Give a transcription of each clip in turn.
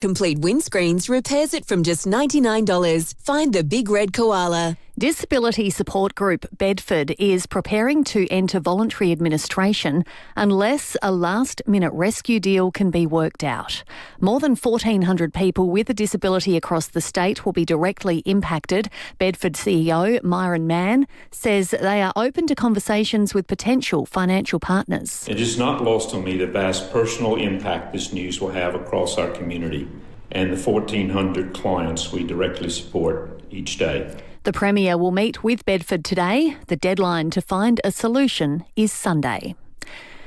Complete windscreens repairs it from just $99. Find the big red koala. Disability support group Bedford is preparing to enter voluntary administration unless a last-minute rescue deal can be worked out. More than 1,400 people with a disability across the state will be directly impacted. Bedford CEO Myron Mann says they are open to conversations with potential financial partners. It is not lost on me the vast personal impact this news will have across our community and the 1,400 clients we directly support each day. The Premier will meet with Bedford today. The deadline to find a solution is Sunday.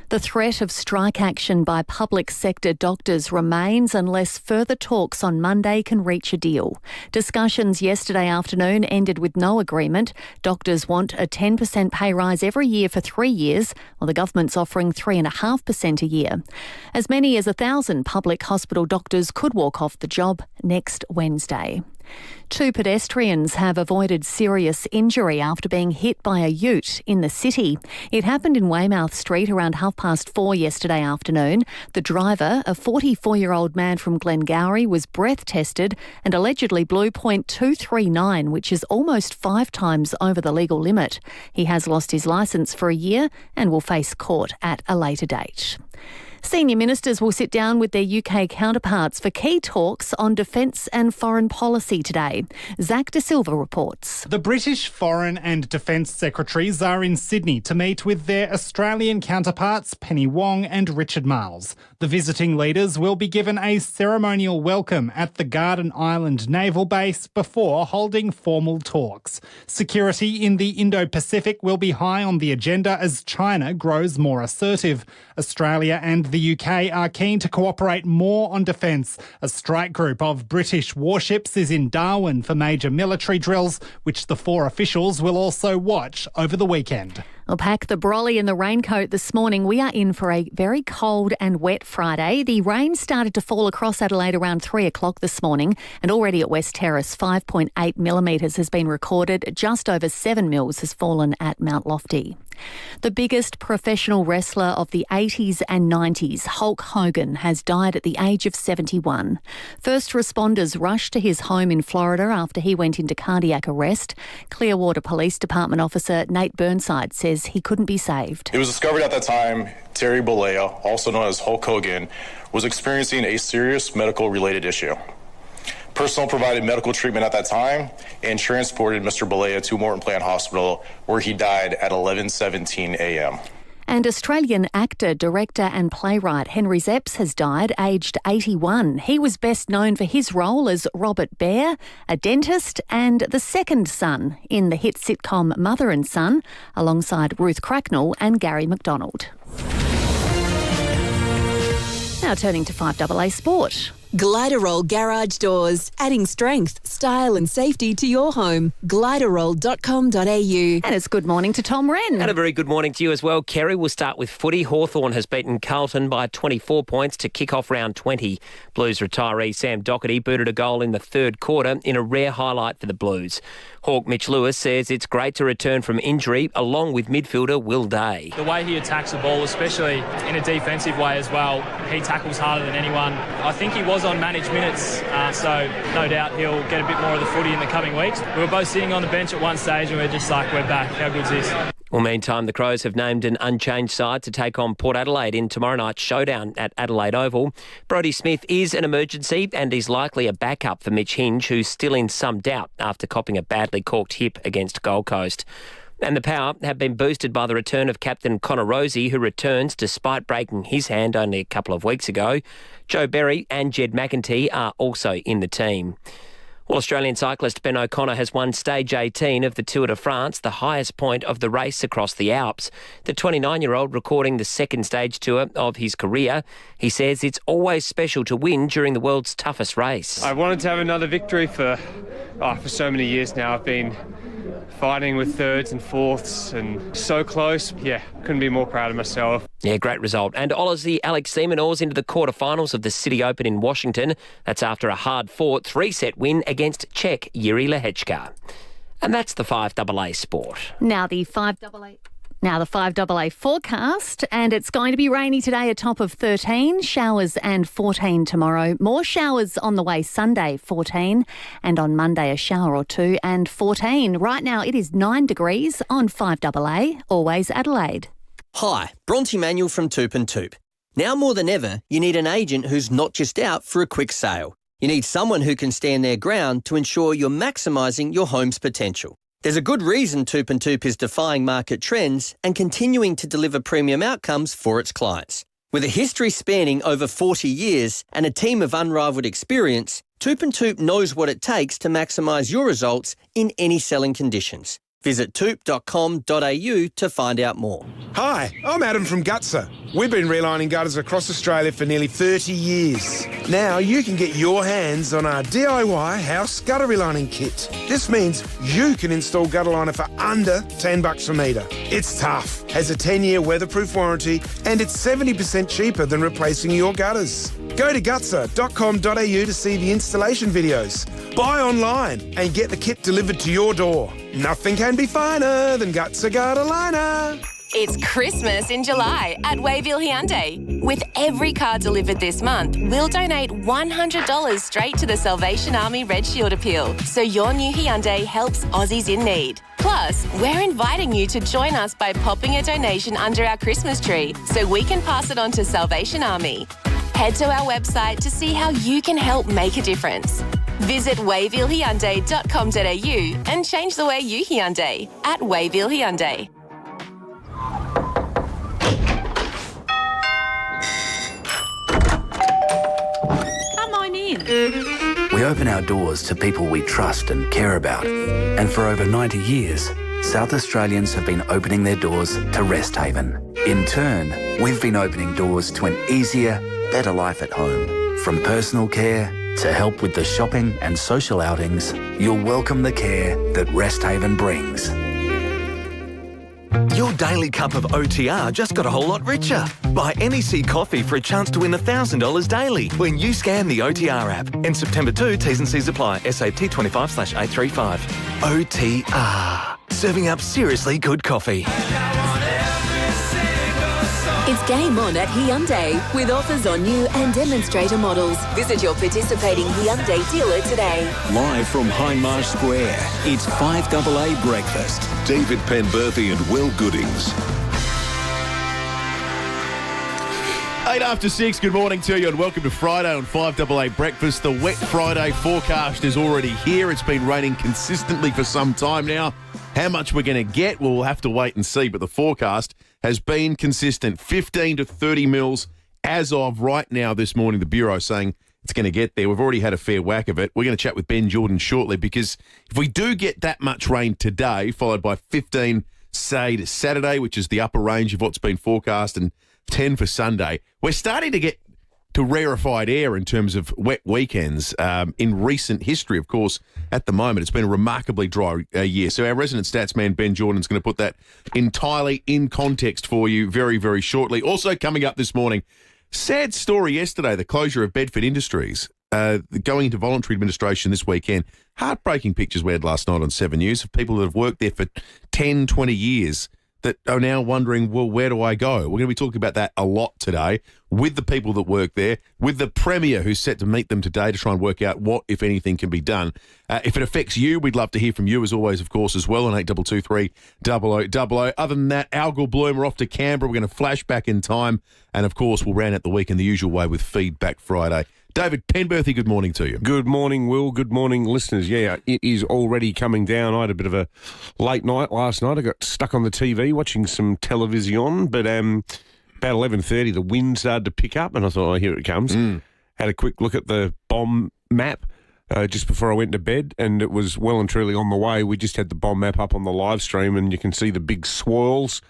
The threat of strike action by public sector doctors remains unless further talks on Monday can reach a deal. Discussions yesterday afternoon ended with no agreement. Doctors want a 10% pay rise every year for 3 years, while the government's offering 3.5% a year. As many as 1,000 public hospital doctors could walk off the job next Wednesday. 2 pedestrians have avoided serious injury after being hit by a ute in the city. It happened in Weymouth Street around 4:30 yesterday afternoon. The driver, a 44-year-old man from Glengowrie, was breath tested and allegedly blew .239, which is almost 5 times over the legal limit. He has lost his licence for a year and will face court at a later date. Senior ministers will sit down with their UK counterparts for key talks on defence and foreign policy today. Zach De Silva reports. The British Foreign and Defence Secretaries are in Sydney to meet with their Australian counterparts Penny Wong and Richard Marles. The visiting leaders will be given a ceremonial welcome at the Garden Island Naval Base before holding formal talks. Security in the Indo-Pacific will be high on the agenda as China grows more assertive. Australia and the UK are keen to cooperate more on defence. A strike group of British warships is in Darwin for major military drills, which the 4 officials will also watch over the weekend. Well, pack the brolly and the raincoat this morning. We are in for a very cold and wet Friday. The rain started to fall across Adelaide around 3 o'clock this morning, and already at West Terrace, 5.8 millimetres has been recorded. Just over 7 mils has fallen at Mount Lofty. The biggest professional wrestler of the 80s and 90s, Hulk Hogan, has died at the age of 71. First responders rushed to his home in Florida after he went into cardiac arrest. Clearwater Police Department officer Nate Burnside says he couldn't be saved. It was discovered at that time Terry Bollea, also known as Hulk Hogan, was experiencing a serious medical-related issue. Personnel provided medical treatment at that time and transported Mr. Bollea to Morton Plant Hospital, where he died at 11:17 a.m. And Australian actor, director and playwright Henry Szeps has died, aged 81. He was best known for his role as Robert Bear, a dentist, and the second son in the hit sitcom Mother and Son, alongside Ruth Cracknell and Gary McDonald. Now turning to 5AA Sport. Gliderol Garage Doors, adding strength, style and safety to your home. Gliderol.com.au. And it's good morning to Tom Wren. And a very good morning to you as well, Kerry. We'll start with footy. Hawthorn has beaten Carlton by 24 points to kick off round 20. Blues retiree Sam Doherty booted a goal in the third quarter in a rare highlight for the Blues. Hawk Mitch Lewis says it's great to return from injury along with midfielder Will Day. The way he attacks the ball, especially in a defensive way as well, he tackles harder than anyone. I think he was on managed minutes, so no doubt he'll get a bit more of the footy in the coming weeks. We were both sitting on the bench at one stage and we're just like, we're back. How good's this? Well, meantime, the Crows have named an unchanged side to take on Port Adelaide in tomorrow night's showdown at Adelaide Oval. Brodie Smith is an emergency and is likely a backup for Mitch Hinge, who's still in some doubt after copping a badly corked hip against Gold Coast. And the Power have been boosted by the return of captain Connor Rozee, who returns despite breaking his hand only a couple of weeks ago. Joe Berry and Jed McEntee are also in the team. Well, Australian cyclist Ben O'Connor has won stage 18 of the Tour de France, the highest point of the race across the Alps. The 29-year-old recording the second stage tour of his career. He says it's always special to win during the world's toughest race. I wanted to have another victory for so many years now. I've been fighting with thirds and fourths and so close. Yeah, couldn't be more proud of myself. Yeah, great result. And Aussie Alex Semenores into the quarterfinals of the City Open in Washington. That's after a hard-fought 3-set win against Czech Jiri Lehečka. And that's the 5AA Sport. Now the 5AA... Now the 5AA forecast, and it's going to be rainy today, a top of 13, showers and 14 tomorrow. More showers on the way Sunday, 14, and on Monday a shower or two and 14. Right now it is 9 degrees on 5AA, always Adelaide. Hi, Bronte Manuel from Toop and Toop. Now more than ever, you need an agent who's not just out for a quick sale. You need someone who can stand their ground to ensure you're maximising your home's potential. There's a good reason Toop and Toop is defying market trends and continuing to deliver premium outcomes for its clients. With a history spanning over 40 years and a team of unrivalled experience, Toop and Toop knows what it takes to maximise your results in any selling conditions. Visit toop.com.au to find out more. Hi, I'm Adam from Gutser. We've been relining gutters across Australia for nearly 30 years. Now you can get your hands on our DIY house gutter relining kit. This means you can install gutter liner for under $10 a metre. It's tough, has a 10-year weatherproof warranty, and it's 70% cheaper than replacing your gutters. Go to gutser.com.au to see the installation videos. Buy online and get the kit delivered to your door. Nothing can be finer than Gutser gutter liner. It's Christmas in July at Wayville Hyundai. With every car delivered this month, we'll donate $100 straight to the Salvation Army Red Shield Appeal, so your new Hyundai helps Aussies in need. Plus, we're inviting you to join us by popping a donation under our Christmas tree so we can pass it on to Salvation Army. Head to our website to see how you can help make a difference. Visit wayvillehyundai.com.au and change the way you Hyundai at Wayville Hyundai. Come on in. We open our doors to people we trust and care about. And for over 90 years, South Australians have been opening their doors to Rest Haven. In turn, we've been opening doors to an easier, better life at home. From personal care to help with the shopping and social outings, you'll welcome the care that Rest Haven brings. Your daily cup of OTR just got a whole lot richer. Buy NEC coffee for a chance to win $1,000 daily when you scan the OTR app. And September 2, T's and C's apply. SAT 25/835. OTR. Serving up seriously good coffee. It's game on at Hyundai with offers on new and demonstrator models. Visit your participating Hyundai dealer today. Live from Hindmarsh Square, it's 5AA Breakfast. David Penberthy and Will Goodings. 8 after 6, good morning to you and welcome to Friday on 5AA Breakfast. The wet Friday forecast is already here. It's been raining consistently for some time now. How much we're going to get, we'll have to wait and see, but the forecast has been consistent, 15 to 30 mils as of right now this morning. The Bureau saying it's going to get there. We've already had a fair whack of it. We're going to chat with Ben Jordan shortly because if we do get that much rain today, followed by 15, say, to Saturday, which is the upper range of what's been forecast, and 10 for Sunday, we're starting to get to rarefied air in terms of wet weekends. In recent history, of course, at the moment, it's been a remarkably dry year. So our resident stats man, Ben Jordan, is going to put that entirely in context for you very, very shortly. Also coming up this morning, sad story yesterday, the closure of Bedford Industries, going into voluntary administration this weekend. Heartbreaking pictures we had last night on 7 News of people that have worked there for 10, 20 years that are now wondering, well, where do I go? We're going to be talking about that a lot today with the people that work there, with the Premier who's set to meet them today to try and work out what, if anything, can be done. If it affects you, we'd love to hear from you as always, of course, as well on 8223 0000. Other than that, Algal Bloom, we're off to Canberra. We're going to flash back in time. And, of course, we'll round out the week in the usual way with Feedback Friday. David Penberthy, good morning to you. Good morning, Will. Good morning, listeners. Yeah, it is already coming down. I had a bit of a late night last night. I got stuck on the TV watching some television, but about 11:30 the wind started to pick up and I thought, oh, here it comes. Had a quick look at the bomb map just before I went to bed and it was well and truly on the way. We just had the bomb map up on the live stream and you can see the big swirls,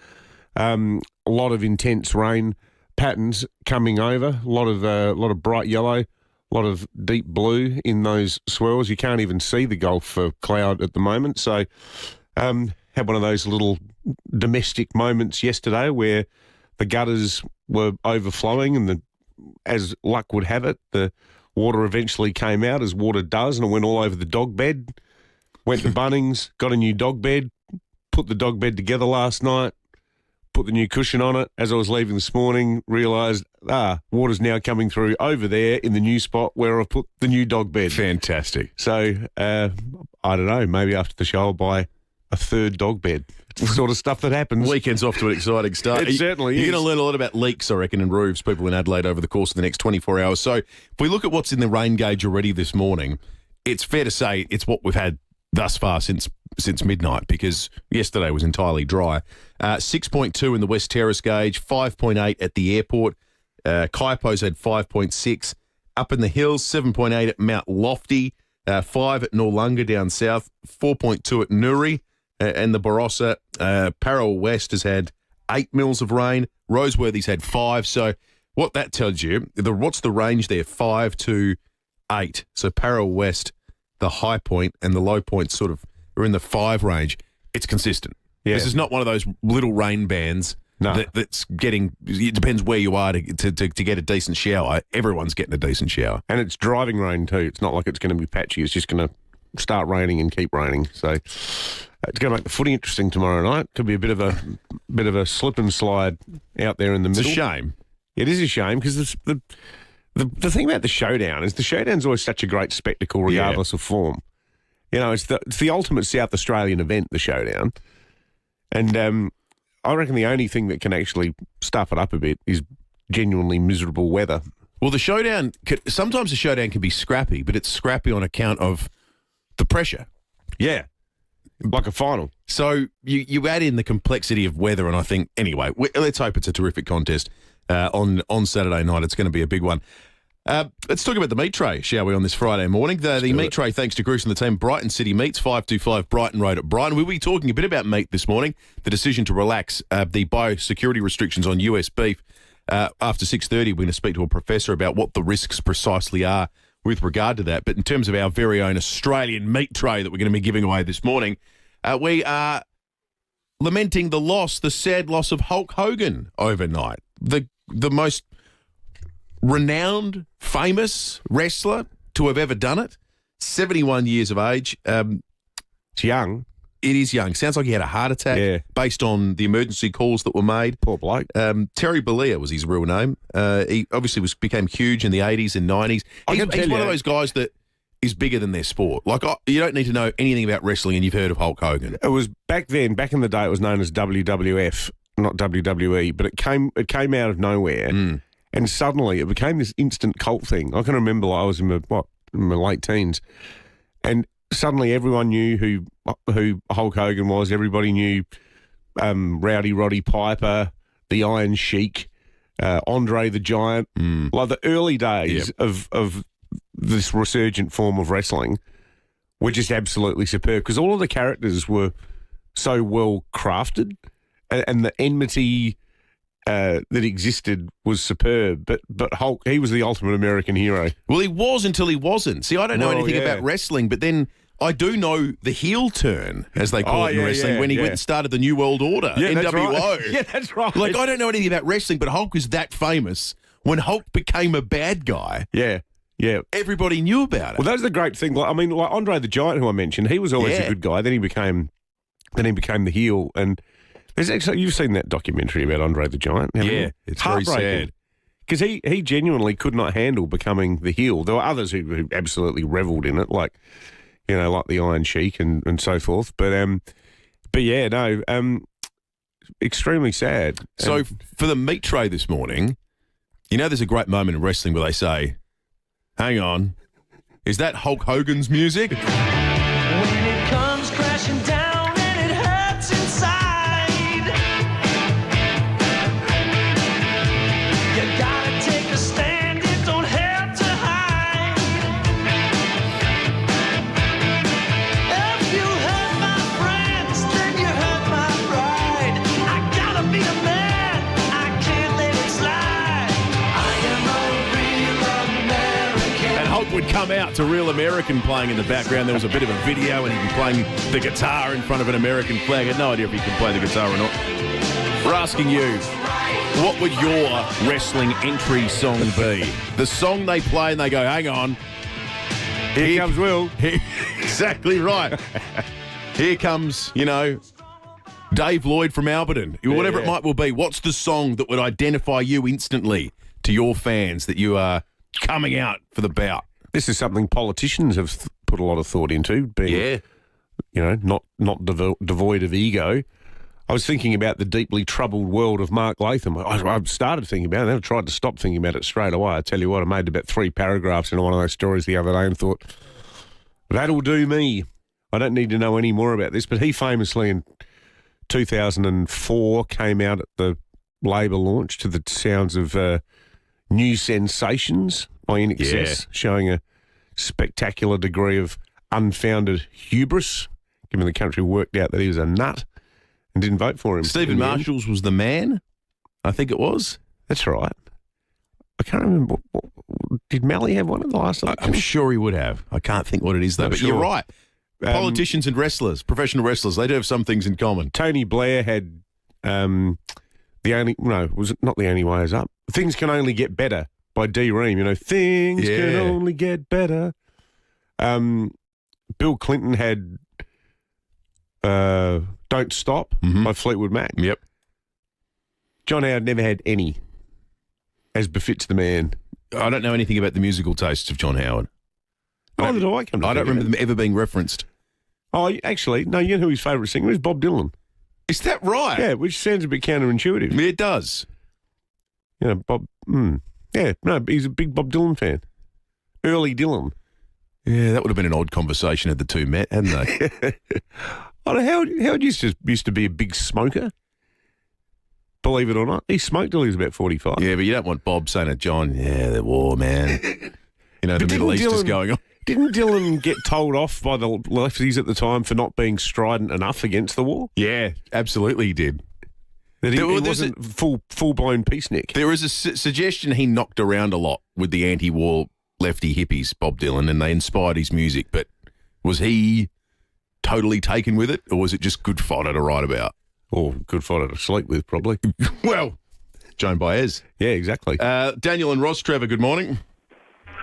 a lot of intense rain patterns coming over, a lot of bright yellow, a lot of deep blue in those swirls. You can't even see the Gulf cloud at the moment. So had one of those little domestic moments yesterday where the gutters were overflowing and as luck would have it, the water eventually came out as water does and it went all over the dog bed. Went to Bunnings, got a new dog bed, put the dog bed together last night, put the new cushion on it. As I was leaving this morning, realised, water's now coming through over there in the new spot where I've put the new dog bed. Fantastic. So, I don't know, maybe after the show I'll buy a third dog bed. It's the sort of stuff that happens. Weekend's off to an exciting start. It certainly is. You're going to learn a lot about leaks, I reckon, and roofs, people in Adelaide over the course of the next 24 hours. So if we look at what's in the rain gauge already this morning, it's fair to say it's what we've had thus far since midnight, because yesterday was entirely dry. 6.2 in the West Terrace gauge, 5.8 at the airport. Kaipo's had 5.6. Up in the hills, 7.8 at Mount Lofty, 5 at Noarlunga down south, 4.2 at Nuri. And the Barossa, Parral West has had 8 mils of rain. Roseworthy's had 5. So what that tells you, what's the range there? 5 to 8. So Parral West, the high point, and the low point sort of are in the 5 range. It's consistent. Yeah. This is not one of those little rain bands that's getting, it depends where you are to get a decent shower. Everyone's getting a decent shower. And it's driving rain too. It's not like it's going to be patchy. It's just going to start raining and keep raining. So it's going to make the footy interesting tomorrow night. Could be a bit of a slip and slide out there in the middle. It's a shame. It is a shame because the thing about the Showdown is the Showdown's always such a great spectacle regardless of form. You know, it's the ultimate South Australian event, the Showdown. And I reckon the only thing that can actually stuff it up a bit is genuinely miserable weather. Well, sometimes the Showdown can be scrappy, but it's scrappy on account of the pressure. Yeah. Like a final. So you add in the complexity of weather, and I think, anyway, let's hope it's a terrific contest on Saturday night. It's going to be a big one. Let's talk about the meat tray, shall we, on this Friday morning. The meat tray, thanks to Bruce and the team, Brighton City Meats, 525 Brighton Road at Brighton. We'll be talking a bit about meat this morning, the decision to relax the biosecurity restrictions on US beef. After 6:30, we're going to speak to a professor about what the risks precisely are with regard to that. But in terms of our very own Australian meat tray that we're going to be giving away this morning, we are lamenting the sad loss of Hulk Hogan overnight. The most renowned, famous wrestler to have ever done it. 71 years of age. It's young. It is young. Sounds like he had a heart attack based on the emergency calls that were made. Poor bloke. Terry Bollea was his real name. He obviously became huge in the 80s and 90s. He's one of those guys that is bigger than their sport. Like, you don't need to know anything about wrestling and you've heard of Hulk Hogan. It was back then, back in the day, it was known as WWF, not WWE, but it came out of nowhere and suddenly it became this instant cult thing. I can remember I was in my late teens and suddenly everyone knew who Hulk Hogan was. Everybody knew Rowdy Roddy Piper, the Iron Sheik, Andre the Giant. Like the early days of this resurgent form of wrestling were just absolutely superb because all of the characters were so well crafted and the enmity that existed was superb. But Hulk, he was the ultimate American hero. Well, he was until he wasn't. See, I don't know anything about wrestling, but then I do know the heel turn, as they call it in wrestling, when he went and started the New World Order, NWO. Right. Yeah, that's right. Like, I don't know anything about wrestling, but Hulk was that famous. When Hulk became a bad guy, everybody knew about it. Well, that's the great thing. Like Andre the Giant, who I mentioned, he was always a good guy. Then he became the heel. And there's actually, you've seen that documentary about Andre the Giant, haven't you? It's very sad. Because he genuinely could not handle becoming the heel. There were others who absolutely revelled in it, like the Iron Sheik and so forth. But extremely sad. So for the meat tray this morning, there's a great moment in wrestling where they say, hang on, is that Hulk Hogan's music? When it comes crashing down and it hurts inside, you gotta take a stand, it don't have to hide. If you hurt my friends, then you hurt my pride. I gotta be a man, I can't let it slide. I am a real American. And Hulk would come out to Real American playing in the background. There was a bit of a video and he'd be playing the guitar in front of an American flag. I had no idea if he could play the guitar or not. We're asking you, what would your wrestling entry song be? The song they play and they go, hang on. Here comes Will. Exactly right. Here comes, Dave Lloyd from Alberton. Whatever it might well be, what's the song that would identify you instantly to your fans that you are coming out for the bout? This is something politicians have put a lot of thought into, being, not devoid of ego. I was thinking about the deeply troubled world of Mark Latham. I started thinking about it, then I tried to stop thinking about it straight away. I tell you what, I made about 3 paragraphs into one of those stories the other day and thought, that'll do me. I don't need to know any more about this. But he famously in 2004 came out at the Labor launch to the sounds of New Sensations by INXS, showing a spectacular degree of unfounded hubris, given the country worked out that he was a nut and didn't vote for him. Stephen Marshall's was the man, I think it was. That's right. I can't remember. Did Malley have one of the last election? I'm sure he would have. I can't think what it is, though. But you're right. Politicians and wrestlers, professional wrestlers, they do have some things in common. Tony Blair had was it not The Only Way Is Up? Things Can Only Get Better by D. Ream. Things can only get better. Bill Clinton had Don't Stop by Fleetwood Mac. Yep. John Howard never had any, as befits the man. I don't know anything about the musical tastes of John Howard. Neither do I. I don't remember them ever being referenced. Oh, actually, no, you know who his favourite singer is? Bob Dylan. Is that right? Yeah, which sounds a bit counterintuitive. Yeah, it does. Bob... Yeah, no, he's a big Bob Dylan fan. Early Dylan. Yeah, that would have been an odd conversation had the two met, hadn't they? Howard used to be a big smoker. Believe it or not. He smoked till he was about 45. Yeah, but you don't want Bob saying to John, the war, man. The Middle East is going on. Didn't Dylan get told off by the lefties at the time for not being strident enough against the war? Yeah, absolutely he did. That he wasn't full-blown peacenik. There was a suggestion he knocked around a lot with the anti-war lefty hippies, Bob Dylan, and they inspired his music. But was he totally taken with it, or was it just good fodder to write about? Or good fodder to sleep with, probably. Well, Joan Baez. Yeah, exactly. Daniel and Ross, Trevor, good morning.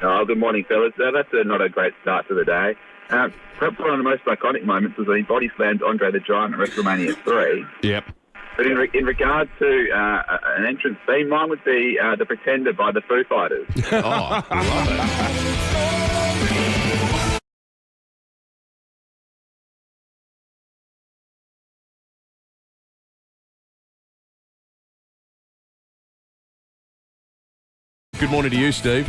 Oh, good morning, fellas. That's not a great start to the day. Perhaps one of the most iconic moments was when he body slammed Andre the Giant at WrestleMania 3. Yep. But in regard to an entrance theme, mine would be The Pretender by the Foo Fighters. Oh, I love it. Good morning to you, Steve.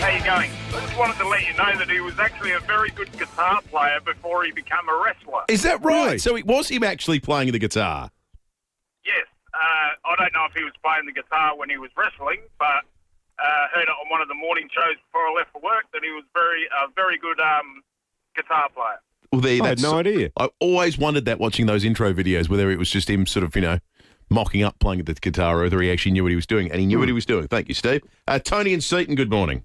How you going? I just wanted to let you know that he was actually a very good guitar player before he became a wrestler. Is that right? Really? So it was him actually playing the guitar? Yes. I don't know if he was playing the guitar when he was wrestling, but heard it on one of the morning shows before I left for work that he was a very good guitar player. Well, I had no idea. I always wondered that watching those intro videos, whether it was just him sort of, mocking up playing the guitar or whether he actually knew what he was doing. And he knew what he was doing. Thank you, Steve. Tony and Seaton, good morning.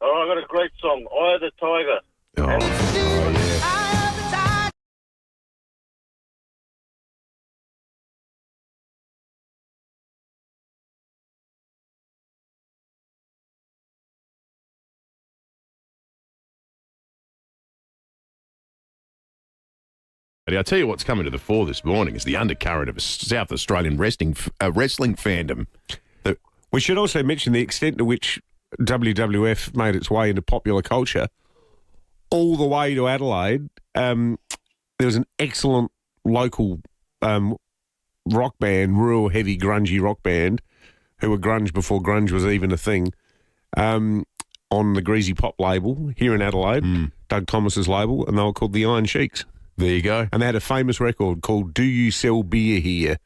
Oh, I got a great song, Eye of the Tiger. Yeah. I tell you what's coming to the fore this morning is the undercurrent of a South Australian wrestling fandom. We should also mention the extent to which WWF made its way into popular culture all the way to Adelaide. There was an excellent local rock band, real heavy grungy rock band, who were grunge before grunge was even a thing, on the Greasy Pop label here in Adelaide, Doug Thomas's label, and they were called the Iron Sheiks. There you go. And they had a famous record called Do You Sell Beer Here?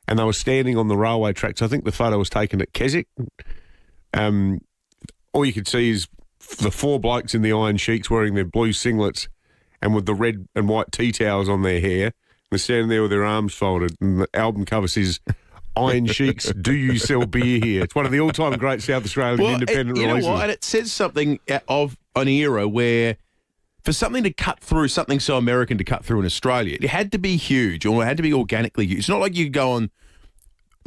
And they were standing on the railway tracks. I think the photo was taken at Keswick. All you could see is the 4 blokes in the Iron Sheiks wearing their blue singlets and with the red and white tea towels on their hair. They're standing there with their arms folded, and the album cover says, Iron Sheiks, Do You Sell Beer Here? It's one of the all-time great South Australian independent releases. You know what? And it says something of an era where for something to cut through, something so American to cut through in Australia, it had to be huge, or it had to be organically huge. It's not like you could go on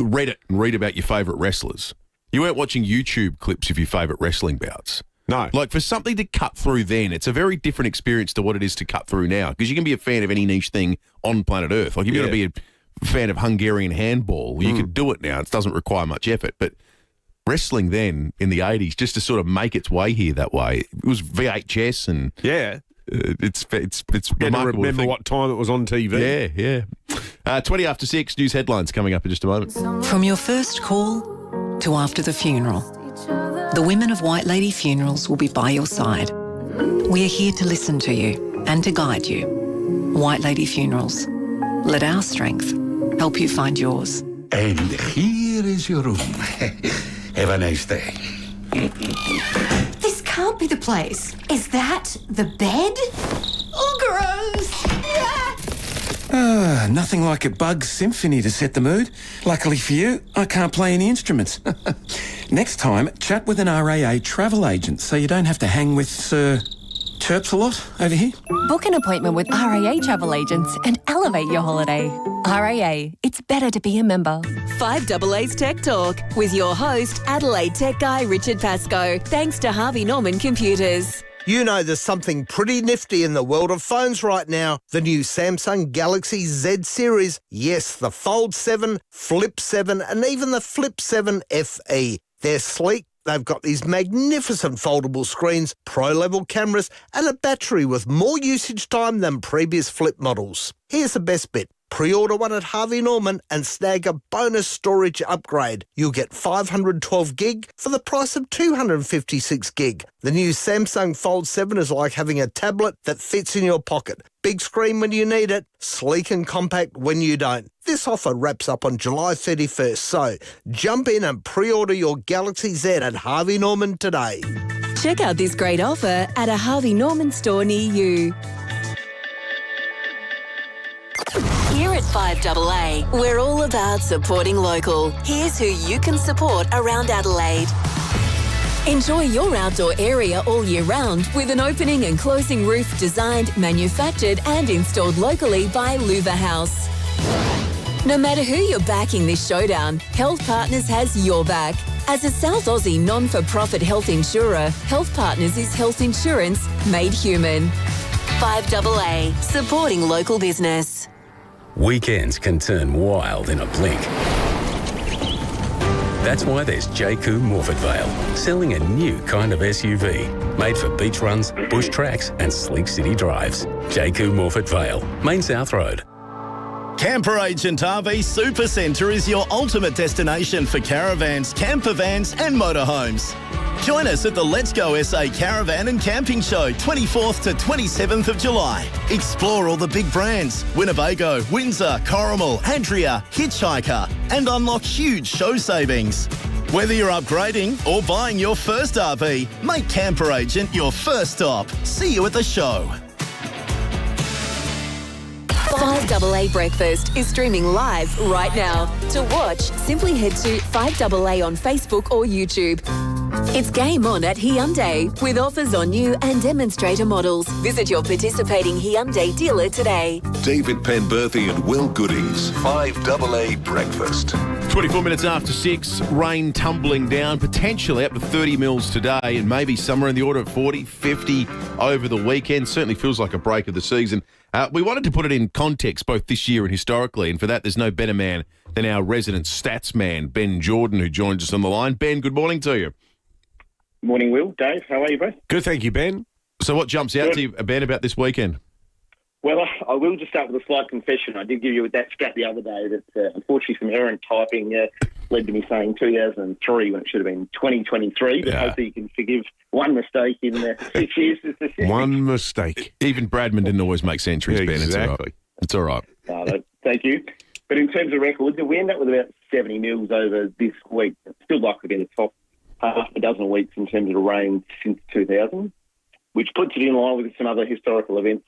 Reddit and read about your favourite wrestlers. You weren't watching YouTube clips of your favourite wrestling bouts. No. Like, for something to cut through then, it's a very different experience to what it is to cut through now. Because you can be a fan of any niche thing on planet Earth. Like, if you're going to be a fan of Hungarian handball, you could do it now. It doesn't require much effort. But wrestling then, in the 80s, just to sort of make its way here that way, it was VHS and... Yeah. It's to remarkable. remember what time it was on TV. Yeah. 20 after 6, news headlines coming up in just a moment. From your first call to after the funeral, the women of White Lady Funerals will be by your side. We are here to listen to you and to guide you. White Lady Funerals. Let our strength help you find yours. And here is your room. Have a nice day. This can't be the place. Is that the bed? Oh, gross! Nothing like a bug symphony to set the mood. Luckily for you, I can't play any instruments. Next time, chat with an RAA travel agent so you don't have to hang with Chirps a lot over here. Book an appointment with RAA travel agents and elevate your holiday. RAA, it's better to be a member. 5AA's Tech Talk with your host, Adelaide tech guy Richard Pascoe. Thanks to Harvey Norman Computers. You know there's something pretty nifty in the world of phones right now. The new Samsung Galaxy Z series. Yes, the Fold 7, Flip 7 and even the Flip 7 FE. They're sleek. They've got these magnificent foldable screens, pro-level cameras and a battery with more usage time than previous Flip models. Here's the best bit. Pre-order one at Harvey Norman and snag a bonus storage upgrade. You'll get 512 gig for the price of 256 gig. The new Samsung Fold 7 is like having a tablet that fits in your pocket. Big screen when you need it, sleek and compact when you don't. This offer wraps up on July 31st, so jump in and pre-order your Galaxy Z at Harvey Norman today. Check out this great offer at a Harvey Norman store near you. Here at 5AA, we're all about supporting local. Here's who you can support around Adelaide. Enjoy your outdoor area all year round with an opening and closing roof designed, manufactured and installed locally by Louva House. No matter who you're backing this showdown, Health Partners has your back. As a South Aussie non-for-profit health insurer, Health Partners is health insurance made human. 5AA, supporting local business. Weekends can turn wild in a blink. That's why there's JQ Morford Vale, selling a new kind of SUV, made for beach runs, bush tracks and sleek city drives. JQ Morford Vale, Main South Road. Camper Agent RV Supercentre is your ultimate destination for caravans, camper vans and motorhomes. Join us at the Let's Go SA Caravan and Camping Show, 24th to 27th of July. Explore all the big brands, Winnebago, Windsor, Corrimal, Adria, Hitchhiker, and unlock huge show savings. Whether you're upgrading or buying your first RV, make Camper Agent your first stop. See you at the show. 5AA Breakfast is streaming live right now. To watch, simply head to 5AA on Facebook or YouTube. It's game on at Hyundai with offers on new and demonstrator models. Visit your participating Hyundai dealer today. David Penberthy and Will Goodings, 5AA Breakfast. 24 minutes after 6, rain tumbling down, potentially up to 30 mils today and maybe somewhere in the order of 40, 50 over the weekend. Certainly feels like a break of the season. We wanted to put it in context both this year and historically, and for that there's no better man than our resident stats man, Ben Jordan, who joins us on the line. Ben, good morning to you. Morning, Will. Dave, how are you, bro? Good, thank you, Ben. So what jumps out to you, Ben, about this weekend? Well, I will just start with a slight confession. I did give you that scat the other day that unfortunately some errant typing led to me saying 2003 when it should have been 2023. But hopefully you can forgive one mistake in 6 years. One mistake. Even Bradman didn't always make centuries, Ben. Exactly. It's all right. Thank you. But in terms of records, we end up with about 70 mils over this week. Still likely to be the top half a dozen weeks in terms of rain since 2000, which puts it in line with some other historical events,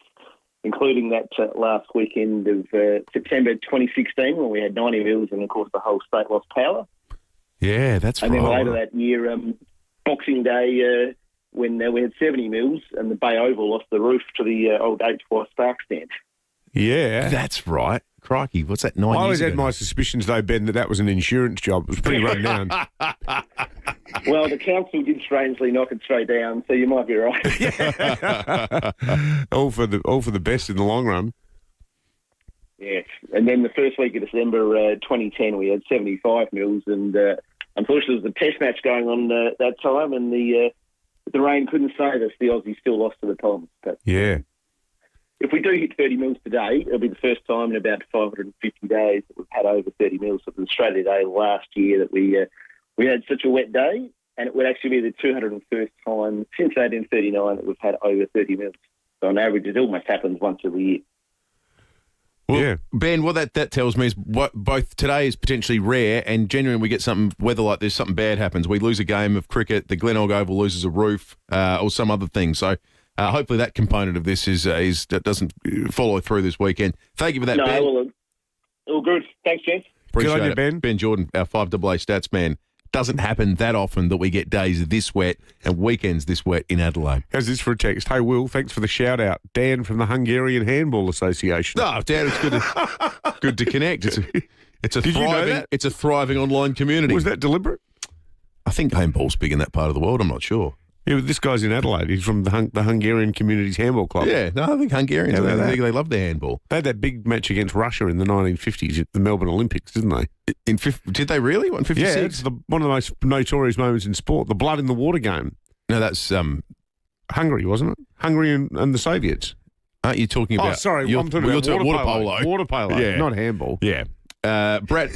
including that last weekend of September 2016 when we had 90 mils and, of course, the whole state lost power. Yeah, that's right. And then later that year, Boxing Day, when we had 70 mils and the Bay Oval lost the roof to the old H4 Spark stand. Yeah. That's right. Crikey, what's that, 9 I years always had ago? my suspicions, though, Ben, that was an insurance job. It was pretty run down. Well, the council did strangely knock it straight down, so you might be right. all for the best in the long run. Yes. And then the first week of December 2010, we had 75 mils, and unfortunately there was a test match going on that time, and the rain couldn't save us. The Aussies still lost to the Poms. But Yeah. if we do hit 30 mils today, it'll be the first time in about 550 days that we've had over 30 mils. It was Australia Day last year that we had such a wet day, and it would actually be the 201st time since 1839 that we've had over 30 mils. So on average, it almost happens once every year. Well, Ben, what that tells me is both today is potentially rare, and genuinely we get something, weather like this, something bad happens. We lose a game of cricket, the Glenelg Oval loses a roof, or some other thing. So hopefully that component of this is that doesn't follow through this weekend. Thank you for that, Ben. All good. Thanks, gents. Appreciate Good on you, it. Ben. Ben Jordan, our 5AA stats man. Doesn't happen that often that we get days this wet and weekends this wet in Adelaide. How's this for a text? Hey, Will, thanks for the shout-out. Dan from the Hungarian Handball Association. Oh, Dan, it's good to connect. It's a Did you know thriving that? it's a thriving online community. Was that deliberate? I think handball's big in that part of the world. I'm not sure. Yeah, but this guy's in Adelaide. He's from the Hungarian Communities Handball Club. Yeah, no, I think Hungarians, How about that? they love their handball. They had that big match against Russia in the 1950s at the Melbourne Olympics, didn't they? Did they really? 156? Yeah, it's one of the most notorious moments in sport, the blood in the water game. No, that's Hungary, wasn't it? Hungary and the Soviets. Aren't you talking about? Oh, sorry, you're I'm talking about water polo. Water polo, Yeah. not handball. Yeah. Brett.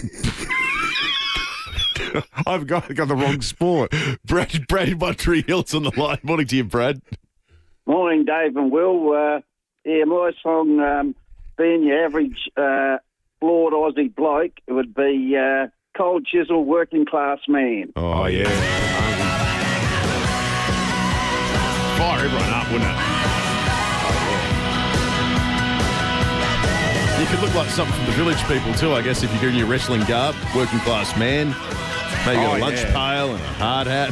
I've got the wrong sport. Brad in Montreal Hills on the line. Morning to you, Brad. Morning, Dave and Will. My song, being your average flawed Aussie bloke, it would be Cold Chisel Working Class Man. Oh, yeah. Fire everyone up, wouldn't it? You could look like something from the Village People too, I guess, if you're in your wrestling garb, working class man. Maybe got a lunch pail and a hard hat.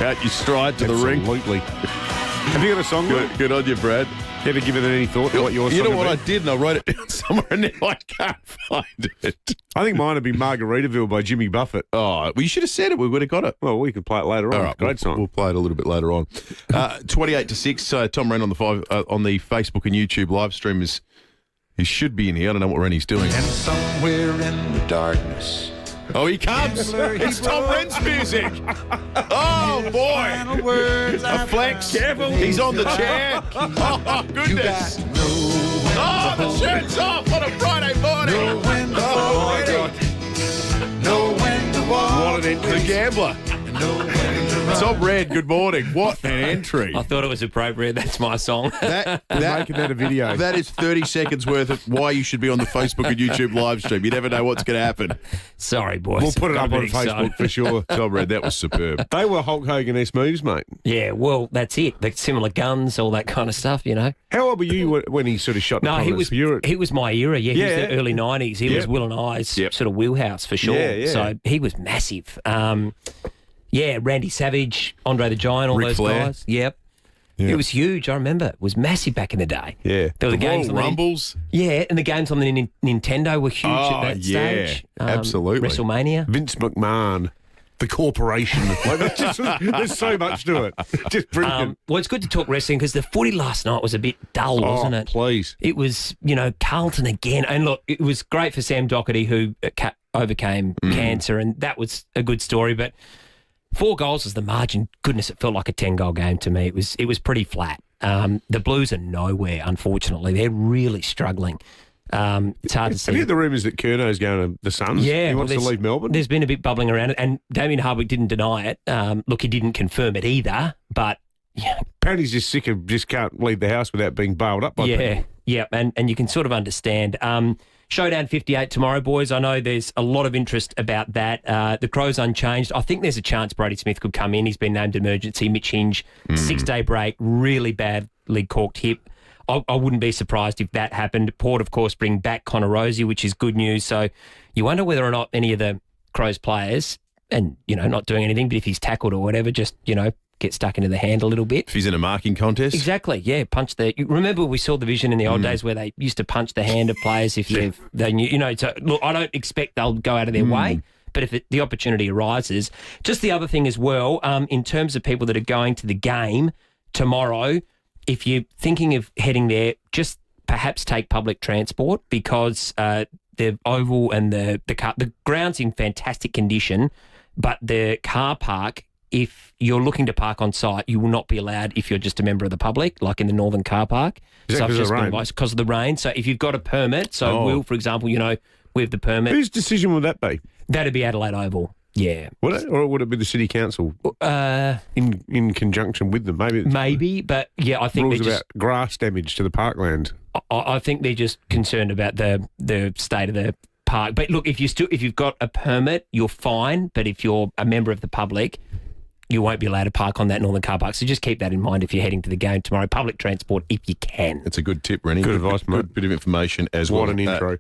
Out you stride to the ring. Absolutely. Have you got a song? Good on you, Brad. You ever given it any thought to what your song You know what would I be? did, and I wrote it down somewhere, and now I can't find it. I think mine would be Margaritaville by Jimmy Buffett. Oh, well, you should have said it. We would have got it. Well, we could play it later on. All right, Great song. We'll play it a little bit later on. 28-6. Tom Wren on the on the Facebook and YouTube live stream is. He should be in here. I don't know what Rennie's doing. And somewhere in the darkness. Oh, he comes. It's Tom Wren's music. Oh, boy. A flex. He's on the chair. Oh, goodness. Oh, the shirt's off on a Friday morning. Oh, my God. What an entry. The Gambler. Tom Wren, good morning. What an entry. I thought it was appropriate. That's my song. Making that a video. That is 30 seconds worth of why you should be on the Facebook and YouTube live stream. You never know what's going to happen. Sorry, boys. We'll put it up on Don't think Facebook so. for sure. Tom Wren, that was superb. They were Hulk Hogan-esque moves, mate. Yeah, well, that's it. The similar guns, all that kind of stuff, you know. How old were you when he sort of shot? No, he was my era. Yeah, he was Yeah. the early 90s. He was Will and I's sort of wheelhouse for sure. Yeah, yeah. So he was massive. Yeah, Randy Savage, Andre the Giant, all Ric those Flair. guys. Yep. It was huge. I remember it was massive back in the day. Yeah. There were The games Royal on Rumbles. and the games on the Nintendo were huge at that stage. Absolutely. WrestleMania. Vince McMahon, the corporation. Like, there's so much to it. Just brilliant. Well, it's good to talk wrestling because the footy last night was a bit dull, wasn't it? Please. It was, Carlton again. And look, it was great for Sam Doherty who overcame cancer, and that was a good story. But 4 goals was the margin. Goodness, it felt like a 10-goal game to me. It was pretty flat. The Blues are nowhere, unfortunately. They're really struggling. It's hard to see. Have you heard the rumours that Curno's going to the Suns? Yeah. He wants to leave Melbourne? There's been a bit bubbling around it, and Damien Hardwick didn't deny it. Look, he didn't confirm it either, but... Yeah. Apparently he's just sick of just can't leave the house without being bailed up by people. Yeah, and you can sort of understand. Showdown 58 tomorrow, boys. I know there's a lot of interest about that. The Crows unchanged. I think there's a chance Brody Smith could come in. He's been named emergency. Mitch Hinge, 6-day break, really badly corked hip. I wouldn't be surprised if that happened. Port, of course, bring back Connor Rosie, which is good news. So you wonder whether or not any of the Crows players, and, not doing anything, but if he's tackled or whatever, just, get stuck into the hand a little bit. If he's in a marking contest? Exactly, yeah. Remember we saw the vision in the old days where they used to punch the hand of players if they knew, so look, I don't expect they'll go out of their way, but if the opportunity arises. Just the other thing as well, in terms of people that are going to the game tomorrow, if you're thinking of heading there, just perhaps take public transport because the oval and the ground's in fantastic condition, but the car park, if you're looking to park on site, you will not be allowed if you're just a member of the public, like in the Northern car park. Is that because of the rain? Because of the rain. So if you've got a permit, Will, for example, we have the permit. Whose decision would that be? That'd be Adelaide Oval. Yeah. Or would it be the City Council in conjunction with them? Maybe, but yeah, I think rules about grass damage to the parkland. I think they're just concerned about the state of the park. But look, if you've got a permit, you're fine. But if you're a member of the public, you won't be allowed to park on that Northern car park. So just keep that in mind if you're heading to the game tomorrow. Public transport if you can. It's a good tip, Rennie. Good advice, mate. Good bit of information as well. What an intro.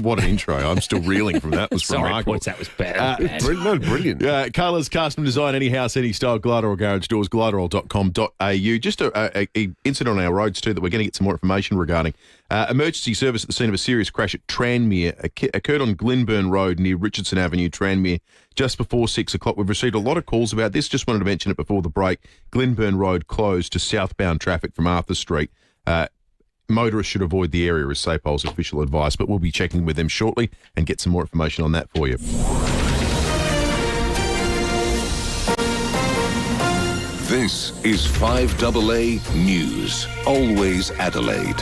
What an intro. I'm still reeling from that. It was Sorry, remarkable. Points, that was bad. Brilliant. Colours, custom design, any house, any style, glider or garage doors, gliderall.com.au. Just a incident on our roads too that we're going to get some more information regarding. Emergency service at the scene of a serious crash at Tranmere occurred on Glenburn Road near Richardson Avenue, Tranmere, just before 6 o'clock. We've received a lot of calls about this. Just wanted to mention it before the break. Glenburn Road closed to southbound traffic from Arthur Street. Motorists should avoid the area, is SAPOL's official advice, but we'll be checking with them shortly and get some more information on that for you. This is 5AA News. Always Adelaide.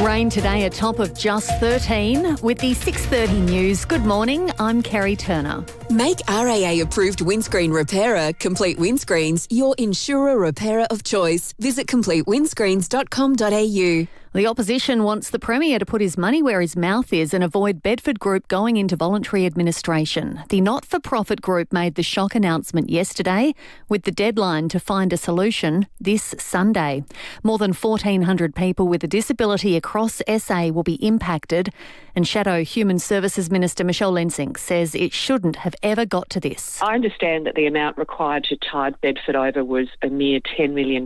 Rain today, a top of just 13. With the 6:30 news, good morning, I'm Kerry Turner. Make RAA-approved windscreen repairer, Complete Windscreens, your insurer repairer of choice. Visit completewindscreens.com.au. The opposition wants the Premier to put his money where his mouth is and avoid Bedford Group going into voluntary administration. The not-for-profit group made the shock announcement yesterday, with the deadline to find a solution this Sunday. More than 1,400 people with a disability across SA will be impacted, and Shadow Human Services Minister Michelle Lensink says it shouldn't have ever got to this. I understand that the amount required to tide Bedford over was a mere $10 million,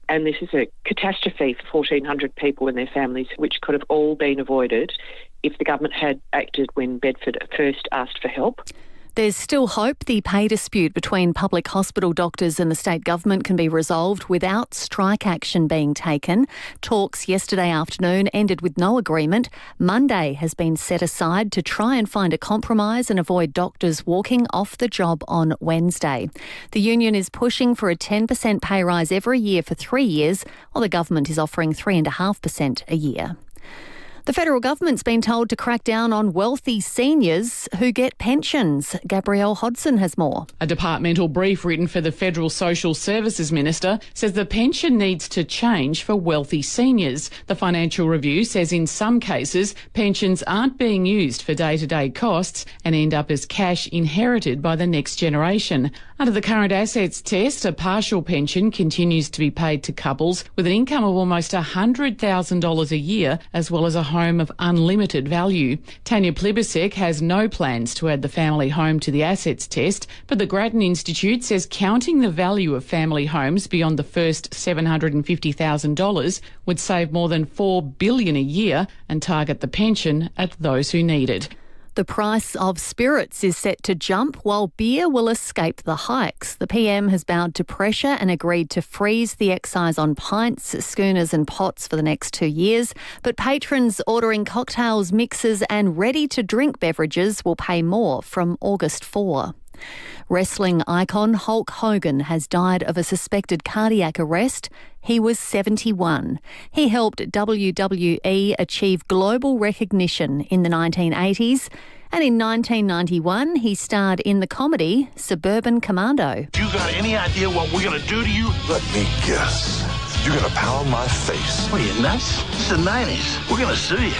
and this is a catastrophe for 1,400 people and their families, which could have all been avoided if the government had acted when Bedford first asked for help. There's still hope the pay dispute between public hospital doctors and the state government can be resolved without strike action being taken. Talks yesterday afternoon ended with no agreement. Monday has been set aside to try and find a compromise and avoid doctors walking off the job on Wednesday. The union is pushing for a 10% pay rise every year for 3 years, while the government is offering 3.5% a year. The federal government's been told to crack down on wealthy seniors who get pensions. Gabrielle Hodson has more. A departmental brief written for the Federal Social Services Minister says the pension needs to change for wealthy seniors. The Financial Review says in some cases pensions aren't being used for day-to-day costs and end up as cash inherited by the next generation. Under the current assets test, a partial pension continues to be paid to couples with an income of almost $100,000 a year, as well as a home of unlimited value. Tanya Plibersek has no plans to add the family home to the assets test, but the Grattan Institute says counting the value of family homes beyond the first $750,000 would save more than $4 billion a year and target the pension at those who need it. The price of spirits is set to jump while beer will escape the hikes. The PM has bowed to pressure and agreed to freeze the excise on pints, schooners and pots for the next 2 years. But patrons ordering cocktails, mixers and ready-to-drink beverages will pay more from August 4. Wrestling icon Hulk Hogan has died of a suspected cardiac arrest. He was 71. He helped WWE achieve global recognition in the 1980s. And in 1991, he starred in the comedy Suburban Commando. You got any idea what we're going to do to you? Let me guess. You're going to pound my face. What are you, nuts? It's the 90s. We're going to sue you.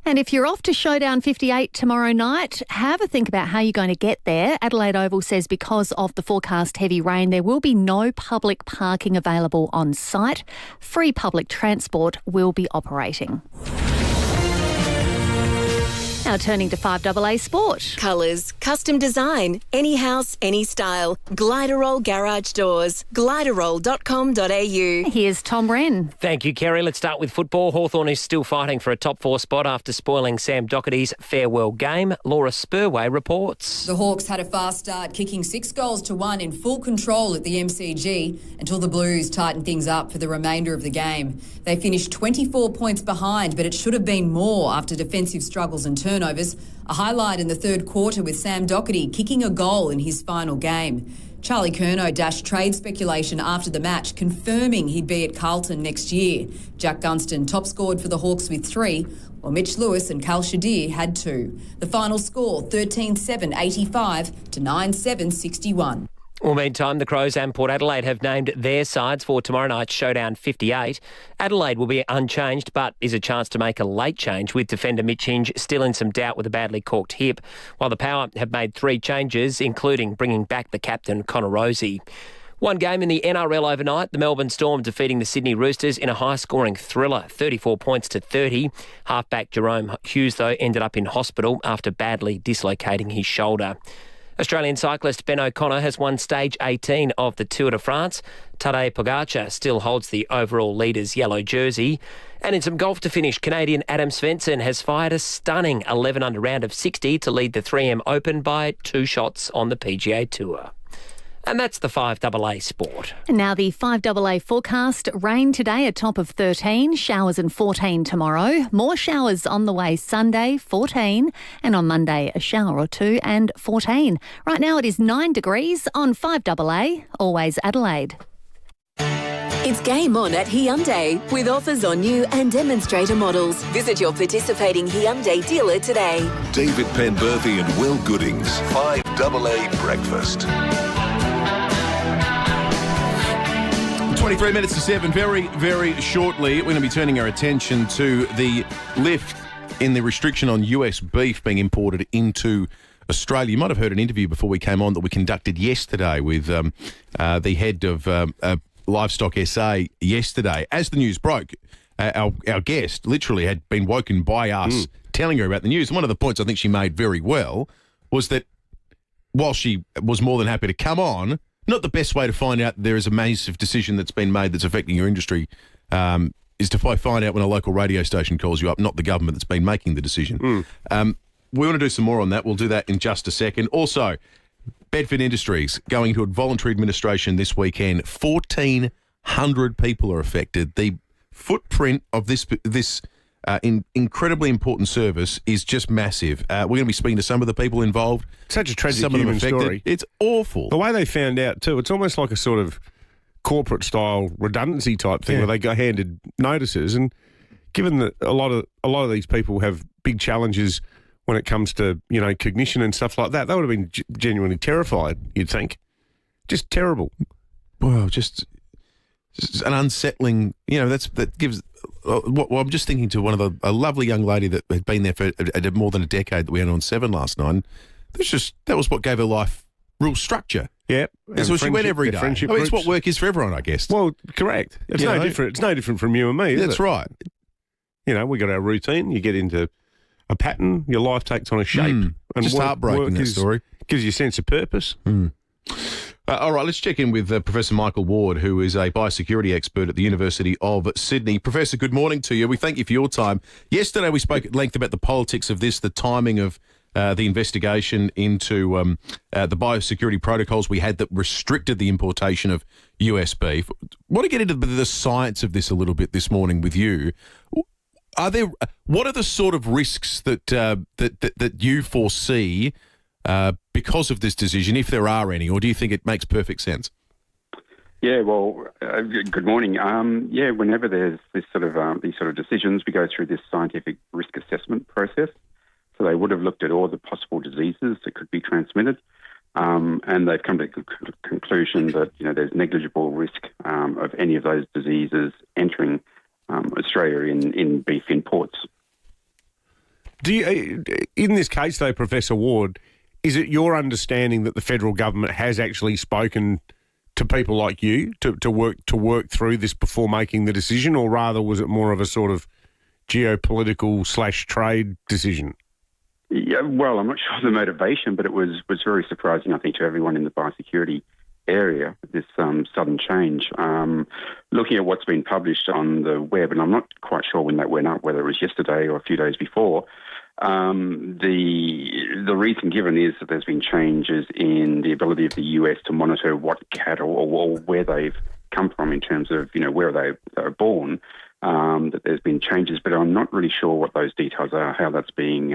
And if you're off to Showdown 58 tomorrow night, have a think about how you're going to get there. Adelaide Oval says because of the forecast heavy rain, there will be no public parking available on site. Free public transport will be operating. Now turning to 5AA Sport. Colours, custom design, any house, any style. Gliderol Garage Doors. Gliderol.com.au. Here's Tom Wren. Thank you, Kerry. Let's start with football. Hawthorn is still fighting for a top 4 spot after spoiling Sam Doherty's farewell game. Laura Spurway reports. The Hawks had a fast start, kicking 6 goals to 1 in full control at the MCG until the Blues tightened things up for the remainder of the game. They finished 24 points behind, but it should have been more after defensive struggles and turnovers. A highlight in the third quarter with Sam Doherty kicking a goal in his final game. Charlie Curnow dashed trade speculation after the match, confirming he'd be at Carlton next year. Jack Gunston top scored for the Hawks with 3, while Mitch Lewis and Cal Shadir had 2. The final score 13-7 85 to 9-7 61. Well, meantime, the Crows and Port Adelaide have named their sides for tomorrow night's Showdown 58. Adelaide will be unchanged, but is a chance to make a late change, with defender Mitch Hinge still in some doubt with a badly corked hip, while the Power have made 3 changes, including bringing back the captain, Connor Rozee. One game in the NRL overnight, the Melbourne Storm defeating the Sydney Roosters in a high-scoring thriller, 34 points to 30. Halfback Jerome Hughes, though, ended up in hospital after badly dislocating his shoulder. Australian cyclist Ben O'Connor has won stage 18 of the Tour de France. Tadej Pogacar still holds the overall leader's yellow jersey. And in some golf to finish, Canadian Adam Svensson has fired a stunning 11-under round of 60 to lead the 3M Open by 2 shots on the PGA Tour. And that's the 5AA Sport. Now the 5AA forecast. Rain today, a top of 13. Showers and 14 tomorrow. More showers on the way Sunday, 14. And on Monday, a shower or 2 and 14. Right now it is 9 degrees on 5AA, always Adelaide. It's game on at Hyundai with offers on new and demonstrator models. Visit your participating Hyundai dealer today. David Penberthy and Will Goodings, 5AA Breakfast. 23 minutes to 7. Very, very shortly, we're going to be turning our attention to the lift in the restriction on US beef being imported into Australia. You might have heard an interview before we came on that we conducted yesterday with the head of Livestock SA yesterday. As the news broke, our guest literally had been woken by us telling her about the news. And one of the points I think she made very well was that while she was more than happy to come on, not the best way to find out there is a massive decision that's been made that's affecting your industry is to find out when a local radio station calls you up, not the government that's been making the decision. We want to do some more on that. We'll do that in just a second. Also, Bedford Industries going into a voluntary administration this weekend. 1,400 people are affected. The footprint of this incredibly important service is just massive. We're going to be speaking to some of the people involved. Such a tragic some of them human affected. story. It's awful. The way they found out too, it's almost like a sort of corporate-style redundancy type thing where they got handed notices. And given that a lot of these people have big challenges when it comes to cognition and stuff like that, they would have been genuinely terrified. You'd think, just terrible. Well, just an unsettling. That gives. Well, I'm just thinking to a lovely young lady that had been there for more than a decade that we had on 7 last night. That was what gave her life real structure. Yeah, that's what she went every day. It's what work is for everyone, I guess. Well, correct. It's no different. It's no different from you and me. That's right. We got our routine. You get into a pattern. Your life takes on a shape. And just heartbreaking, that story. Gives you a sense of purpose. All right, let's check in with Professor Michael Ward, who is a biosecurity expert at the University of Sydney. Professor, good morning to you. We thank you for your time. Yesterday we spoke at length about the politics of this, the timing of the investigation into the biosecurity protocols we had that restricted the importation of US beef. I want to get into the science of this a little bit this morning with you. What are the sort of risks that you foresee because of this decision, if there are any, or do you think it makes perfect sense? Yeah, well, good morning. Whenever there's these sort of decisions, we go through this scientific risk assessment process. So they would have looked at all the possible diseases that could be transmitted, and they've come to the conclusion that there's negligible risk of any of those diseases entering Australia in beef imports. Do you, in this case, though, Professor Ward, is it your understanding that the federal government has actually spoken to people like you to work through this before making the decision, or rather was it more of a sort of geopolitical /trade decision? Yeah, well, I'm not sure of the motivation, but it was very surprising, I think, to everyone in the biosecurity area, this sudden change. Looking at what's been published on the web, and I'm not quite sure when that went up, whether it was yesterday or a few days before, the reason given is that there's been changes in the ability of the US to monitor what cattle or where they've come from in terms of, where they were born, that there's been changes, but I'm not really sure what those details are, how that's being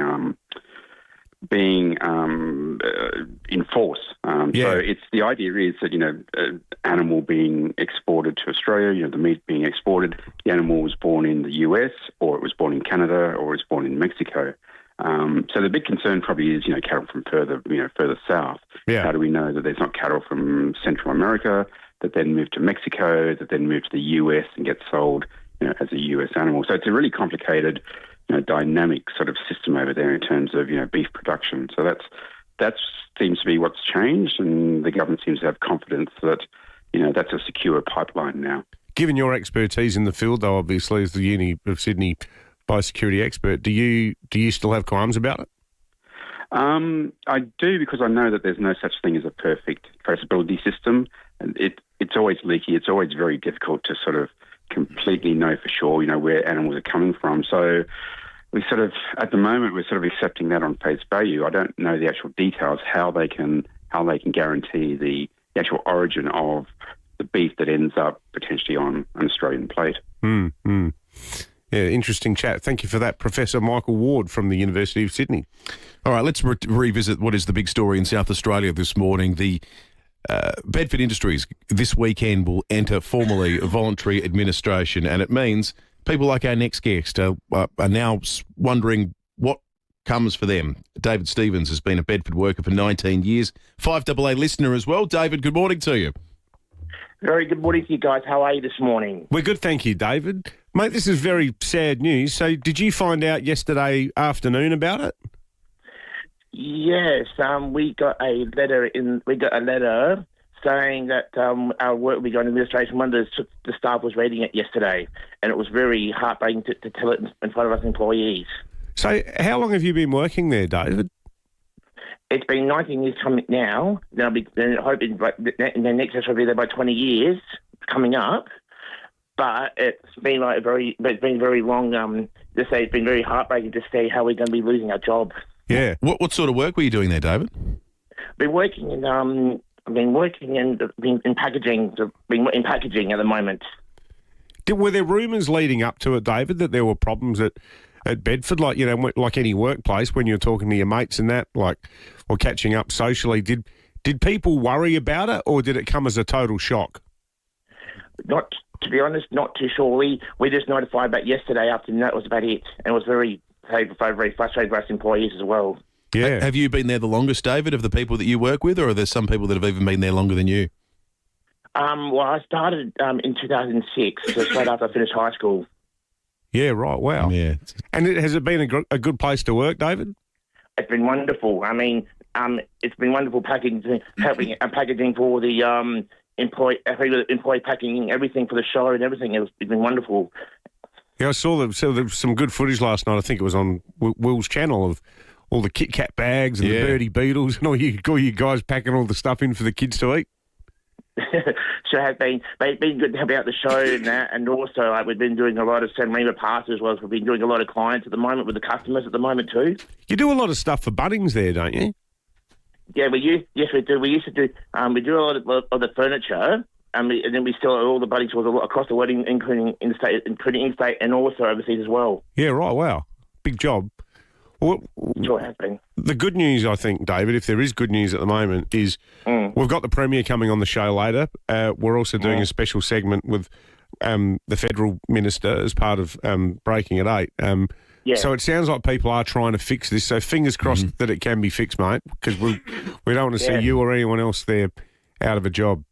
enforced. So it's the idea is that, animal being exported to Australia, the meat being exported, the animal was born in the US or it was born in Canada or it was born in Mexico. So the big concern probably is, cattle from further south. Yeah. How do we know that there's not cattle from Central America that then move to Mexico, that then move to the US and get sold, as a US animal? So it's a really complicated, dynamic sort of system over there in terms of, beef production. So that seems to be what's changed, and the government seems to have confidence that, that's a secure pipeline now. Given your expertise in the field, though, obviously, as the Uni of Sydney biosecurity expert, do you still have qualms about it? I do, because I know that there's no such thing as a perfect traceability system, and it's always leaky. It's always very difficult to sort of completely know for sure, where animals are coming from. So we sort of, at the moment, we're sort of accepting that on face value. I don't know the actual details, how they can guarantee the actual origin of the beef that ends up potentially on an Australian plate. Yeah, interesting chat. Thank you for that, Professor Michael Ward from the University of Sydney. All right, let's revisit what is the big story in South Australia this morning. The Bedford Industries this weekend will enter formally voluntary administration, and it means people like our next guest are now wondering what comes for them. David Stevens has been a Bedford worker for 19 years, 5AA listener as well. David, good morning to you. Very good morning to you guys. How are you this morning? We're good, thank you, David. Mate, this is very sad news. So did you find out yesterday afternoon about it? Yes, we got a letter saying that our work will be going to administration. One of the staff was reading it yesterday, and it was very heartbreaking to tell it in front of us employees. So how long have you been working there, David? It's been 19 years coming now. Then hoping in the next year will be there by 20 years coming up. But it's been very long. Just say it's been very heartbreaking to see how we're going to be losing our job. Yeah. What sort of work were you doing there, David? Been working in packaging. Been in packaging at the moment. Were there rumours leading up to it, David, that there were problems at Bedford, like any workplace, when you're talking to your mates and that, or catching up socially? Did people worry about it, or did it come as a total shock? Not, to be honest, not too sure. We just notified about yesterday afternoon. That was about it, and it was very frustrating for us employees as well. Yeah. Have you been there the longest, David, of the people that you work with, or are there some people that have even been there longer than you? Well, I started in 2006, so straight after I finished high school. Yeah, right. Wow. Yeah. And has it been a good place to work, David? It's been wonderful. I mean, it's been wonderful packaging for the employee packaging everything for the show and everything. It's been wonderful. Yeah, I saw there was some good footage last night. I think it was on Will's channel of all the Kit Kat bags and the Birdie Beetles and all you guys packing all the stuff in for the kids to eat. So they've been good to help out the show and that, and also we've been doing a lot of San Marino passes as well. So we've been doing a lot of clients at the moment with the customers at the moment too. You do a lot of stuff for Bunnings there, don't you? Yeah, yes we do. We used to do we do a lot of the furniture, and then we sell all the Bunnings stores across the world, including interstate and also overseas as well. Yeah, right. Wow, big job. Well, sure has been. The good news, I think, David, if there is good news at the moment, is we've got the Premier coming on the show later. We're also doing a special segment with the Federal Minister as part of Breaking at 8. So it sounds like people are trying to fix this. So fingers crossed that it can be fixed, mate, because we don't want to see you or anyone else there out of a job.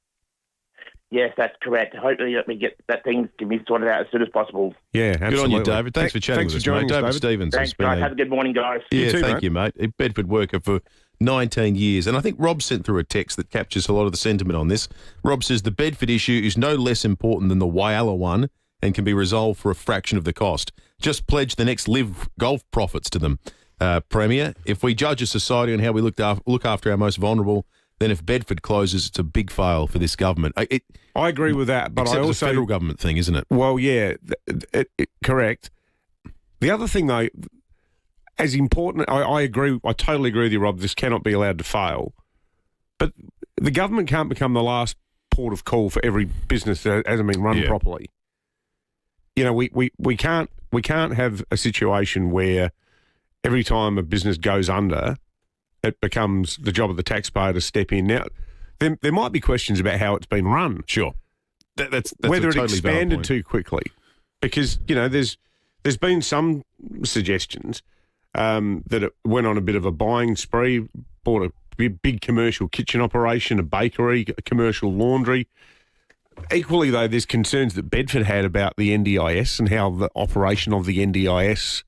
Yes, that's correct. Hopefully we get that thing can be sorted out as soon as possible. Yeah, absolutely. Good on you, David. Thanks for chatting with us, mate. David Stevens. Thanks, guys. Have a good morning, guys. Yeah, too, thank you, mate. A Bedford worker for 19 years. And I think Rob sent through a text that captures a lot of the sentiment on this. Rob says the Bedford issue is no less important than the Whyalla one and can be resolved for a fraction of the cost. Just pledge the next Live Golf profits to them. Premier. If we judge a society on how we look after our most vulnerable, then if Bedford closes, it's a big fail for this government. I agree with that, but I also... It's a federal government thing, isn't it? Well, yeah, correct. The other thing, though, as important, I agree, I totally agree with you, Rob, this cannot be allowed to fail. But the government can't become the last port of call for every business that hasn't been run properly. You know, we can't have a situation where every time a business goes under, it becomes the job of the taxpayer to step in. Now, there might be questions about how it's been run. Sure. That's whether a it totally expanded too quickly. Because, you know, there's been some suggestions that it went on a bit of a buying spree, bought a big commercial kitchen operation, a bakery, a commercial laundry. Equally, though, there's concerns that Bedford had about the NDIS and how the operation of the NDIS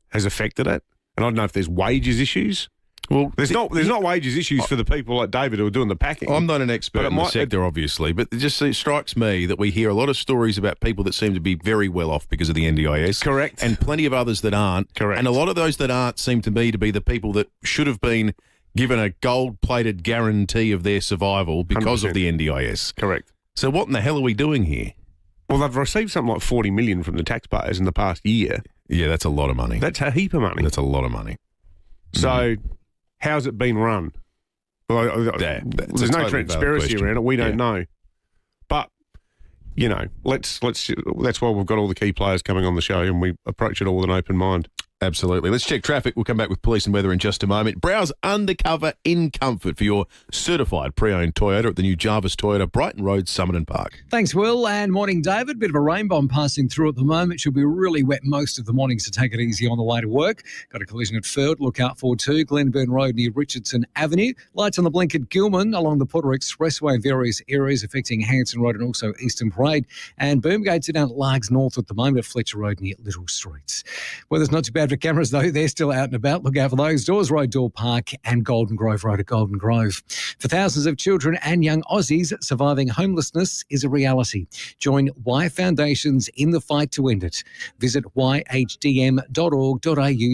has affected it. And I don't know if there's wages issues. Well, there's not wages issues for the people like David who are doing the packing. I'm not an expert in the sector, obviously, but it just strikes me that we hear a lot of stories about people that seem to be very well off because of the NDIS. Correct. And plenty of others that aren't. Correct. And a lot of those that aren't seem to me to be the people that should have been given a gold-plated guarantee of their survival because 100%. of the NDIS. Correct. So what in the hell are we doing here? Well, they've received something like $40 million from the taxpayers in the past year. Yeah, that's a lot of money. That's a heap of money. That's a lot of money. So... how's it been run? Well, there's no transparency around it. We don't know. But, you know, let's. That's why we've got all the key players coming on the show and we approach it all with an open mind. Absolutely. Let's check traffic. We'll come back with police and weather in just a moment. Browse undercover in comfort for your certified pre-owned Toyota at the new Jarvis Toyota, Brighton Road, Somerton Park. Thanks, Will, and morning, David. Bit of a rain bomb passing through at the moment. Should be really wet most of the morning, so take it easy on the way to work. Got a collision at Ferd. Look out for too. Glenburn Road near Richardson Avenue. Lights on the blink at Gilman along the Porter Expressway in various areas affecting Hanson Road and also Eastern Parade. And Boomgates are down at Largs North at the moment at Fletcher Road near Little Streets. Weather's not too bad for cameras, though. They're still out and about. Look out for those. Dawes Road, Door Park and Golden Grove Road at Golden Grove. For thousands of children and young Aussies, surviving homelessness is a reality. Join Y Foundations in the fight to end it. Visit yhdm.org.au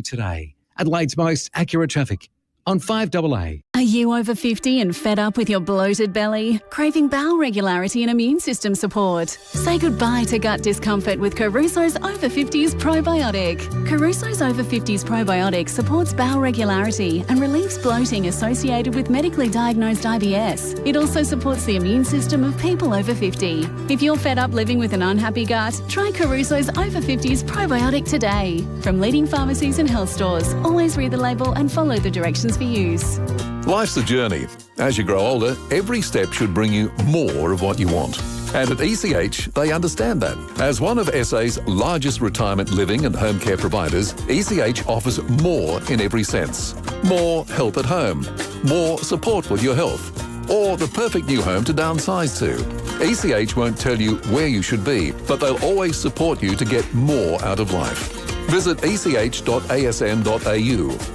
today. Adelaide's most accurate traffic on 5AA. Are you over 50 and fed up with your bloated belly? Craving bowel regularity and immune system support? Say goodbye to gut discomfort with Caruso's Over 50s Probiotic. Caruso's Over 50s Probiotic supports bowel regularity and relieves bloating associated with medically diagnosed IBS. It also supports the immune system of people over 50. If you're fed up living with an unhappy gut, try Caruso's Over 50s Probiotic today. From leading pharmacies and health stores, always read the label and follow the directions for use. Life's a journey. As you grow older, every step should bring you more of what you want. And at ECH, they understand that. As one of SA's largest retirement living and home care providers, ECH offers more in every sense. More help at home, more support with your health, or the perfect new home to downsize to. ECH won't tell you where you should be, but they'll always support you to get more out of life. Visit ech.asn.au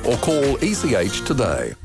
or call ECH today.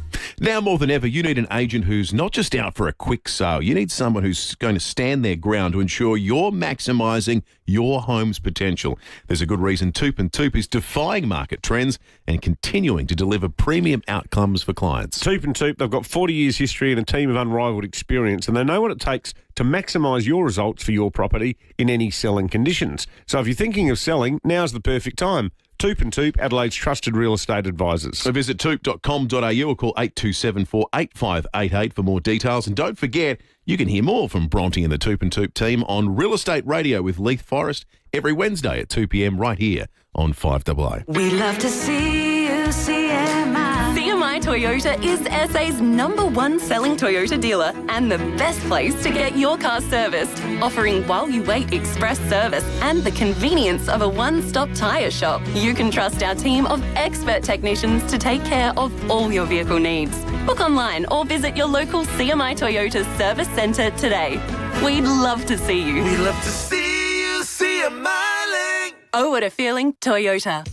Now more than ever, you need an agent who's not just out for a quick sale. You need someone who's going to stand their ground to ensure you're maximising your home's potential. There's a good reason Toop & Toop is defying market trends and continuing to deliver premium outcomes for clients. Toop & Toop, they've got 40 years history and a team of unrivalled experience, and they know what it takes to maximise your results for your property in any selling conditions. So if you're thinking of selling, now's the perfect time. Toop & Toop, Adelaide's trusted real estate advisors. So visit toop.com.au or call 8274 8588 for more details. And don't forget, you can hear more from Bronte and the Toop & Toop team on Real Estate Radio with Leith Forrest every Wednesday at 2 p.m. right here on 5AA. We love to see you, CMI. CMI Toyota is SA's #1 selling Toyota dealer and the best place to get your car serviced, offering while you wait express service and the convenience of a one-stop tyre shop. You can trust our team of expert technicians to take care of all your vehicle needs. Book online or visit your local CMI Toyota service centre today. We'd love to see you. We love to see you, CMI. Oh, what a feeling, Toyota.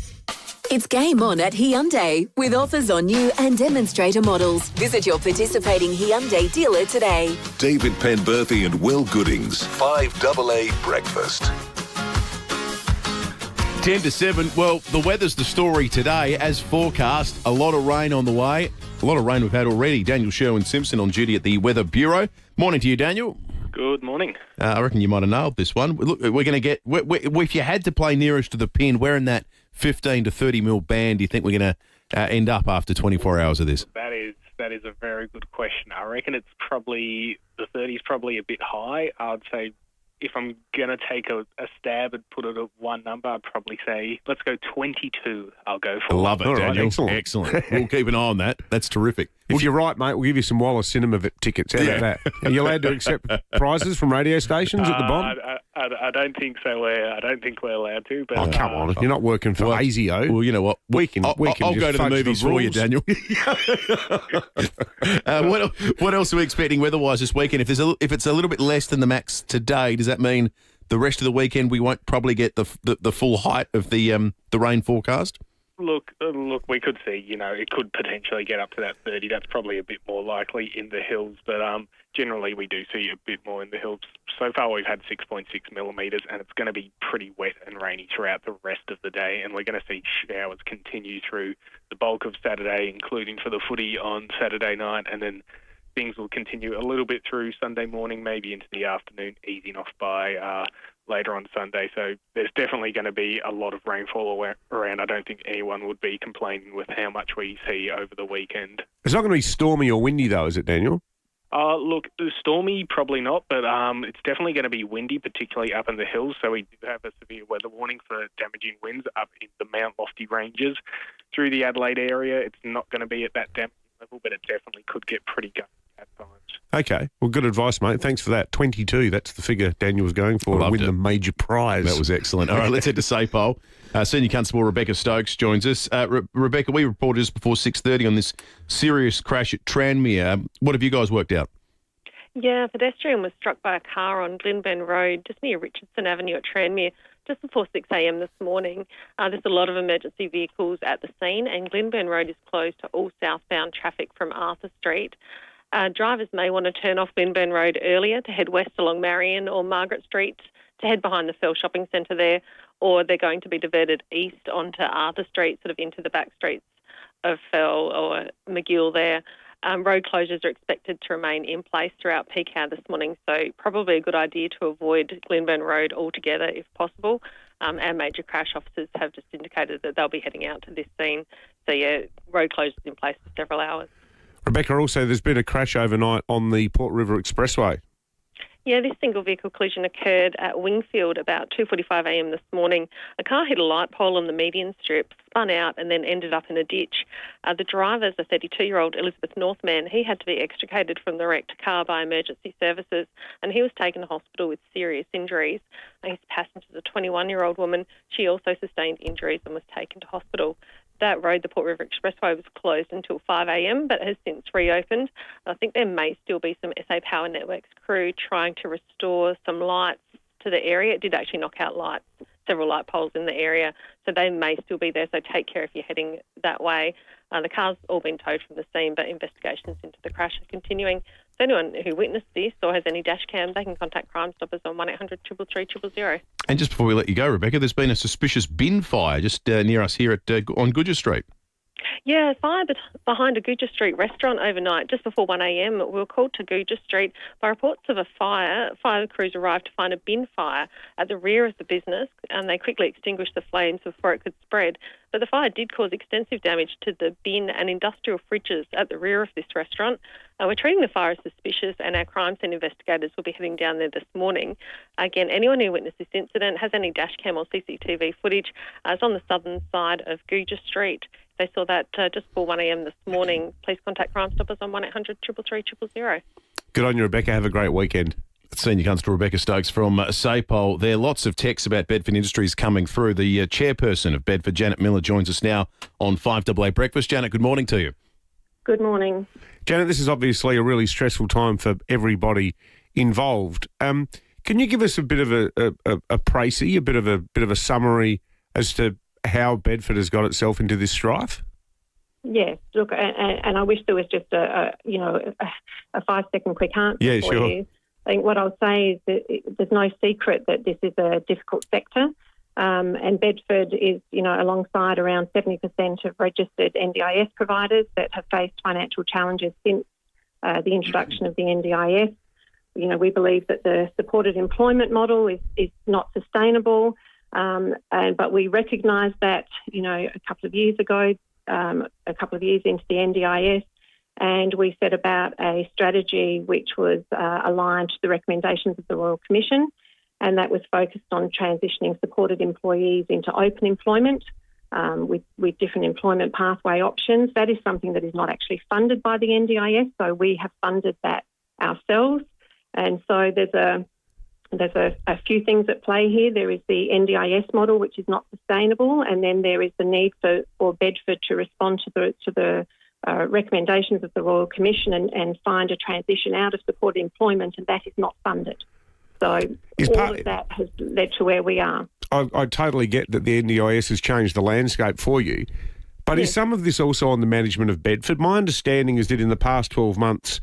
It's game on at Hyundai with offers on new and demonstrator models. Visit your participating Hyundai dealer today. David Penberthy and Will Goodings, 5AA Breakfast. 10 to 7. Well, the weather's the story today. As forecast, a lot of rain on the way. A lot of rain we've had already. Daniel Sherwin-Simpson on duty at the Weather Bureau. Morning to you, Daniel. Good morning. I reckon you might have nailed this one. Look, we're going to get... if you had to play nearest to the pin, where in that 15 to 30 mil band do you think we're going to end up after 24 hours of this? That is a very good question. I reckon it's probably... the 30 is probably a bit high. I'd say... if I'm going to take a stab and put it at one number, I'd probably say, let's go 22, I'll go for. I love it, All Daniel. right, excellent. We'll keep an eye on that. That's terrific. If you're right, mate, we'll give you some Wallace Cinema tickets. How about that? Are you allowed to accept prizes from radio stations at the bond? I don't think so. I don't think we're allowed to. But, Oh, come on. You're not working for ASIO. Well, you know what? We can I'll just go to the fudge movies for you, rules. Daniel. What else are we expecting weather-wise this weekend? If it's a little bit less than the max today, does that mean the rest of the weekend we won't probably get the full height of the rain forecast? Look, we could see, it could potentially get up to that 30. That's probably a bit more likely in the hills, but generally we do see a bit more in the hills. So far we've had 6.6 millimetres, and it's going to be pretty wet and rainy throughout the rest of the day, and we're going to see showers continue through the bulk of Saturday, including for the footy on Saturday night, and then things will continue a little bit through Sunday morning, maybe into the afternoon, easing off by later on Sunday. So there's definitely going to be a lot of rainfall around. I don't think anyone would be complaining with how much we see over the weekend. It's not going to be stormy or windy, though, is it, Daniel? Look, stormy, probably not, but it's definitely going to be windy, particularly up in the hills. So we do have a severe weather warning for damaging winds up in the Mount Lofty ranges. Through the Adelaide area, it's not going to be at that damaging level, but it definitely could get pretty gusty at times. Okay. Well, good advice, mate. Thanks for that. 22, that's the figure Daniel was going for to win the major prize. That was excellent. All right, let's head to Szeps. Senior Constable Rebecca Stokes joins us. Rebecca, we reported just before 6:30 on this serious crash at Tranmere. What have you guys worked out? Yeah, a pedestrian was struck by a car on Glenburn Road, just near Richardson Avenue at Tranmere, just before 6 a.m. this morning. There's a lot of emergency vehicles at the scene, and Glenburn Road is closed to all southbound traffic from Arthur Street. Drivers may want to turn off Glenburn Road earlier to head west along Marion or Margaret Street to head behind the Fell Shopping Centre there, or they're going to be diverted east onto Arthur Street, sort of into the back streets of Fell or McGill there. Road closures are expected to remain in place throughout peak hour this morning, so probably a good idea to avoid Glenburn Road altogether if possible. Our major crash officers have just indicated that they'll be heading out to this scene. So, yeah, road closures in place for several hours. Rebecca, also, there's been a crash overnight on the Port River Expressway. Yeah, this single vehicle collision occurred at Wingfield about 2:45 a.m. this morning. A car hit a light pole on the median strip, spun out and then ended up in a ditch. The driver's a 32-year-old Elizabeth Northman. He had to be extricated from the wrecked car by emergency services, and he was taken to hospital with serious injuries. His passenger is a 21-year-old woman. She also sustained injuries and was taken to hospital. That road, the Port River Expressway, was closed until 5 a.m, but has since reopened. I think there may still be some SA Power Networks crew trying to restore some lights to the area. It did actually knock out lights, several light poles in the area, so they may still be there, so take care if you're heading that way. The car's all been towed from the scene, but investigations into the crash are continuing. So anyone who witnessed this or has any dash cam, they can contact Crime Stoppers on 1800 333 000. And just before we let you go, Rebecca, there's been a suspicious bin fire just near us here on Goodger Street. Yeah, fire behind a Goodger Street restaurant overnight, just before 1 a.m. We were called to Goodger Street by reports of a fire. Fire crews arrived to find a bin fire at the rear of the business, and they quickly extinguished the flames before it could spread. But the fire did cause extensive damage to the bin and industrial fridges at the rear of this restaurant. We're treating the fire as suspicious, and our crime scene investigators will be heading down there this morning. Again, anyone who witnessed this incident has any dash cam or CCTV footage. It's on the southern side of Goodger Street. They saw that just before 1 a.m. this morning. Please contact Crime Stoppers on 1800 333 000. Good on you, Rebecca. Have a great weekend. Senior Constable Rebecca Stokes from Szeps. There are lots of texts about Bedford Industries coming through. The chairperson of Bedford, Janet Miller, joins us now on 5AA Breakfast. Janet, good morning to you. Good morning. Janet, this is obviously a really stressful time for everybody involved. Can you give us a bit of a précis, a bit of a summary as to how Bedford has got itself into this strife? Yeah, look, and I wish there was just a 5-second quick answer for you. I think what I'll say is that there's no secret that this is a difficult sector. And Bedford is, alongside around 70% of registered NDIS providers that have faced financial challenges since the introduction of the NDIS. We believe that the supported employment model is not sustainable, but we recognised that, a couple of years ago, a couple of years into the NDIS, and we set about a strategy which was aligned to the recommendations of the Royal Commission, and that was focused on transitioning supported employees into open employment with different employment pathway options. That is something that is not actually funded by the NDIS, so we have funded that ourselves. And so there's a few things at play here. There is the NDIS model, which is not sustainable, and then there is the need for Bedford to respond to the recommendations of the Royal Commission and find a transition out of supported employment, and that is not funded. So all of that has led to where we are. I totally get that the NDIS has changed the landscape for you, but is some of this also on the management of Bedford? My understanding is that in the past 12 months,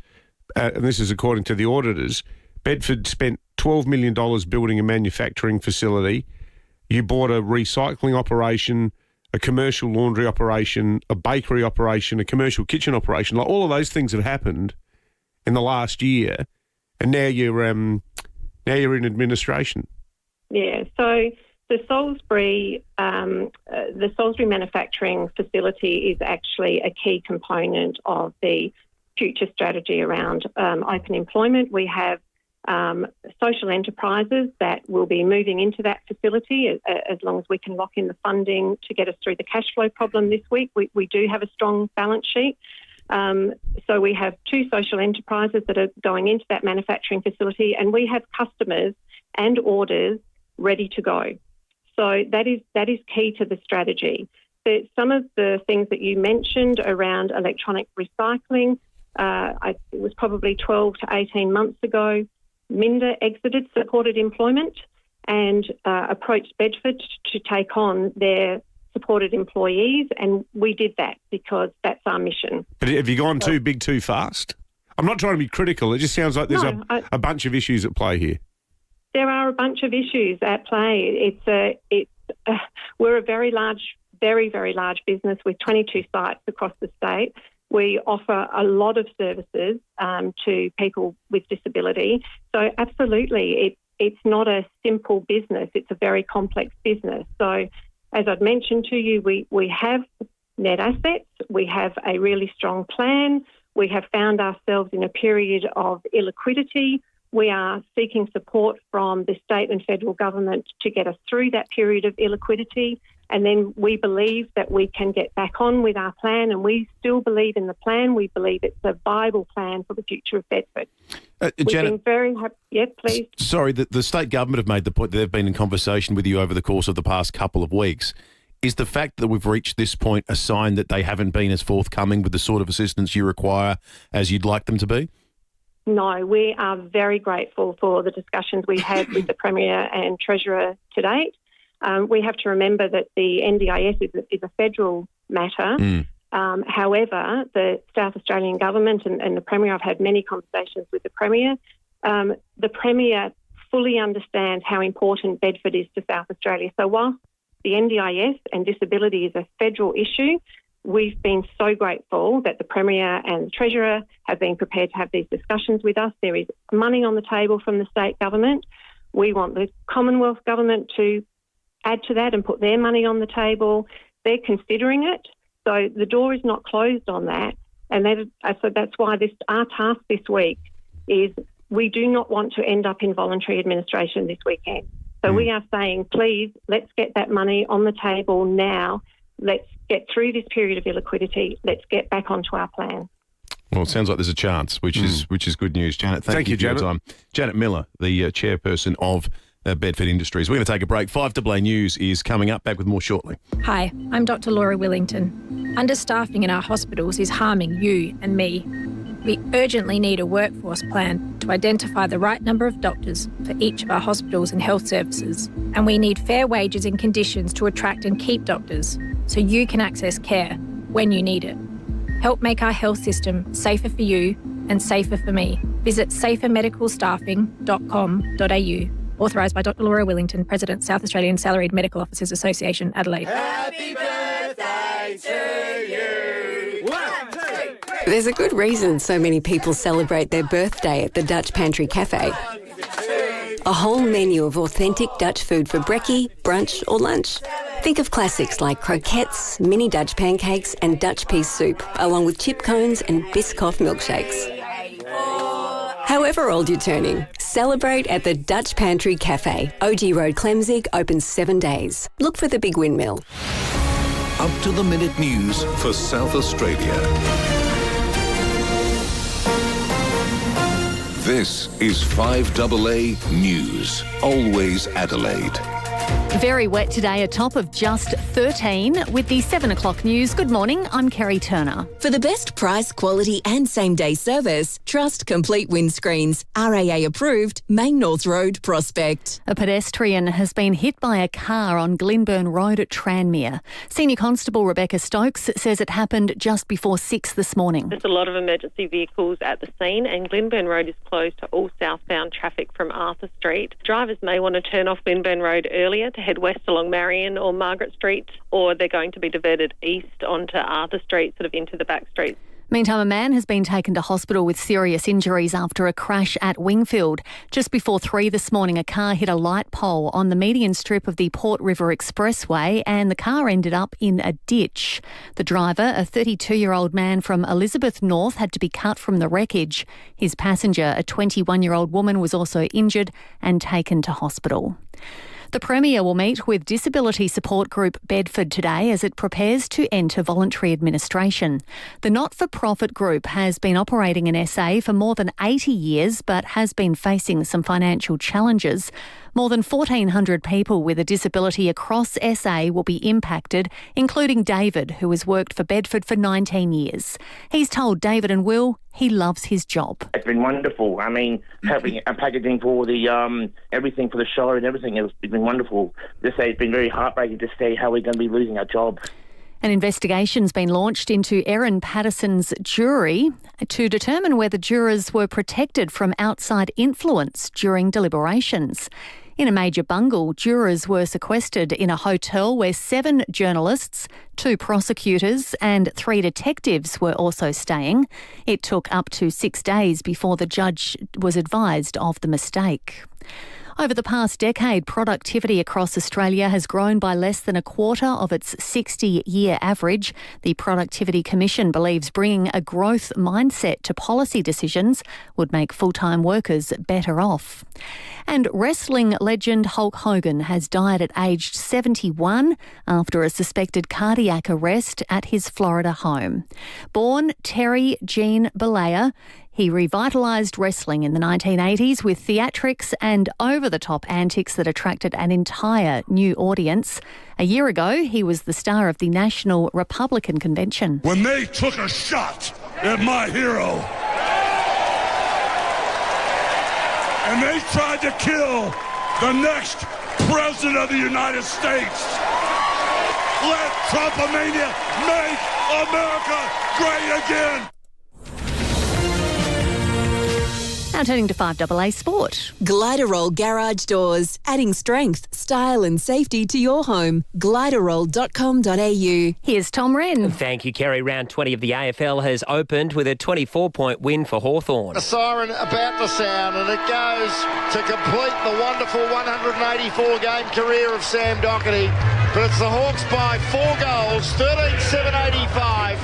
and this is according to the auditors, Bedford spent $12 million building a manufacturing facility. You bought a recycling operation, a commercial laundry operation, a bakery operation, a commercial kitchen operation. Like all of those things have happened in the last year, and now you're in administration. Yeah. So the Salisbury manufacturing facility is actually a key component of the future strategy around open employment. We have social enterprises that will be moving into that facility as long as we can lock in the funding to get us through the cash flow problem this week. We do have a strong balance sheet. So we have 2 social enterprises that are going into that manufacturing facility, and we have customers and orders ready to go. So that is key to the strategy. Some of the things that you mentioned around electronic recycling, it was probably 12 to 18 months ago, Minder exited supported employment and approached Bedford to take on their supported employees, and we did that because that's our mission. But have you gone too big too fast? I'm not trying to be critical. It just sounds like there's a bunch of issues at play here. There are a bunch of issues at play. We're a very large, very, very large business with 22 sites across the state. We offer a lot of services to people with disability. So absolutely, it's not a simple business. It's a very complex business. So as I'd mentioned to you, we have net assets. We have a really strong plan. We have found ourselves in a period of illiquidity. We are seeking support from the state and federal government to get us through that period of illiquidity. And then we believe that we can get back on with our plan, and we still believe in the plan. We believe it's a viable plan for the future of Bedford. We've been very happy. Yeah, please. Sorry, the state government have made the point that they've been in conversation with you over the course of the past couple of weeks. Is the fact that we've reached this point a sign that they haven't been as forthcoming with the sort of assistance you require as you'd like them to be? No, we are very grateful for the discussions we had with the Premier and Treasurer to date. We have to remember that the NDIS is a federal matter. However, the South Australian government and the Premier, I've had many conversations with the Premier. The Premier fully understands how important Bedford is to South Australia. So whilst the NDIS and disability is a federal issue, we've been so grateful that the Premier and the Treasurer have been prepared to have these discussions with us. There is money on the table from the state government. We want the Commonwealth government to add to that and put their money on the table. They're considering it. So the door is not closed on that. And so that's why our task this week is we do not want to end up in voluntary administration this weekend. So we are saying, please, let's get that money on the table now. Let's get through this period of illiquidity. Let's get back onto our plan. Well, it sounds like there's a chance, which is good news. Janet, thank you for Janet. your time. Janet Miller, the chairperson of Bedford Industries. We're going to take a break. 5AA News is coming up. Back with more shortly. Hi, I'm Dr. Laura Willington. Understaffing in our hospitals is harming you and me. We urgently need a workforce plan to identify the right number of doctors for each of our hospitals and health services. And we need fair wages and conditions to attract and keep doctors so you can access care when you need it. Help make our health system safer for you and safer for me. Visit safermedicalstaffing.com.au. Authorised by Dr Laura Willington, President, South Australian Salaried Medical Officers Association, Adelaide. Happy birthday to you. 1, 2, 3. There's a good reason so many people celebrate their birthday at the Dutch Pantry Cafe. A whole menu of authentic Dutch food for brekkie, brunch or lunch. Think of classics like croquettes, mini Dutch pancakes and Dutch pea soup, along with chip cones and Biscoff milkshakes. However old you're turning, celebrate at the Dutch Pantry Cafe. OG Road, Clemzig, open 7 days. Look for the big windmill. Up-to-the-minute news for South Australia. This is 5AA News. Always Adelaide. Very wet today, a top of just 13. With the 7 o'clock news, good morning, I'm Kerry Turner. For the best price, quality and same-day service, trust Complete Windscreens. RAA approved, Main North Road, Prospect. A pedestrian has been hit by a car on Glenburn Road at Tranmere. Senior Constable Rebecca Stokes says it happened just before 6 this morning. There's a lot of emergency vehicles at the scene and Glenburn Road is closed to all southbound traffic from Arthur Street. Drivers may want to turn off Glenburn Road earlier to head west along Marion or Margaret Street, or they're going to be diverted east onto Arthur Street, sort of into the back streets. Meantime, a man has been taken to hospital with serious injuries after a crash at Wingfield. Just before 3 this morning, a car hit a light pole on the median strip of the Port River Expressway and the car ended up in a ditch. The driver, a 32-year-old man from Elizabeth North, had to be cut from the wreckage. His passenger, a 21-year-old woman, was also injured and taken to hospital. The Premier will meet with disability support group Bedford today as it prepares to enter voluntary administration. The not-for-profit group has been operating in SA for more than 80 years but has been facing some financial challenges. More than 1,400 people with a disability across SA will be impacted, including David, who has worked for Bedford for 19 years. He's told David and Will he loves his job. It's been wonderful. I mean, helping and packaging for the everything for the show and everything, it's been wonderful. This day it's been very heartbreaking to see how we're going to be losing our job. An investigation's been launched into Erin Patterson's jury to determine whether jurors were protected from outside influence during deliberations. In a major bungle, jurors were sequestered in a hotel where 7 journalists, 2 prosecutors and 3 detectives were also staying. It took up to 6 days before the judge was advised of the mistake. Over the past decade, productivity across Australia has grown by less than a quarter of its 60-year average. The Productivity Commission believes bringing a growth mindset to policy decisions would make full-time workers better off. And wrestling legend Hulk Hogan has died at aged 71 after a suspected cardiac arrest at his Florida home. Born Terry Gene Bollea, he revitalised wrestling in the 1980s with theatrics and over-the-top antics that attracted an entire new audience. A year ago, he was the star of the National Republican Convention. When they took a shot at my hero and they tried to kill the next president of the United States, let Trumpomania make America great again. Now turning to 5AA Sport. Gliderroll Garage Doors, adding strength, style and safety to your home. Gliderroll.com.au. Here's Tom Wren. Thank you, Kerry. Round 20 of the AFL has opened with a 24-point win for Hawthorn. A siren about to sound, and it goes to complete the wonderful 184-game career of Sam Doherty. But it's the Hawks by 4 goals, 13-7-85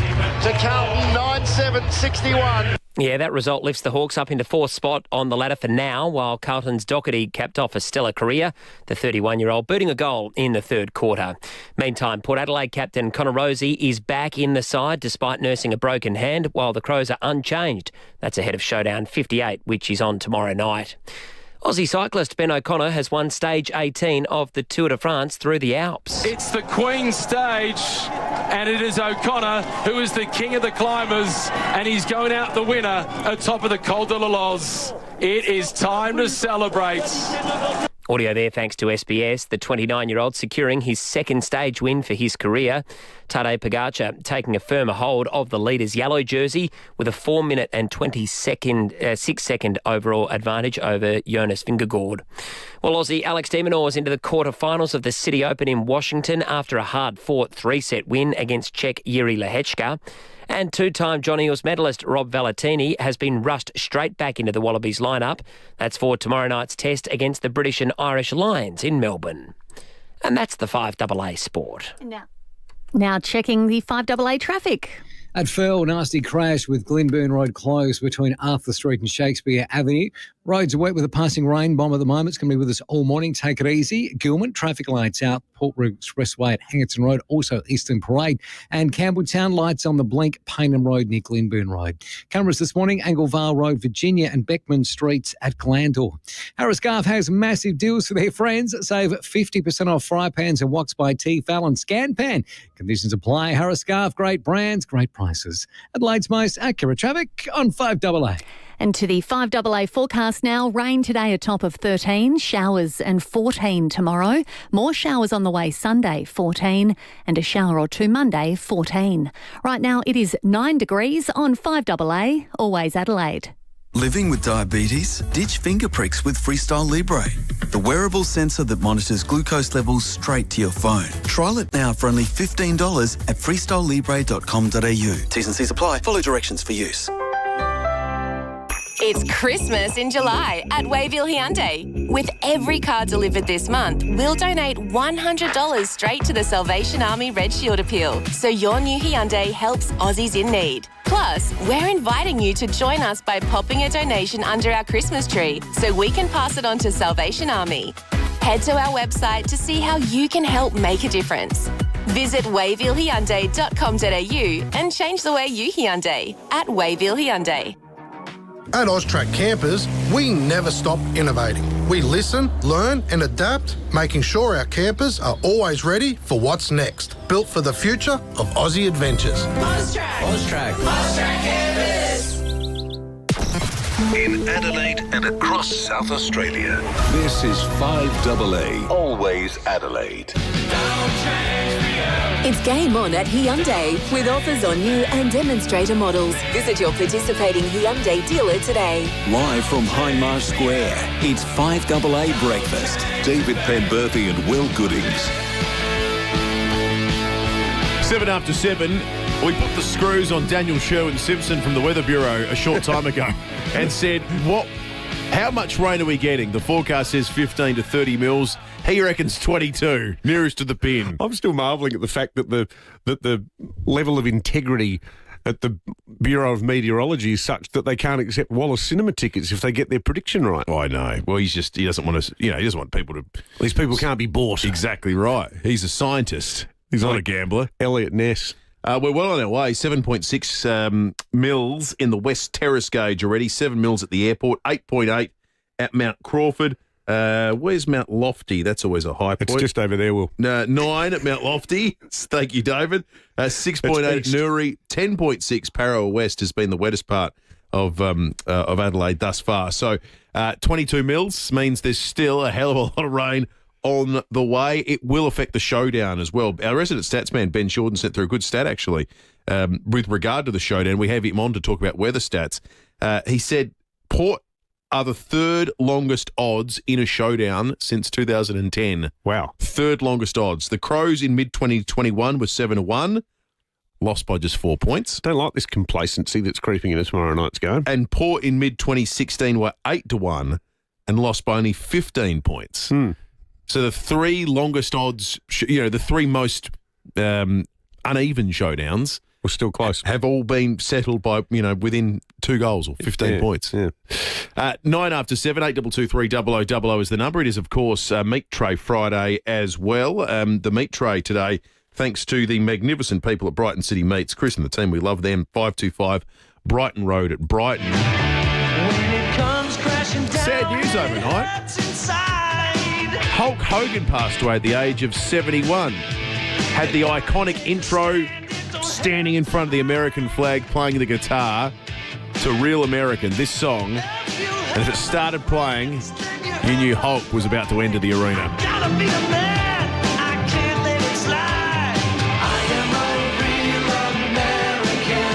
to Carlton 9-7-61. Yeah, that result lifts the Hawks up into 4th spot on the ladder for now, while Carlton's Doherty capped off a stellar career, the 31-year-old booting a goal in the 3rd quarter. Meantime, Port Adelaide captain Connor Rozee is back in the side despite nursing a broken hand, while the Crows are unchanged. That's ahead of Showdown 58, which is on tomorrow night. Aussie cyclist Ben O'Connor has won stage 18 of the Tour de France through the Alps. It's the Queen's stage, and it is O'Connor who is the king of the climbers, and he's going out the winner atop of the Col de la Loze. It is time to celebrate. Audio there thanks to SBS, the 29-year-old securing his second stage win for his career. Tadej Pogacar taking a firmer hold of the leader's yellow jersey with a 4-minute and 6-second overall advantage over Jonas Vingegaard. Well, Aussie Alex de Minaur is into the quarterfinals of the City Open in Washington after a hard-fought 3-set win against Czech Jiří Lehečka. And two-time Johnny Hills medalist Rob Valentini has been rushed straight back into the Wallabies lineup. That's for tomorrow night's test against the British and Irish Lions in Melbourne. And that's the 5AA Sport. Now checking the 5AA traffic. At Furl, nasty crash with Glenburn Road closed between Arthur Street and Shakespeare Avenue. Roads are wet with a passing rain bomb at the moment. It's going to be with us all morning. Take it easy. Gilman, traffic lights out. Port Road Expressway at Hangerton Road, also Eastern Parade. And Campbelltown, lights on the blink, Paynham Road near Glenburn Road. Cameras this morning, Anglevale Road, Virginia and Beckman Streets at Glandore. Harris Scarf has massive deals for their friends. Save 50% off fry pans and woks by Tefal and Scanpan. Conditions apply. Harris Scarf, great brands, great prices. Adelaide's most accurate traffic on 5AA. And to the 5AA forecast now. Rain today, a top of 13, showers and 14 tomorrow. More showers on the way Sunday, 14, and a shower or two Monday, 14. Right now it is 9 degrees on 5AA, always Adelaide. Living with diabetes? Ditch finger pricks with Freestyle Libre, the wearable sensor that monitors glucose levels straight to your phone. Trial it now for only $15 at freestylelibre.com.au. T's and C's apply. Follow directions for use. It's Christmas in July at Wayville Hyundai. With every car delivered this month, we'll donate $100 straight to the Salvation Army Red Shield Appeal, so your new Hyundai helps Aussies in need. Plus, we're inviting you to join us by popping a donation under our Christmas tree so we can pass it on to Salvation Army. Head to our website to see how you can help make a difference. Visit wayvillehyundai.com.au and change the way you Hyundai at Wayville Hyundai. At AUSTRAC Campers, we never stop innovating. We listen, learn and adapt, making sure our campers are always ready for what's next. Built for the future of Aussie adventures. AUSTRAC Campers. In Adelaide and across South Australia, this is 5AA, always Adelaide. It's game on at Hyundai with offers on new and demonstrator models. Visit your participating Hyundai dealer today. Live from Hindmarsh Square, it's 5AA Breakfast. David Penberthy and Will Goodings. 7 after 7, we put the screws on Daniel Sherwin-Simpson from the Weather Bureau a short time ago and said, how much rain are we getting? The forecast says 15 to 30 mils. He reckons 22, nearest to the pin. I'm still marvelling at the fact that the level of integrity at the Bureau of Meteorology is such that they can't accept Wallace Cinema tickets if they get their prediction right. Oh, I know. Well, he doesn't want to, he doesn't want people to... These people can't be bought. Exactly right. He's a scientist. He's not a gambler. Elliot Ness. We're well on our way. 7.6 mils in the West Terrace gauge already. 7 mils at the airport. 8.8 at Mount Crawford. Where's Mount Lofty? That's always a high point. It's just over there, Will. 9 at Mount Lofty. Thank you, David. 6.8 at Newry. 10.6 Parrowa West has been the wettest part of Adelaide thus far. So 22 mils means there's still a hell of a lot of rain on the way. It will affect the Showdown as well. Our resident stats man, Ben Shorten, sent through a good stat, actually, with regard to the Showdown. We have him on to talk about weather stats. He said Port are the third longest odds in a showdown since 2010. Wow. Third longest odds. The Crows in mid-2021 were 7-1, lost by just 4 points. Don't like this complacency that's creeping into tomorrow night's game. And Port in mid-2016 were 8-1 and lost by only 15 points. So the three longest odds, the three most uneven showdowns were still close. Have all been settled by, within 2 goals or 15 points. Yeah. 9 after 7, 8223 0000 is the number. It is, of course, Meat Tray Friday as well. The Meat Tray today, thanks to the magnificent people at Brighton City Meats. Chris and the team, we love them. 525 Brighton Road at Brighton. Sad news overnight. Hulk Hogan passed away at the age of 71. Had the iconic intro, standing in front of the American flag, playing the guitar to Real American, this song. And if it started playing, You knew Hulk was about to enter the arena. Gotta be a man, I can't let it slide. I am a real American,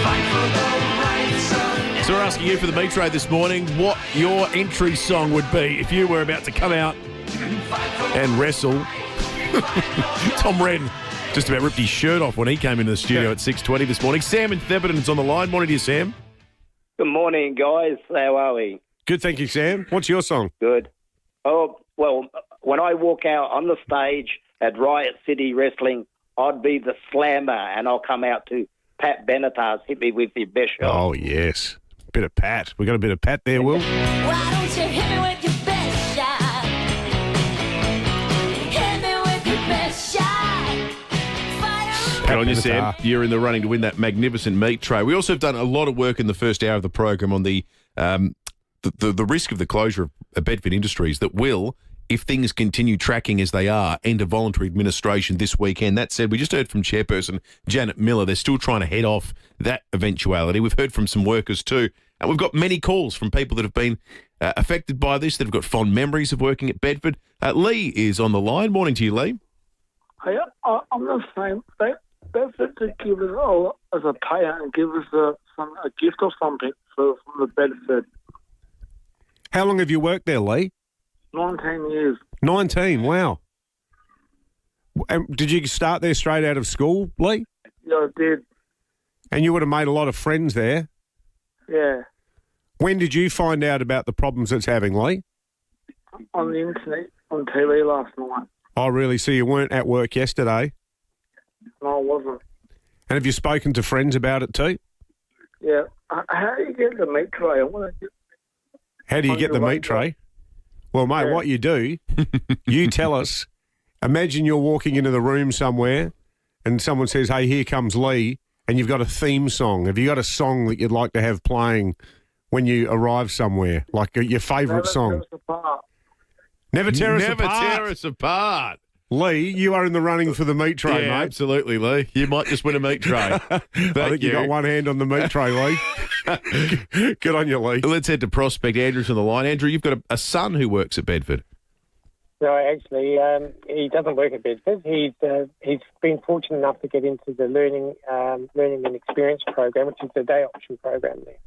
fight for the rights of... So we're asking you for the meat tray this morning what your entry song would be if you were about to come out and wrestle. Tom Wren just about ripped his shirt off when he came into the studio at 6:20 this morning. Sam in Theberton's on the line. Morning to you, Sam. Good morning, guys. How are we? Good, thank you, Sam. What's your song? Good. Oh, well, when I walk out on the stage at Riot City Wrestling, I'd be the slammer, and I'll come out to Pat Benatar's Hit Me With Your Best Shot. Oh, yes. Bit of Pat. We got a bit of Pat there, Will. Why don't you hit me with your best shot? Hit me with your best shot. Good on you, Sam. You're in the running to win that magnificent meat tray. We also have done a lot of work in the first hour of the program on the risk of the closure of Bedford Industries that will, if things continue tracking as they are, enter voluntary administration this weekend. That said, we just heard from Chairperson Janet Miller. They're still trying to head off that eventuality. We've heard from some workers too. And we've got many calls from people that have been affected by this, that have got fond memories of working at Bedford. Lee is on the line. Morning to you, Lee. Hey, I'm just saying, Bedford to give us all as a payer and give us a gift or something from the Bedford. How long have you worked there, Lee? 19 years. 19, wow. And did you start there straight out of school, Lee? Yeah, I did. And you would have made a lot of friends there? Yeah. When did you find out about the problems it's having, Lee? On the internet, on TV last night. Oh, really? So you weren't at work yesterday? No, I wasn't. And have you spoken to friends about it too? Yeah. How do you get the meat tray? How do you get the meat tray? Well, mate, what you do, you tell us. Imagine you're walking into the room somewhere and someone says, hey, here comes Lee, and you've got a theme song. Have you got a song that you'd like to have playing when you arrive somewhere, like your favourite song? Never tear us apart. Never tear us apart. Lee, you are in the running for the meat tray, yeah, mate. Absolutely, Lee. You might just win a meat tray. I think you got one hand on the meat tray, Lee. Good on you, Lee. Let's head to Prospect. Andrew's on the line. Andrew, you've got a son who works at Bedford. No, actually, he doesn't work at Bedford. He's been fortunate enough to get into the learning and experience program, which is the day option program there.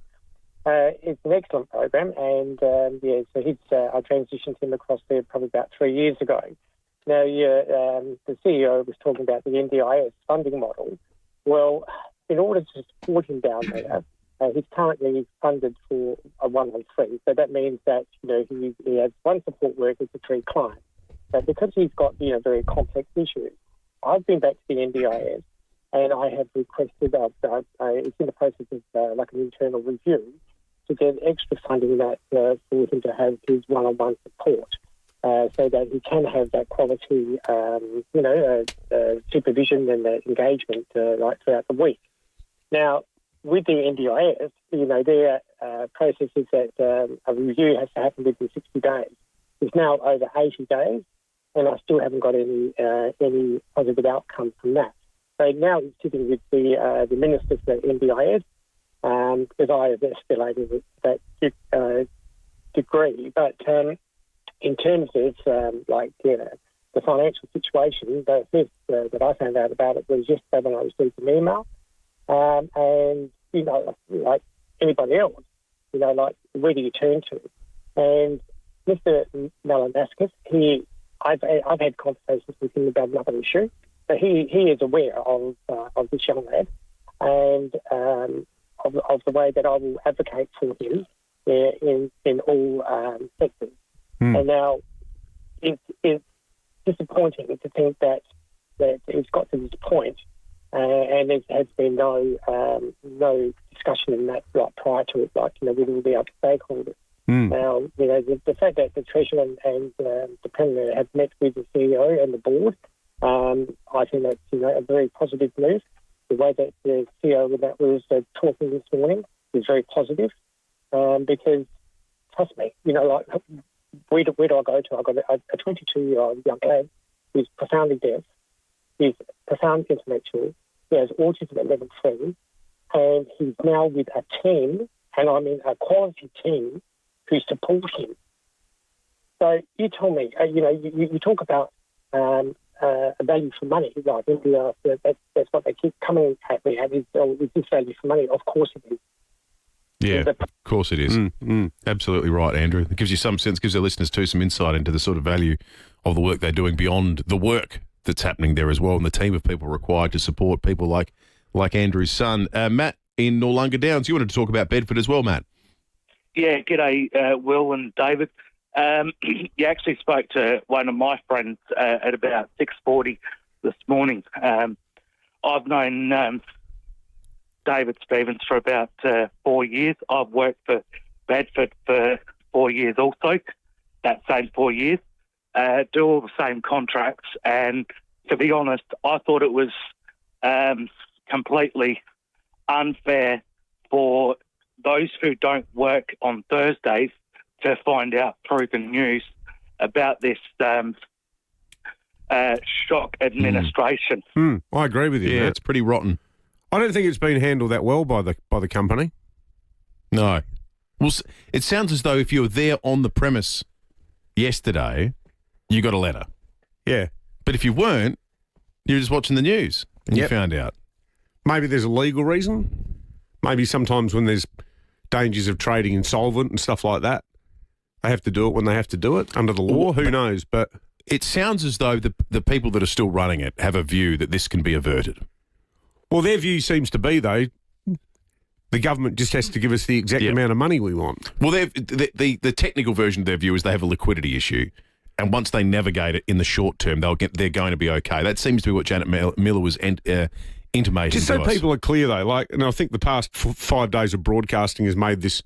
It's an excellent program, and so I transitioned him across there probably about 3 years ago. Now, the CEO was talking about the NDIS funding model. Well, in order to support him down there, he's currently funded for a 1-on-3. So that means that he has one support worker to 3 clients. But because he's got very complex issues, I've been back to the NDIS and I have requested it's in the process of like an internal review to get extra funding that for him to have his one-on-one support. So that he can have that quality, supervision and engagement throughout the week. Now, with the NDIS, their process is that a review has to happen within 60 days. It's now over 80 days, and I still haven't got any positive outcome from that. So now he's sitting with the minister for NDIS, because I have escalated that degree, but in terms of the financial situation, the first that I found out about it was yesterday when I received an email, and like anybody else, where do you turn to? And Mr. Malinaskas, I've had conversations with him about another issue, but he is aware of this young lad and of the way that I will advocate for him in all sectors. And now it's disappointing to think that it's got to this point, and there has been no discussion in that prior to it, with all the other stakeholders. Now, the fact that the Treasurer and the Premier have met with the CEO and the board, I think that's a very positive move. The way that the CEO with that was talking this morning is very positive, because trust me, where do I go to? I've got a 22-year-old young lad who's profoundly deaf, he's profound intellectual, he has autism at level 3, and he's now with a team, and I mean a quality team, who support him. So you tell me, you talk about a value for money, like India, that's what they keep coming at me at, is this value for money? Of course it is. Yeah, of course it is. Absolutely right, Andrew. It gives you some sense, gives our listeners too some insight into the sort of value of the work they're doing beyond the work that's happening there as well, and the team of people required to support people like Andrew's son. Matt in Noarlunga Downs, you wanted to talk about Bedford as well, Matt. Yeah, g'day, Will and David. You actually spoke to one of my friends at about 6:40 this morning. I've known David Stevens for about 4 years. I've worked for Bedford for 4 years also, that same 4 years. Do all the same contracts, and to be honest, I thought it was completely unfair for those who don't work on Thursdays to find out through the news about this shock administration. I agree with you. Yeah, Matt. it's pretty rotten. I don't think it's been handled that well by the company. No. Well, it sounds as though if you were there on the premise yesterday, you got a letter. Yeah. But if you weren't, you were just watching the news and you found out. Maybe there's a legal reason. Maybe sometimes when there's dangers of trading insolvent and stuff like that, they have to do it when they have to do it under the law. Who knows? But it sounds as though the people that are still running it have a view that this can be averted. Well, their view seems to be, though, the government just has to give us the exact amount of money we want. Well, the technical version of their view is they have a liquidity issue, and once they navigate it in the short term, they're going to be okay. That seems to be what Janet Miller was intimating. Just so people are clear, though, and I think the past 5 days of broadcasting has made this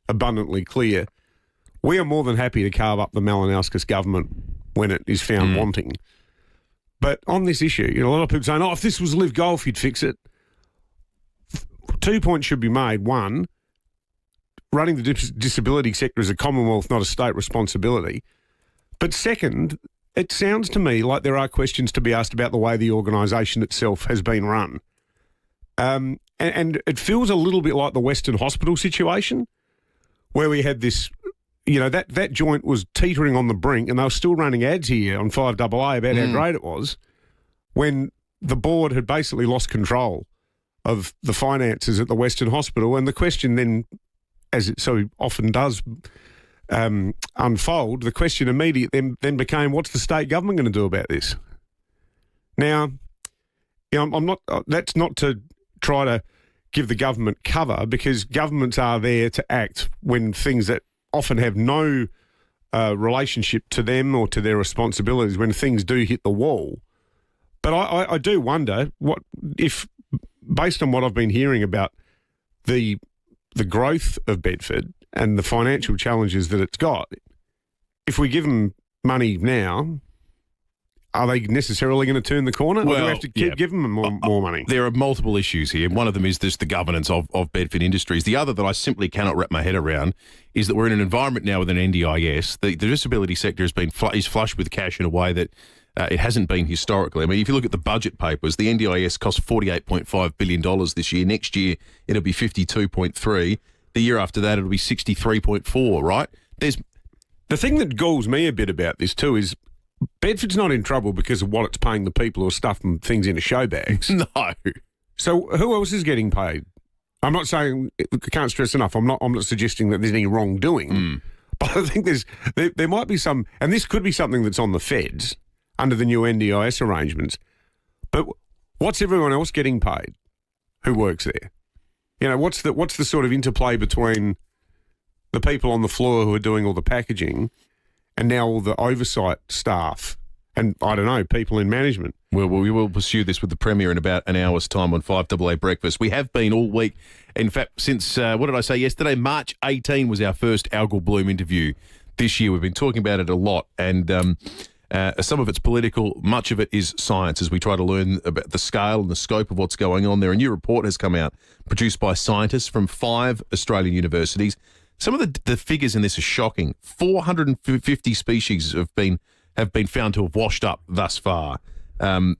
abundantly clear. We are more than happy to carve up the Malinowskis government when it is found wanting. But on this issue, a lot of people saying, if this was Live Golf, you'd fix it. 2 points should be made. One, running the disability sector is a Commonwealth, not a state responsibility. But second, it sounds to me like there are questions to be asked about the way the organisation itself has been run. And it feels a little bit like the Western Hospital situation, where we had this, that joint was teetering on the brink, and they were still running ads here on 5AA about how great it was, when the board had basically lost control of the finances at the Western Hospital. And the question then, as it so often does unfold, the question immediately then became, what's the state government going to do about this? Now, I'm not. That's not to try to give the government cover, because governments are there to act when things that often have no relationship to them or to their responsibilities, when things do hit the wall. But I do wonder what if, based on what I've been hearing about the growth of Bedford and the financial challenges that it's got, if we give them money now, are they necessarily going to turn the corner? Or do we have to keep giving them more money? There are multiple issues here. One of them is just the governance of Bedford Industries. The other that I simply cannot wrap my head around is that we're in an environment now with an NDIS. The disability sector is flush with cash in a way that it hasn't been historically. I mean, if you look at the budget papers, the NDIS cost $48.5 billion this year. Next year, it'll be $52.3. The year after that, it'll be $63.4, right? The thing that galls me a bit about this too is Bedford's not in trouble because of what it's paying the people who are stuffing things into show bags. No. So who else is getting paid? I'm not saying, I can't stress enough, I'm not suggesting that there's any wrongdoing, but I think there might be some, and this could be something that's on the feds under the new NDIS arrangements, but what's everyone else getting paid who works there? What's the sort of interplay between the people on the floor who are doing all the packaging and now all the oversight staff and, I don't know, people in management? Well, we will pursue this with the Premier in about an hour's time on 5AA Breakfast. We have been all week. In fact, since, what did I say yesterday? March 18 was our first Algal Bloom interview this year. We've been talking about it a lot, and some of it's political, much of it is science, as we try to learn about the scale and the scope of what's going on there. A new report has come out, produced by scientists from 5 Australian universities. Some of the figures in this are shocking. 450 species have been found to have washed up thus far. The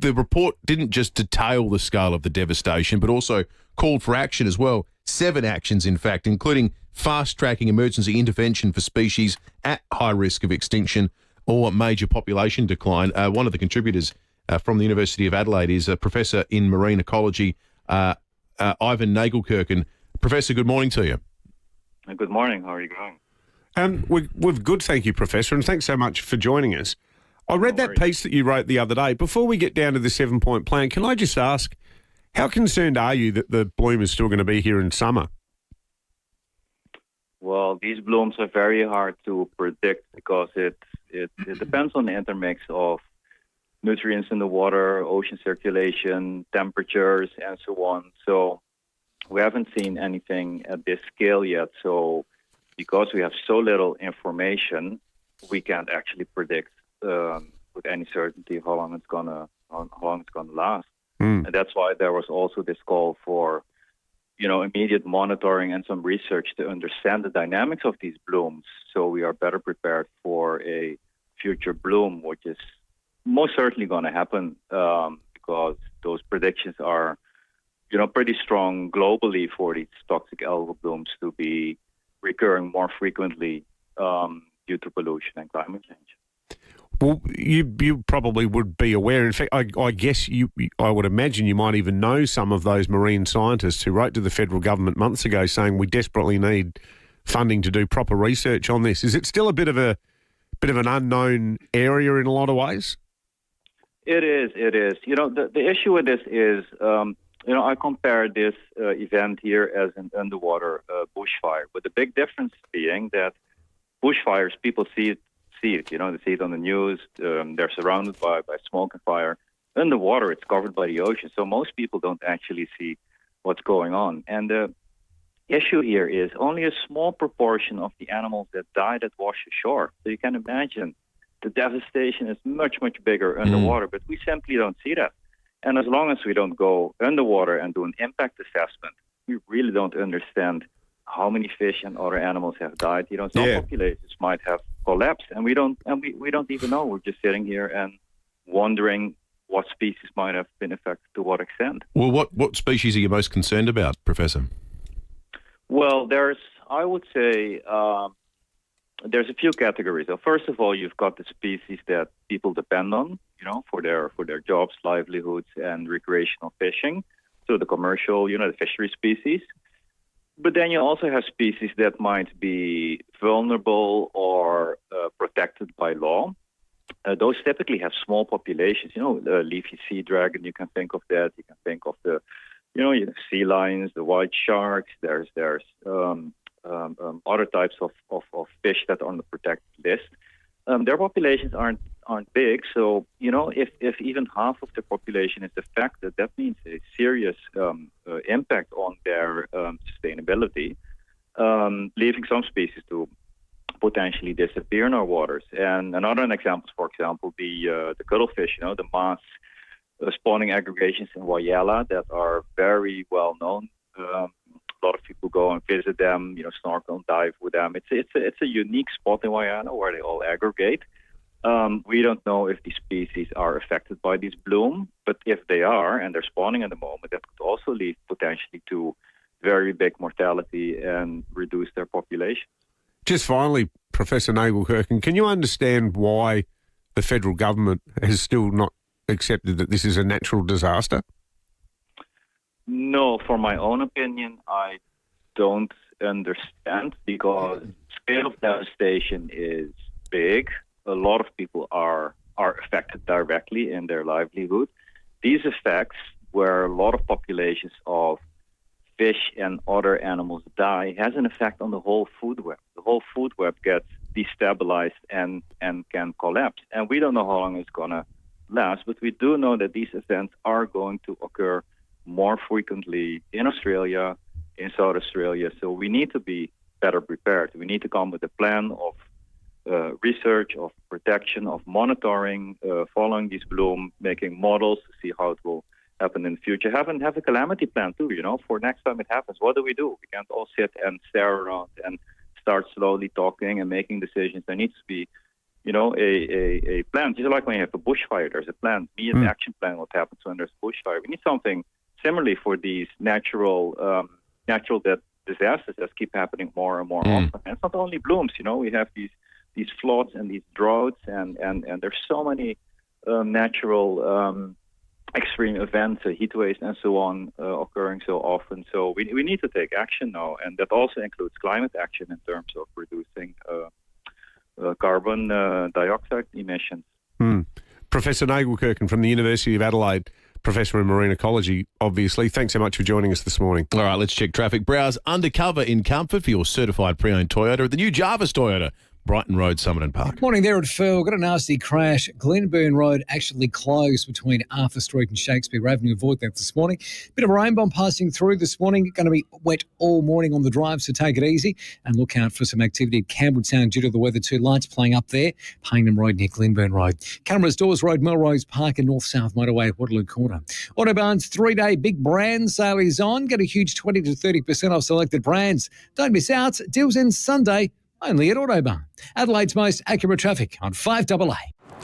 report didn't just detail the scale of the devastation, but also called for action as well. 7 actions, in fact, including fast-tracking emergency intervention for species at high risk of extinction or major population decline. One of the contributors from the University of Adelaide is a professor in marine ecology, Ivan Nagelkerken. Professor, good morning to you. Good morning. How are you going? We're good, thank you, Professor, and thanks so much for joining us. I read that piece that you wrote the other day. Before we get down to the 7-point plan, can I just ask, how concerned are you that the bloom is still going to be here in summer? Well, these blooms are very hard to predict because it depends on the intermix of nutrients in the water, ocean circulation, temperatures, and so on. So we haven't seen anything at this scale yet. So because we have so little information, we can't actually predict with any certainty how long it's gonna last. And that's why there was also this call for, immediate monitoring and some research to understand the dynamics of these blooms, so we are better prepared for a future bloom, which is most certainly going to happen because those predictions are, pretty strong globally for these toxic algal blooms to be recurring more frequently due to pollution and climate change. Well, you probably would be aware. In fact, I guess I would imagine you might even know some of those marine scientists who wrote to the federal government months ago saying we desperately need funding to do proper research on this. Is it still a bit of an unknown area in a lot of ways? It is. The issue with this is, I compare this event here as an underwater bushfire, but the big difference being that bushfires, people see it. They see it on the news. They're surrounded by smoke and fire. Underwater, it's covered by the ocean, so most people don't actually see what's going on. And the issue here is only a small proportion of the animals that die that wash ashore. So you can imagine the devastation is much, much bigger underwater, but we simply don't see that. And as long as we don't go underwater and do an impact assessment, we really don't understand how many fish and other animals have died. Some populations might have collapsed, and we don't even know. We're just sitting here and wondering what species might have been affected to what extent. Well, what species are you most concerned about, Professor? Well, I would say there's a few categories. So first of all, you've got the species that people depend on, for their jobs, livelihoods, and recreational fishing. So the commercial, the fishery species. But then you also have species that might be vulnerable or protected by law. Those typically have small populations. The leafy sea dragon, you can think of that. You can think of the, sea lions, the white sharks. There's other types of fish that are on the protected list. Their populations aren't big, so if even half of the population is affected, that means a serious impact on their sustainability, leaving some species to potentially disappear in our waters. And another example, for example, the cuttlefish, the mass spawning aggregations in Wayala that are very well known. A lot of people go and visit them, snorkel and dive with them. It's a unique spot in Wayala where they all aggregate. We don't know if these species are affected by this bloom, but if they are and they're spawning at the moment, that could also lead potentially to very big mortality and reduce their population. Just finally, Professor Nagelkerken, can you understand why the federal government has still not accepted that this is a natural disaster? No, for my own opinion, I don't understand because scale of devastation is big. A lot of people are affected directly in their livelihood. These effects, where a lot of populations of fish and other animals die, has an effect on the whole food web. The whole food web gets destabilized and can collapse. And we don't know how long it's going to last, but we do know that these events are going to occur more frequently in Australia, in South Australia. So we need to be better prepared. We need to come with a plan of research, of protection, of monitoring, following this bloom, making models to see how it will happen in the future. Have a calamity plan too, for next time it happens. What do? We can't all sit and stare around and start slowly talking and making decisions. There needs to be, a plan. Just like when you have a bushfire, there's a plan. Be an action plan what happens when there's a bushfire. We need something similarly for these natural disasters that keep happening more and more often. And it's not only blooms, we have these floods and these droughts, and there's so many natural extreme events, heat waves and so on, occurring so often. So we need to take action now, and that also includes climate action in terms of reducing carbon dioxide emissions. Professor Nagelkerken from the University of Adelaide, Professor in Marine Ecology, obviously. Thanks so much for joining us this morning. All right, let's check traffic. Browse undercover in comfort for your certified pre-owned Toyota at the new Jarvis Toyota, Brighton Road, Somerton Park. Morning there at Phil. Got a nasty crash. Glenburn Road actually closed between Arthur Street and Shakespeare Avenue. Avoid that this morning. Bit of a rain bomb passing through this morning. Going to be wet all morning on the drive, so take it easy and look out for some activity at Campbell Town due to the weather. 2 lights playing up there. Paynham Road near Glenburn Road. Cameras, Dawes Road, Melrose Park and North-South Motorway at Waterloo Corner. Autobahn's 3-day big brand sale is on. Get a huge 20 to 30% off selected brands. Don't miss out. Deals end Sunday. Only at Autobahn. Adelaide's most accurate traffic on 5AA.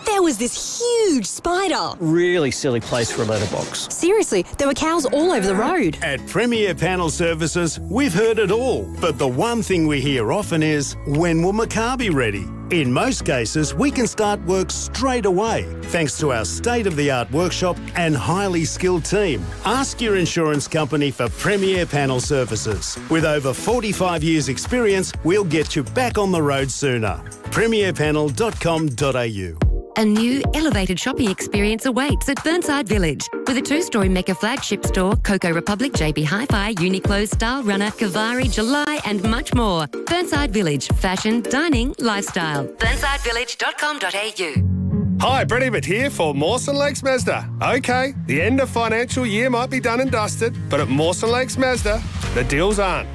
There was this huge spider. Really silly place for a letterbox. Seriously, there were cows all over the road. At Premier Panel Services, we've heard it all. But the one thing we hear often is, when will my car be ready? In most cases, we can start work straight away, thanks to our state-of-the-art workshop and highly skilled team. Ask your insurance company for Premier Panel Services. With over 45 years' experience, we'll get you back on the road sooner. premierpanel.com.au. A new elevated shopping experience awaits at Burnside Village. With a 2-story Mecca flagship store, Coco Republic, JB Hi-Fi, Uniqlo, Style Runner, Kavari, July and much more. Burnside Village. Fashion, dining, lifestyle. burnsidevillage.com.au. Hi, Brett Ebert here for Mawson Lakes Mazda. OK, the end of financial year might be done and dusted, but at Mawson Lakes Mazda, the deals aren't.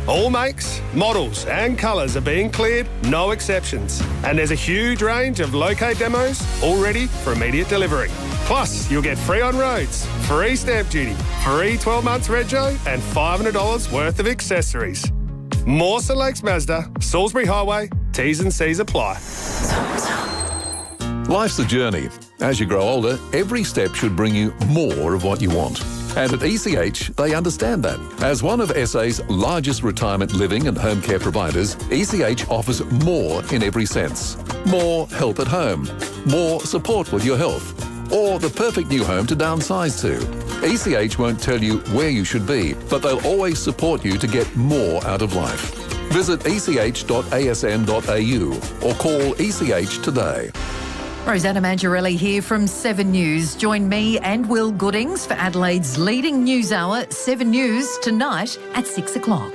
All makes, models and colours are being cleared, no exceptions. And there's a huge range of locate demos all ready for immediate delivery. Plus, you'll get free on roads, free stamp duty, free 12 months rego and $500 worth of accessories. Mawson Lakes Mazda, Salisbury Highway, T's and C's apply. Life's a journey. As you grow older, every step should bring you more of what you want. And at ECH, they understand that. As one of SA's largest retirement living and home care providers, ECH offers more in every sense. More help at home, more support with your health, or the perfect new home to downsize to. ECH won't tell you where you should be, but they'll always support you to get more out of life. Visit ech.asn.au or call ECH today. Rosanna Mangiarelli here from 7 News. Join me and Will Goodings for Adelaide's leading news hour, 7 News, tonight at 6 o'clock.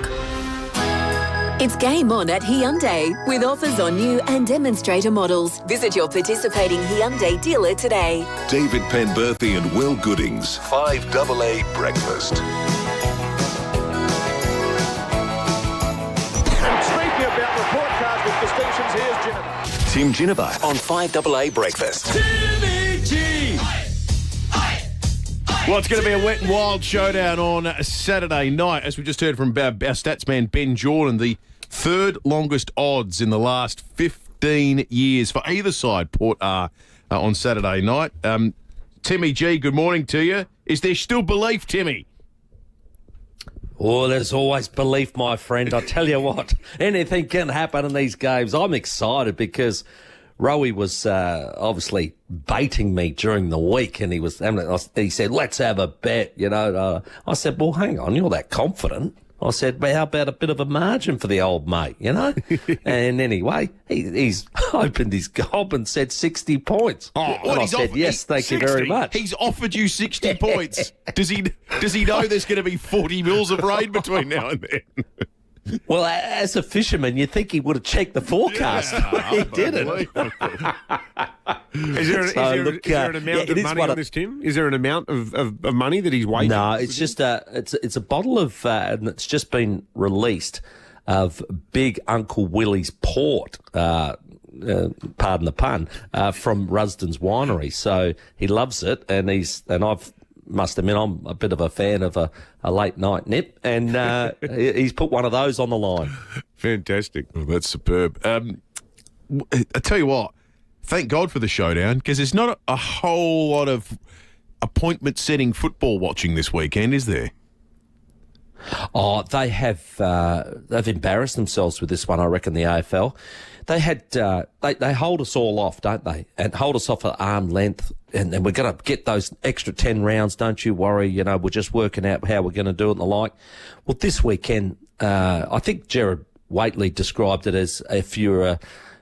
It's game on at Hyundai with offers on new and demonstrator models. Visit your participating Hyundai dealer today. David Penberthy and Will Goodings, 5AA Breakfast. Speaking about report cards with distinctions, here's Jennifer. Tim Ginnivan on 5AA Breakfast. Well, it's going to be a wet and wild showdown on Saturday night. As we just heard from our stats man, Ben Jordan, the third longest odds in the last 15 years for either side, Port are on Saturday night. Timmy G, good morning to you. Is there still belief, Timmy? Oh, there's always belief, my friend. I tell you what, anything can happen in these games. I'm excited because Rowie was obviously baiting me during the week, and he said, let's have a bet, I said, well, hang on, you're that confident. I said, well, how about a bit of a margin for the old mate, And anyway, he's opened his gob and said 60 points. Oh, and I said, yes, thank you very much. He's offered you 60 points. Does he know there's going to be 40 mils of rain between now and then? Well, as a fisherman, you'd think he would have checked the forecast. Yeah, he didn't. Is there an amount of money on this, Tim? Is there an amount of money that he's waiting? No, it's just it's a bottle of, and it's just been released, of Big Uncle Willie's port, pardon the pun, from Rusden's Winery. So he loves it, and I've must admit I'm a bit of a fan of a late night nip, and he's put one of those on the line. Fantastic. Well, that's superb. I tell you what, thank God for the showdown, because there's not a whole lot of appointment-setting football watching this weekend, is there? Oh, they have. They've embarrassed themselves with this one, I reckon, the AFL. They had. They hold us all off, don't they? And hold us off at arm length. And we're going to get those extra 10 rounds. Don't you worry. You know, we're just working out how we're going to do it and the like. Well, this weekend, I think Gerard Waitley described it as if you're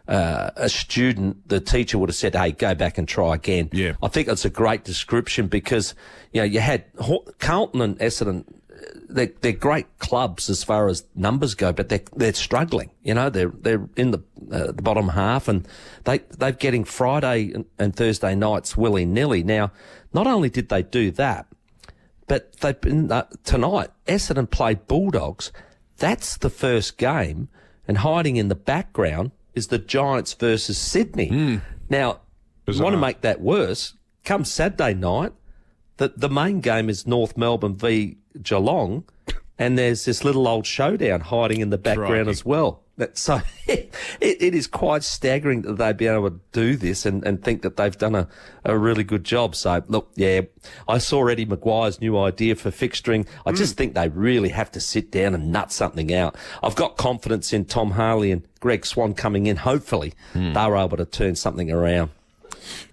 a student, the teacher would have said, hey, go back and try again. Yeah. I think that's a great description because, you know, you had Carlton and Essendon. They're great clubs as far as numbers go, but they're struggling. You know, they're in the bottom half, and they're getting Friday and Thursday nights willy-nilly. Now, not only did they do that, but they've been tonight. Essendon played Bulldogs. That's the first game, and hiding in the background is the Giants versus Sydney. Now, you want to make that worse? Come Saturday night, the main game is North Melbourne v Geelong, and there's this little old Showdown hiding in the background as well. So it is quite staggering that they'd be able to do this and think that they've done a really good job. So, look, yeah, I saw Eddie Maguire's new idea for fixturing. I just think they really have to sit down and nut something out. I've got confidence in Tom Harley and Greg Swan coming in. Hopefully they're able to turn something around.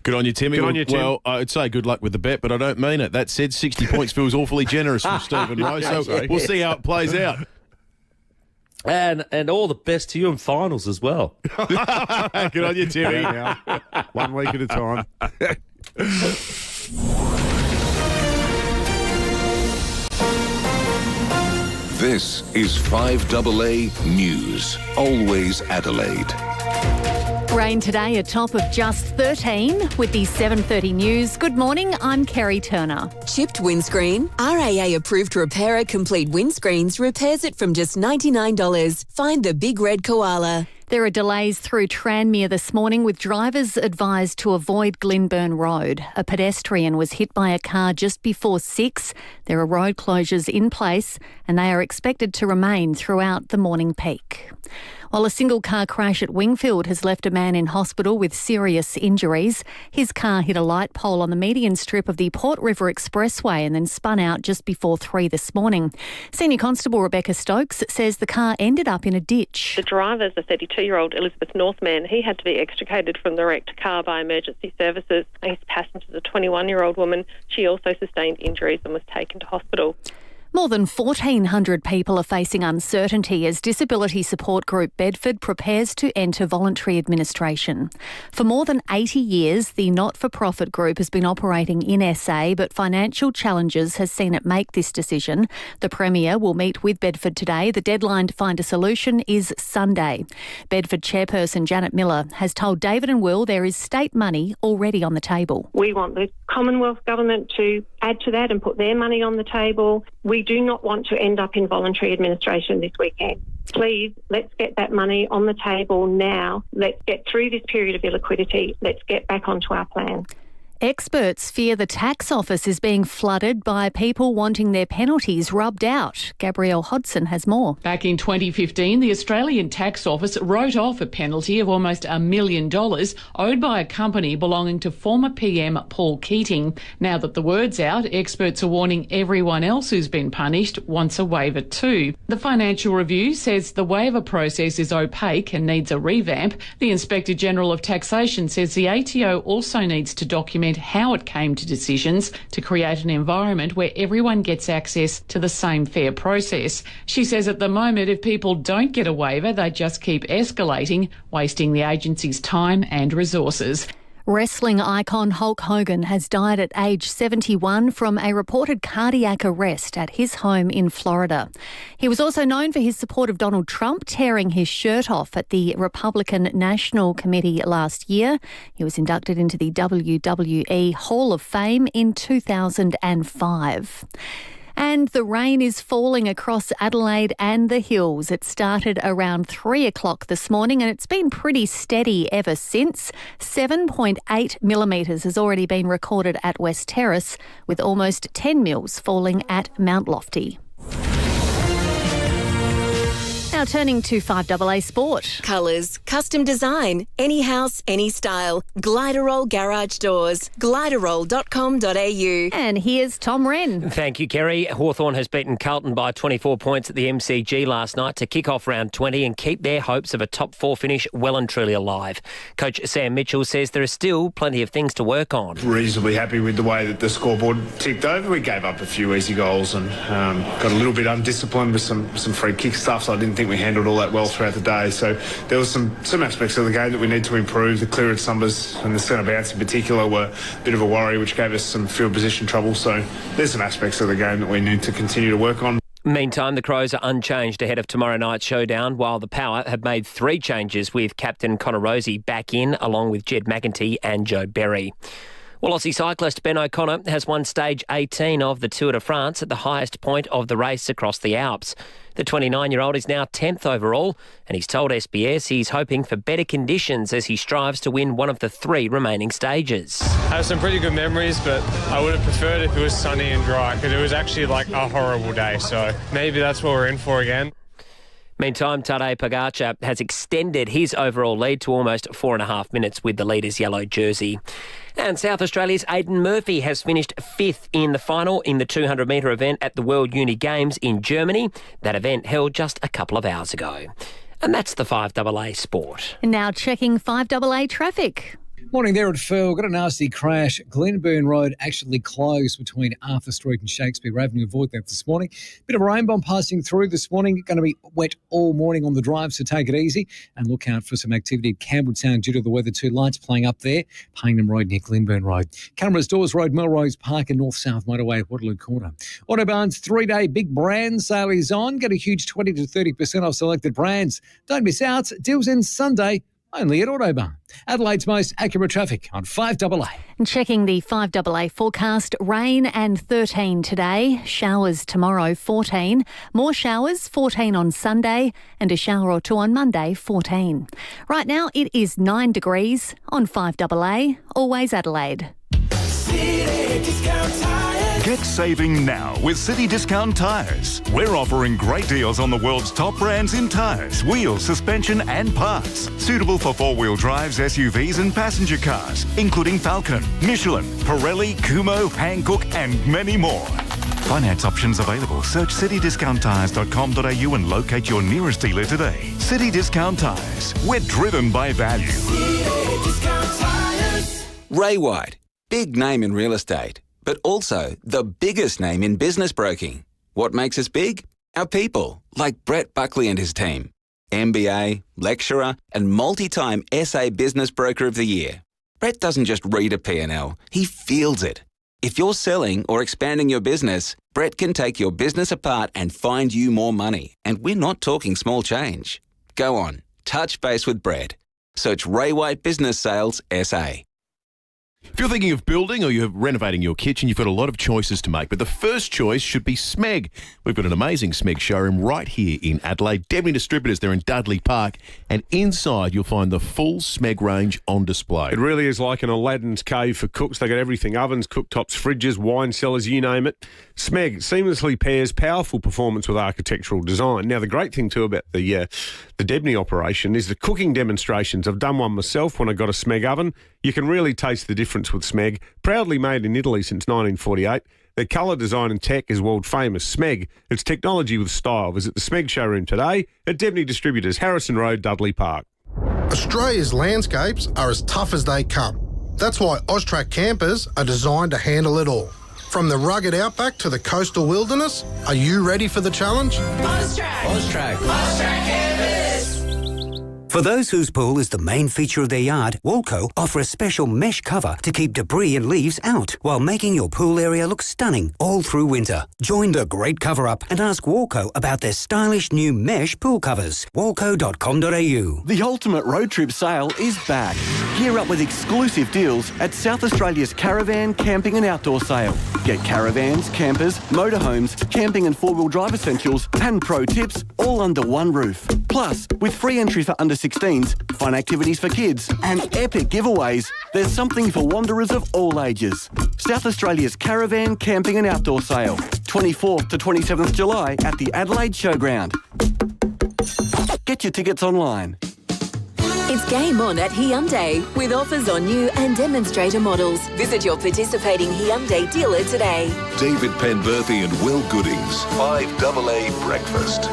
Good on you, Timmy. Good on you, Tim. Well, I'd say good luck with the bet, but I don't mean it. That said, 60 points feels awfully generous from Stephen Rowe, so we'll see how it plays out. And all the best to you in finals as well. Good on you, Timmy. One week at a time. This is 5AA News. Always Adelaide. Rain today, a top of just 13 with the 7:30 news. Good morning, I'm Kerry Turner. Chipped windscreen. RAA approved repairer Complete Windscreens repairs it from just $99. Find the big red koala. There are delays through Tranmere this morning with drivers advised to avoid Glenburn Road. A pedestrian was hit by a car just before 6. There are road closures in place and they are expected to remain throughout the morning peak. While a single car crash at Wingfield has left a man in hospital with serious injuries, his car hit a light pole on the median strip of the Port River Expressway and then spun out just before 3 this morning. Senior Constable Rebecca Stokes says the car ended up in a ditch. The driver is a 32-year-old Elizabeth Northman. He had to be extricated from the wrecked car by emergency services. His passenger is a 21-year-old woman. She also sustained injuries and was taken to hospital. More than 1,400 people are facing uncertainty as disability support group Bedford prepares to enter voluntary administration. For more than 80 years, the not-for-profit group has been operating in SA, but financial challenges has seen it make this decision. The Premier will meet with Bedford today. The deadline to find a solution is Sunday. Bedford chairperson Janet Miller has told David and Will there is state money already on the table. We want the Commonwealth Government to add to that and put their money on the table. We do not want to end up in voluntary administration this weekend. Please, let's get that money on the table now. Let's get through this period of illiquidity. Let's get back onto our plan. Experts fear the tax office is being flooded by people wanting their penalties rubbed out. Gabrielle Hodson has more. Back in 2015, the Australian Tax Office wrote off a penalty of almost $1 million owed by a company belonging to former PM Paul Keating. Now that the word's out, experts are warning everyone else who's been punished wants a waiver too. The Financial Review says the waiver process is opaque and needs a revamp. The Inspector General of Taxation says the ATO also needs to document how it came to decisions to create an environment where everyone gets access to the same fair process. She says at the moment, if people don't get a waiver, they just keep escalating, wasting the agency's time and resources. Wrestling icon Hulk Hogan has died at age 71 from a reported cardiac arrest at his home in Florida. He was also known for his support of Donald Trump tearing his shirt off at the Republican National Committee last year. He was inducted into the WWE Hall of Fame in 2005. And the rain is falling across Adelaide and the hills. It started around 3 o'clock this morning and it's been pretty steady ever since. 7.8 millimetres has already been recorded at West Terrace, with almost 10 mils falling at Mount Lofty. Now Now turning to 5AA Sport. Colours, custom design, any house, any style. Gliderol Garage Doors. Gliderol.com.au. And here's Tom Wren. Thank you, Kerry. Hawthorn has beaten Carlton by 24 points at the MCG last night to kick off round 20 and keep their hopes of a top 4 finish well and truly alive. Coach Sam Mitchell says there are still plenty of things to work on. Reasonably happy with the way that the scoreboard ticked over. We gave up a few easy goals and got a little bit undisciplined with some free kick stuff, so I didn't think we handled all that well throughout the day. So there was some aspects of the game that we need to improve. The clearance numbers and the centre bounce in particular were a bit of a worry, which gave us some field position trouble. So there's some aspects of the game that we need to continue to work on. Meantime, the Crows are unchanged ahead of tomorrow night's showdown, while the Power have made 3 changes with captain Connor Rosie back in, along with Jed McEntee and Joe Berry. Well, Aussie cyclist Ben O'Connor has won stage 18 of the Tour de France at the highest point of the race across the Alps. The 29-year-old is now 10th overall, and he's told SBS he's hoping for better conditions as he strives to win one of the 3 remaining stages. I have some pretty good memories, but I would have preferred if it was sunny and dry, because it was actually like a horrible day, so maybe that's what we're in for again. Meantime, Tadej Pogacar has extended his overall lead to almost 4.5 minutes with the leader's yellow jersey. And South Australia's Aidan Murphy has finished 5th in the final in the 200-metre event at the World Uni Games in Germany. That event held just a couple of hours ago. And that's the 5AA Sport. And now checking 5AA traffic. Morning there at Phil. Got a nasty crash. Glenburn Road actually closed between Arthur Street and Shakespeare Avenue. Avoid that this morning. Bit of a rain bomb passing through this morning. Going to be wet all morning on the drive, so take it easy. And look out for some activity at Campbelltown due to the weather too. Lights playing up there. Payneham Road near Glenburn Road. Cameras, Dawes Road, Melrose Park and North-South Motorway at Waterloo Corner. Autobahn's 3-day big brand sale is on. Get a huge 20 to 30% off selected brands. Don't miss out. Deals end Sunday. Only at Autobahn. Adelaide's most accurate traffic on 5AA. And checking the 5AA forecast, rain and 13 today, showers tomorrow 14, more showers 14 on Sunday and a shower or 2 on Monday 14. Right now it is 9 degrees on 5AA, always Adelaide. Get saving now with City Discount Tyres. We're offering great deals on the world's top brands in tyres, wheels, suspension and parts. Suitable for 4-wheel drives, SUVs and passenger cars, including Falcon, Michelin, Pirelli, Kumho, Hankook and many more. Finance options available. Search citydiscounttires.com.au and locate your nearest dealer today. City Discount Tyres. We're driven by value. Ray White, big name in real estate, but also the biggest name in business broking. What makes us big? Our people, like Brett Buckley and his team. MBA, lecturer, and multi-time SA Business Broker of the Year. Brett doesn't just read a P&L, he feels it. If you're selling or expanding your business, Brett can take your business apart and find you more money. And we're not talking small change. Go on, touch base with Brett. Search Ray White Business Sales SA. If you're thinking of building or you're renovating your kitchen, you've got a lot of choices to make, but the first choice should be Smeg. We've got an amazing Smeg showroom right here in Adelaide. Debney Distributors, they're in Dudley Park, and inside you'll find the full Smeg range on display. It really is like an Aladdin's cave for cooks. They got everything: ovens, cooktops, fridges, wine cellars, you name it. Smeg seamlessly pairs powerful performance with architectural design. Now, the great thing too about the Debney operation is the cooking demonstrations. I've done one myself when I got a Smeg oven. You can really taste the difference with Smeg. Proudly made in Italy since 1948. Their colour design and tech is world famous. Smeg, it's technology with style. Visit the Smeg showroom today at Debney Distributors, Harrison Road, Dudley Park. Australia's landscapes are as tough as they come. That's why Austrac campers are designed to handle it all. From the rugged outback to the coastal wilderness, are you ready for the challenge? Austrac campers. For those whose pool is the main feature of their yard, Walco offer a special mesh cover to keep debris and leaves out while making your pool area look stunning all through winter. Join the great cover-up and ask Walco about their stylish new mesh pool covers. Walco.com.au. The ultimate road trip sale is back. Gear up with exclusive deals at South Australia's Caravan, Camping and Outdoor Sale. Get caravans, campers, motorhomes, camping and four-wheel drive essentials and pro tips all under one roof. Plus, with free entry for under 16s, fun activities for kids and epic giveaways, there's something for wanderers of all ages. South Australia's Caravan, Camping and Outdoor Sale, 24th to 27th July at the Adelaide Showground. Get your tickets online. It's game on at Hyundai with offers on new and demonstrator models. Visit your participating Hyundai dealer today. David Penberthy and Will Goodings. 5AA Breakfast.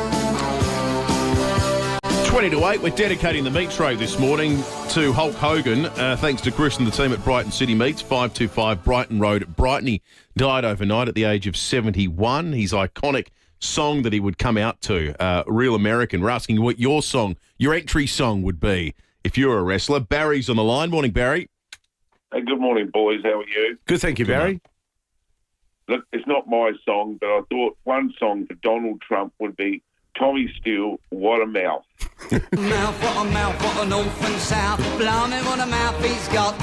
20 to 8, we're dedicating the meat tray this morning to Hulk Hogan. Thanks to Chris and the team at Brighton City Meats, 525 Brighton Road at Brighton. He died overnight at the age of 71. His iconic song that he would come out to, Real American. We're asking what your song, your entry song would be if you're a wrestler. Barry's on the line. Morning, Barry. Hey, good morning, boys. How are you? Good, thank you, Barry. Look, it's not my song, but I thought one song for Donald Trump would be Tommy Steele, What a Mouth. Mouth, what an orphan south. Blimey, what a mouth he's got.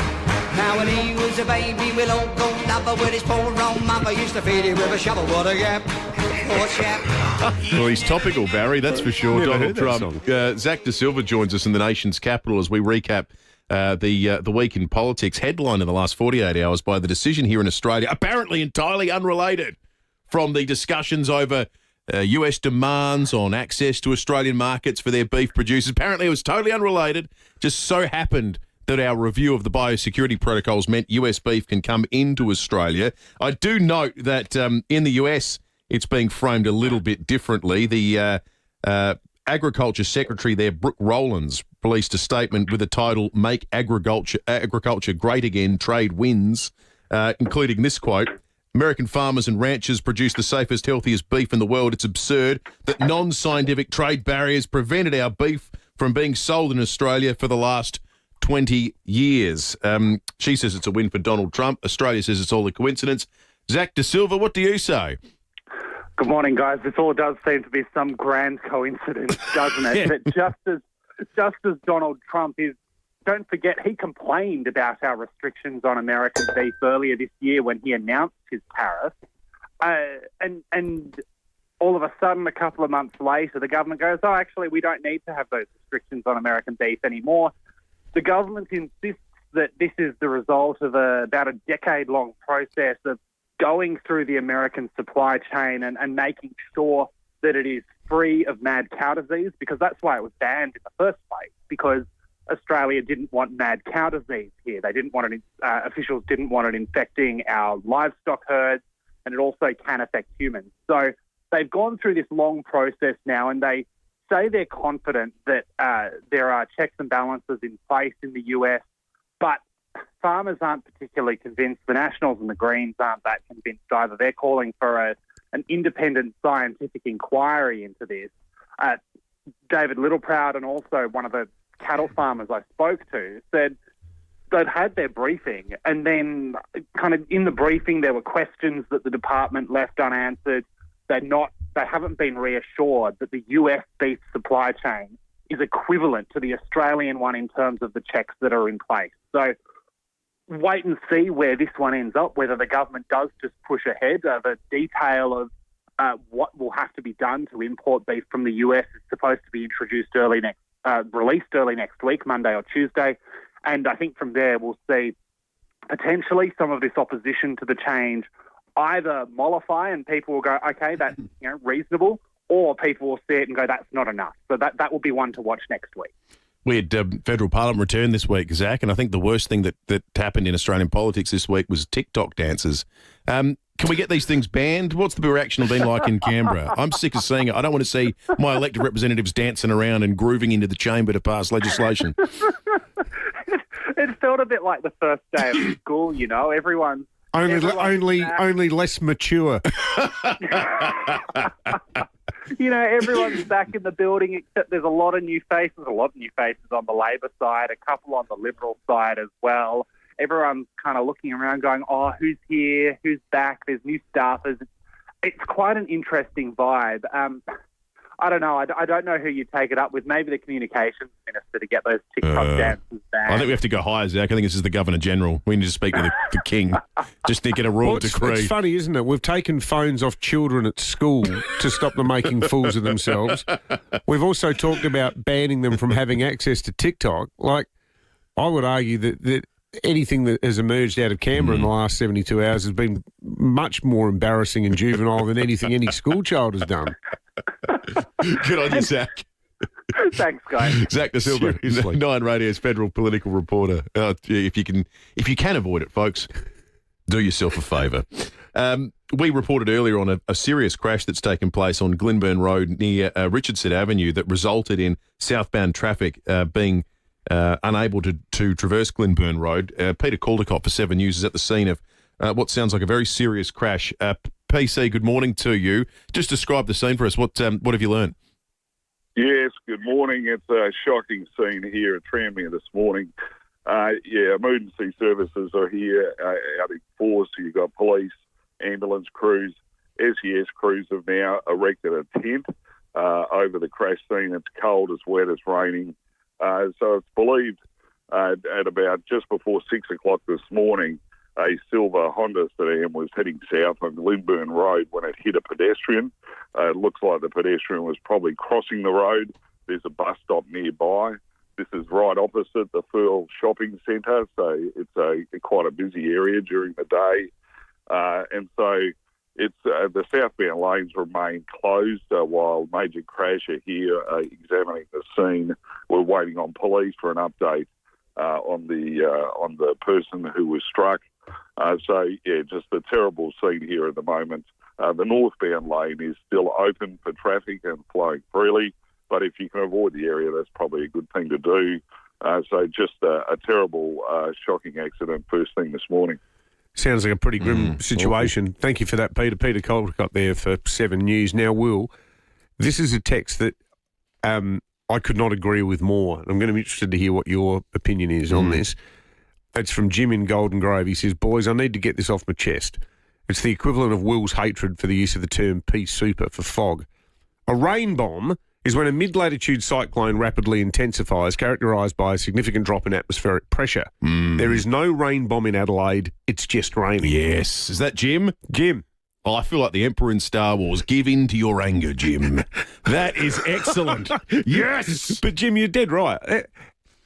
Now when he was a baby, we'll all go lubber with his poor old mother. Used to feed him with a shovel. What a gap. Poor chap. Well, he's topical, Barry, that's for sure. Never Donald Trump. Zach De Silva joins us in the nation's capital as we recap the week in politics. Headline in the last 48 hours by the decision here in Australia, apparently entirely unrelated from the discussions over US demands on access to Australian markets for their beef producers. Apparently it was totally unrelated. Just so happened that our review of the biosecurity protocols meant US beef can come into Australia. I do note that in the US, it's being framed a little bit differently. The Agriculture Secretary there, Brooke Rowlands, released a statement with the title, Make Agriculture Great Again, Trade Wins, including this quote, American farmers and ranchers produce the safest, healthiest beef in the world. It's absurd that non-scientific trade barriers prevented our beef from being sold in Australia for the last 20 years. She says it's a win for Donald Trump. Australia says it's all a coincidence. Zach De Silva, what do you say? Good morning, guys. This all does seem to be some grand coincidence, doesn't it? Yeah. That just as Donald Trump is, don't forget, he complained about our restrictions on American beef earlier this year when he announced his tariffs. And all of a sudden, a couple of months later, the government goes, oh, actually, we don't need to have those restrictions on American beef anymore. The government insists that this is the result of about a decade-long process of going through the American supply chain and making sure that it is free of mad cow disease, because that's why it was banned in the first place, because Australia didn't want mad cow disease here. They didn't want it. Officials didn't want it infecting our livestock herds, and it also can affect humans. So they've gone through this long process now, and they say they're confident that there are checks and balances in place in the US, but farmers aren't particularly convinced. The Nationals and the Greens aren't that convinced either. They're calling for an independent scientific inquiry into this. David Littleproud and also one of the cattle farmers I spoke to said they'd had their briefing, and then kind of in the briefing there were questions that the department left unanswered. They haven't been reassured that the US beef supply chain is equivalent to the Australian one in terms of the checks that are in place. So wait and see where this one ends up, whether the government does just push ahead. The detail of what will have to be done to import beef from the US is supposed to be released early next week, Monday or Tuesday. And I think from there we'll see potentially some of this opposition to the change either mollify and people will go, okay, that's reasonable, or people will see it and go, that's not enough. So that will be one to watch next week. We had federal parliament return this week, Zach, and I think the worst thing that happened in Australian politics this week was TikTok dances. Can we get these things banned? What's the reaction been like in Canberra? I'm sick of seeing it. I don't want to see my elected representatives dancing around and grooving into the chamber to pass legislation. It felt a bit like the first day of school, you know. Everyone's only less mature. You know, everyone's back in the building, except there's a lot of new faces on the Labor side, a couple on the Liberal side as well. Everyone's kind of looking around going, oh, who's here? Who's back? There's new staffers. It's quite an interesting vibe. I don't know. I don't know who you take it up with. Maybe the communications minister to get those TikTok dances back. I think we have to go higher, Zach. I think this is the Governor-General. We need to speak to the King just to get a royal decree. It's funny, isn't it? We've taken phones off children at school to stop them making fools of themselves. We've also talked about banning them from having access to TikTok. Like, I would argue that anything that has emerged out of Canberra in the last 72 hours has been much more embarrassing and juvenile than anything any school child has done. Good on you, Zach. Thanks, guys. Zach De Silva, Nine Radio's federal political reporter. If you can avoid it, folks, do yourself a favour. We reported earlier on a serious crash that's taken place on Glenburn Road near Richardson Avenue that resulted in southbound traffic being unable to traverse Glenburn Road. Peter Caldecott for 7 News is at the scene of what sounds like a very serious crash. PC, good morning to you. Just describe the scene for us. What have you learned? Yes, good morning. It's a shocking scene here at Tranmere this morning. Emergency services are here out in force. You've got police, ambulance crews, SES crews have now erected a tent over the crash scene. It's cold, it's wet, it's raining. So it's believed at about just before 6 o'clock this morning, a silver Honda sedan was heading south on Glenburn Road when it hit a pedestrian. It looks like the pedestrian was probably crossing the road. There's a bus stop nearby. This is right opposite the Furl Shopping Centre, so it's quite a busy area during the day. And so it's the southbound lanes remain closed while major crash are here examining the scene. We're waiting on police for an update on the person who was struck. Just a terrible scene here at the moment. The northbound lane is still open for traffic and flowing freely, but if you can avoid the area, that's probably a good thing to do. Just a terrible, shocking accident first thing this morning. Sounds like a pretty grim situation. Awful. Thank you for that, Peter. Peter Caldecott there for 7 News. Now, Will, this is a text that I could not agree with more. I'm going to be interested to hear what your opinion is on this. It's from Jim in Golden Grove. He says, boys, I need to get this off my chest. It's the equivalent of Will's hatred for the use of the term pea super for fog. A rain bomb is when a mid-latitude cyclone rapidly intensifies, characterised by a significant drop in atmospheric pressure. There is no rain bomb in Adelaide. It's just raining. Yes. Is that Jim? Jim. Oh, I feel like the Emperor in Star Wars. Give in to your anger, Jim. That is excellent. Yes. But, Jim, you're dead right.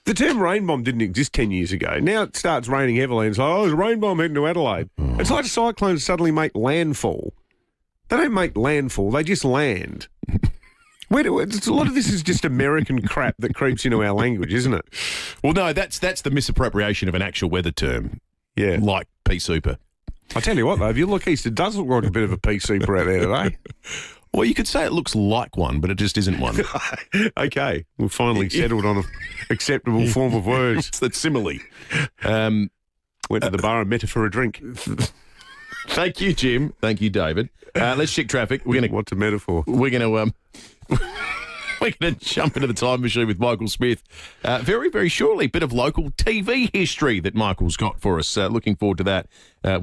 The term rain bomb didn't exist 10 years ago. Now it starts raining heavily and it's like, there's a rain bomb heading to Adelaide. It's like cyclones suddenly make landfall. They don't make landfall, they just land. A lot of this is just American crap that creeps into our language, isn't it? Well, no, that's the misappropriation of an actual weather term. Yeah. Like pea super. I tell you what, though, if you look east, it does look like a bit of a pea super out there today. Well, you could say it looks like one, but it just isn't one. Okay. We've finally settled on an acceptable form of words. It's that simile. Went to the bar and met her for a drink. Thank you, Jim. Thank you, David. Let's check traffic. What's a metaphor? We're going to jump into the time machine with Michael Smith very, very shortly. Bit of local TV history that Michael's got for us. Looking forward to that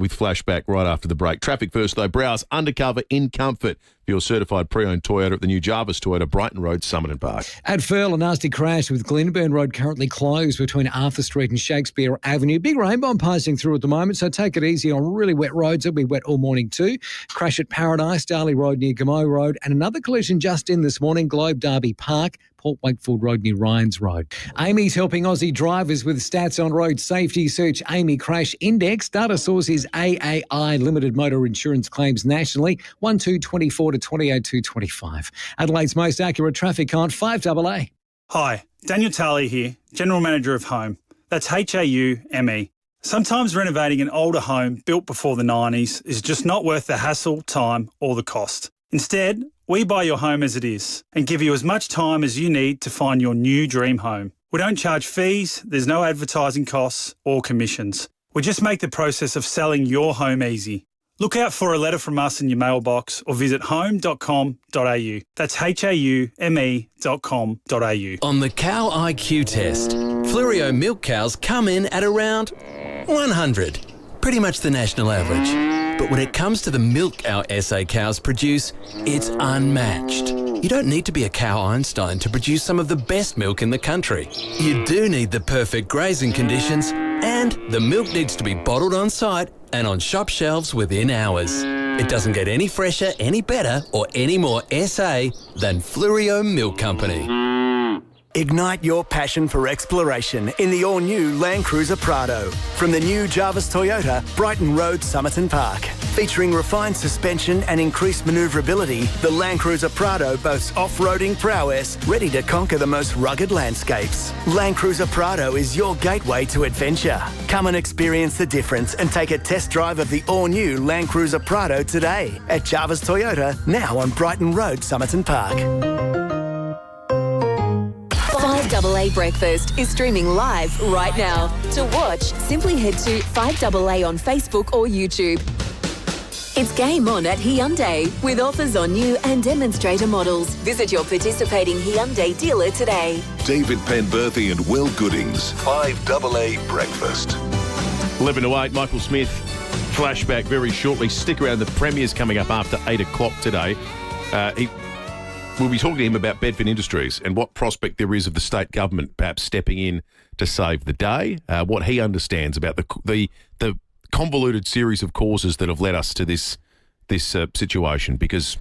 with Flashback right after the break. Traffic first, though. Browse undercover in comfort for your certified pre-owned Toyota at the new Jarvis Toyota, Brighton Road, Somerton Park. At Furl, a nasty crash with Glenburn Road currently closed between Arthur Street and Shakespeare Avenue. Big rain bomb passing through at the moment, so take it easy on really wet roads. It'll be wet all morning too. Crash at Paradise, Darley Road near Gamow Road, and another collision just in this morning, Globe Derby Park, Port Wakefield Road near Ryans Road. Amy's helping Aussie drivers with stats on road safety. Search Amy Crash Index. Data source is AAI Limited Motor Insurance Claims nationally, 1224 to 28225. Adelaide's most accurate traffic on 5AA. Hi, Daniel Tarley here, General Manager of Home. That's HAUME. Sometimes renovating an older home built before the 90s is just not worth the hassle, time or the cost. Instead, we buy your home as it is and give you as much time as you need to find your new dream home. We don't charge fees, there's no advertising costs or commissions. We just make the process of selling your home easy. Look out for a letter from us in your mailbox or visit home.com.au. That's HAUME.com.au. On the Cow IQ test, Fluorio milk cows come in at around 100, pretty much the national average. But when it comes to the milk our SA cows produce, it's unmatched. You don't need to be a cow Einstein to produce some of the best milk in the country. You do need the perfect grazing conditions, and the milk needs to be bottled on site and on shop shelves within hours. It doesn't get any fresher, any better, or any more SA than Fluorio Milk Company. Ignite your passion for exploration in the all-new Land Cruiser Prado. From the new Jarvis Toyota, Brighton Road, Somerton Park. Featuring refined suspension and increased manoeuvrability, the Land Cruiser Prado boasts off-roading prowess, ready to conquer the most rugged landscapes. Land Cruiser Prado is your gateway to adventure. Come and experience the difference and take a test drive of the all-new Land Cruiser Prado today at Jarvis Toyota, now on Brighton Road, Somerton Park. 5AA Breakfast is streaming live right now. To watch, simply head to 5AA on Facebook or YouTube. It's game on at Hyundai with offers on new and demonstrator models. Visit your participating Hyundai dealer today. David Penberthy and Will Goodings. 5AA Breakfast. 11 to 8, Michael Smith. Flashback very shortly. Stick around. The Premier's coming up after 8 o'clock today. We'll be talking to him about Bedford Industries and what prospect there is of the state government perhaps stepping in to save the day, what he understands about the convoluted series of causes that have led us to this situation. Because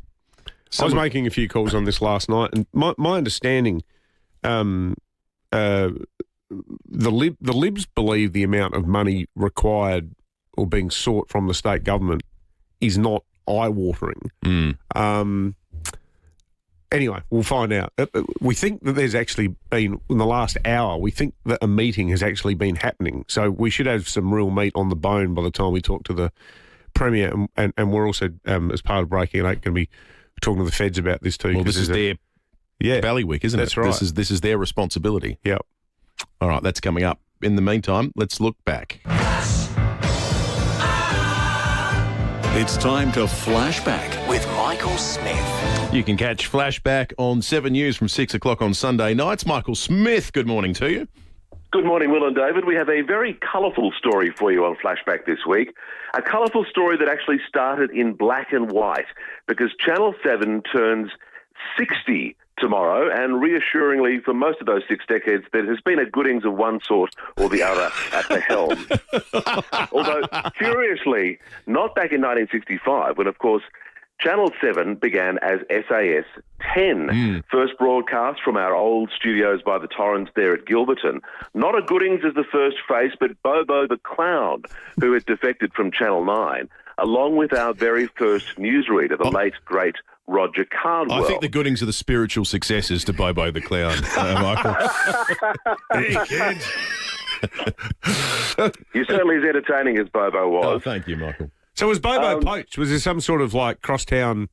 I was making a few calls on this last night, and my understanding, the Libs believe the amount of money required or being sought from the state government is not eye-watering. Anyway, we'll find out. We think that there's actually been, in the last hour, we think that a meeting has actually been happening. So we should have some real meat on the bone by the time we talk to the Premier. And we're also, as part of Breaking at 8, going to be talking to the feds about this too. Well, this is their ballywick, isn't it? That's right. This is their responsibility. Yep. All right, that's coming up. In the meantime, let's look back. It's time to Flashback with Michael Smith. You can catch Flashback on 7 News from 6 o'clock on Sunday nights. Michael Smith, good morning to you. Good morning, Will and David. We have a very colourful story for you on Flashback this week. A colourful story that actually started in black and white because Channel 7 turns 60 tomorrow, and reassuringly for most of those 6 decades, there has been a Goodings of one sort or the other at the helm. Although, curiously, not back in 1965, when, of course, Channel 7 began as SAS 10, first broadcast from our old studios by the Torrens there at Gilberton. Not a Goodings as the first face, but Bobo the Clown, who had defected from Channel 9, along with our very first newsreader, the late, great Roger Cardwell. I think the Goodings are the spiritual successors to Bobo the Clown, Michael. Hey, kids. You're certainly as entertaining as Bobo was. Oh, thank you, Michael. So was Bobo poached? Was there some sort of like crosstown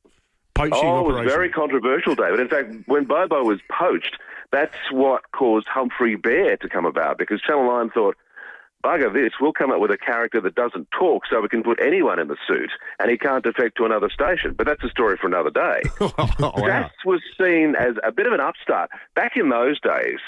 poaching operation? It was very controversial, David. In fact, when Bobo was poached, that's what caused Humphrey Bear to come about, because Channel 9 thought, bugger this, we'll come up with a character that doesn't talk so we can put anyone in the suit and he can't defect to another station. But that's a story for another day. Szeps was seen as a bit of an upstart. Back in those days,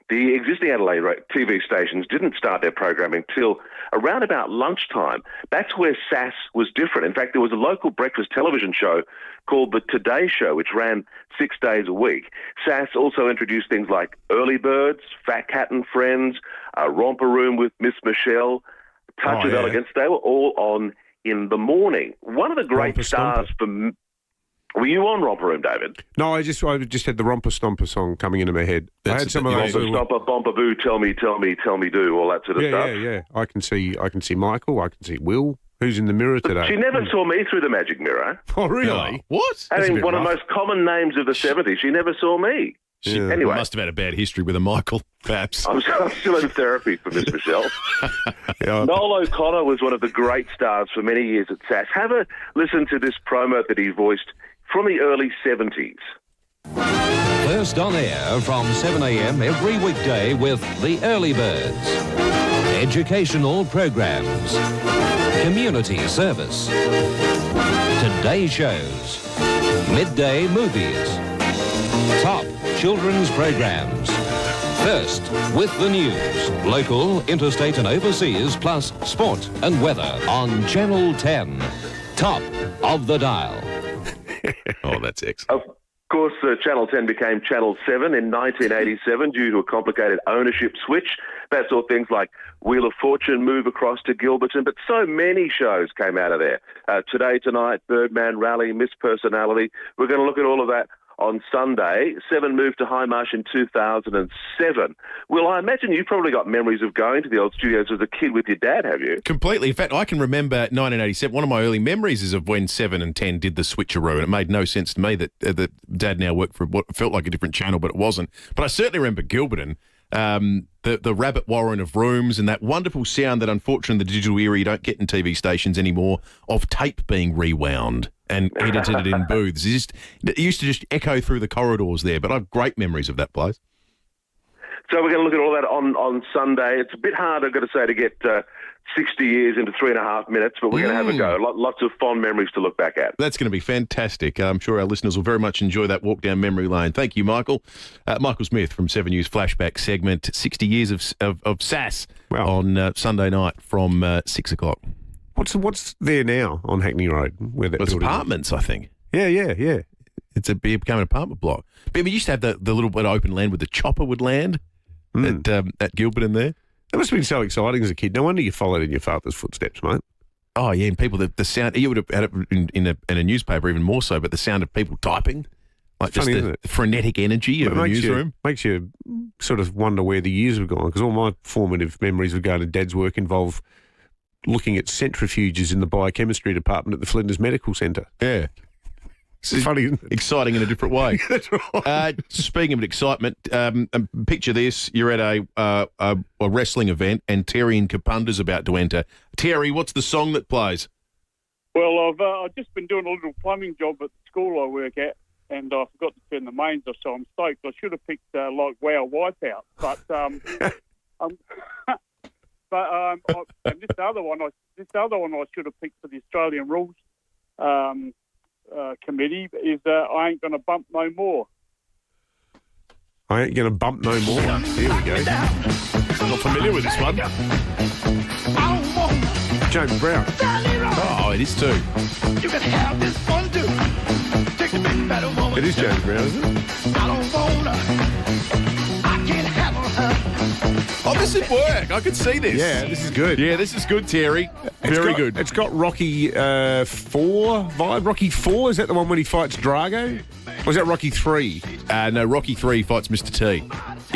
the existing Adelaide TV stations didn't start their programming till around about lunchtime. That's where Szeps was different. In fact, there was a local breakfast television show called The Today Show, which ran 6 days a week. Szeps also introduced things like Early Birds, Fat Cat and Friends, Romper Room with Miss Michelle, Touch of Elegance. They were all on in the morning. One of the great stars for... Were you on Romper Room, David? No, I just had the Romper Stomper song coming into my head. I had some of those. Romper Stomper, Bomper Boo, Tell Me, Do, all that sort of stuff. Yeah. I can see Michael. I can see Will, who's in the mirror today. She never saw me through the magic mirror. Oh, really? No. What? I mean, one of the most common names of the 70s. She never saw me. She anyway, must have had a bad history with a Michael, perhaps. I'm still in therapy for Miss Michelle. Noel O'Connor was one of the great stars for many years at Szeps. Have a listen to this promo that he voiced from the early 70s. First on air from 7 a.m. every weekday with the Early Birds. Educational programs. Community service. Today shows. Midday movies. Top children's programs. First with the news. Local, interstate and overseas, plus sport and weather on Channel 10. Top of the dial. Oh, that's excellent. Of course, Channel 10 became Channel 7 in 1987 due to a complicated ownership switch. That saw things like Wheel of Fortune move across to Gilberton, but so many shows came out of there. Today, Tonight, Birdman Rally, Miss Personality. We're going to look at all of that on Sunday. 7 moved to Highmarsh in 2007. Well, I imagine you've probably got memories of going to the old studios as a kid with your dad, have you? Completely. In fact, I can remember 1987. One of my early memories is of when 7 and 10 did the switcheroo, and it made no sense to me that Dad now worked for what felt like a different channel, but it wasn't. But I certainly remember Gilberton, the rabbit warren of rooms, and that wonderful sound that, unfortunately, in the digital era you don't get in TV stations anymore, of tape being rewound and edited in booths. It used to just echo through the corridors there, but I have great memories of that place. So we're going to look at all that on Sunday. It's a bit hard, I've got to say, to get 60 years into 3.5 minutes, but we're going to have a go. Lots of fond memories to look back at. That's going to be fantastic. I'm sure our listeners will very much enjoy that walk down memory lane. Thank you, Michael. Michael Smith from 7 News Flashback segment, 60 years of Szeps on Sunday night from 6 o'clock. What's there now on Hackney Road? Where that it's apartments, I think. Yeah. It became an apartment block. But we used to have the little bit of open land where the chopper would land at Gilberton there. That must have been so exciting as a kid. No wonder you followed in your father's footsteps, mate. Oh, yeah, and people, the sound, you would have had it in a newspaper even more so, but the sound of people typing, like just the frenetic energy of a newsroom. Makes you sort of wonder where the years have gone, because all my formative memories of going to Dad's work involve looking at centrifuges in the biochemistry department at the Flinders Medical Centre. Yeah. It's funny, isn't it? Exciting in a different way. That's right. Speaking of excitement, picture this. You're at a wrestling event and Terry and Kapunda's about to enter. Terry, what's the song that plays? Well, I've just been doing a little plumbing job at the school I work at, and I forgot to turn the mains off, so I'm stoked. I should have picked, Wow Wipeout, but and this other one I should have picked for the Australian Rules Committee is I Ain't Gonna Bump No More. I Ain't Gonna Bump No More. Here we go. Not familiar with this one. James Brown. Oh, it is too. You can have this one too. Take the big battle woman. It is James Brown, isn't it? I don't want her. I can't handle her. Oh, this would work. I could see this. Yeah, this is good. Yeah, this is good, Terry. Very good. It's got Rocky 4 vibe. Rocky 4, is that the one when he fights Drago? Or is that Rocky 3? No, Rocky 3 fights Mr. T.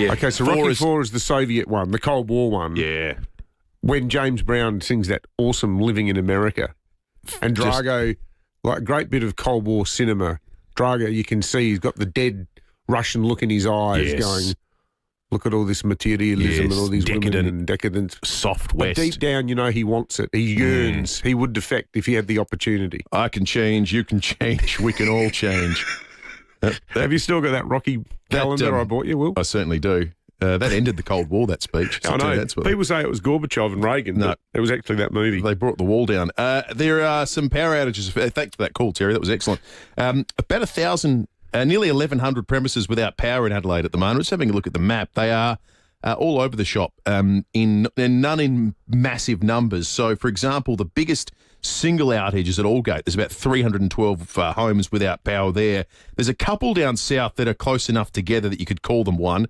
Yeah. Okay, so Rocky 4 is the Soviet one, the Cold War one. Yeah. When James Brown sings that awesome Living in America. And Drago, like a great bit of Cold War cinema, Drago, you can see he's got the dead Russian look in his eyes going, look at all this materialism and all these women and decadence. Soft West. But deep down, you know, he wants it. He yearns. He would defect if he had the opportunity. I can change. You can change. We can all change. Have you still got that Rocky calendar I bought you, Will? I certainly do. That ended the Cold War, that speech. I know. People say it was Gorbachev and Reagan. No. It was actually that movie. They brought the wall down. There are some power outages. Thanks for that call, Terry. That was excellent. About 1,000... nearly 1,100 premises without power in Adelaide at the moment. Just having a look at the map. They are all over the shop, and none in massive numbers. So, for example, the biggest single outage is at Aldgate. There's about 312 homes without power there. There's a couple down south that are close enough together that you could call them one.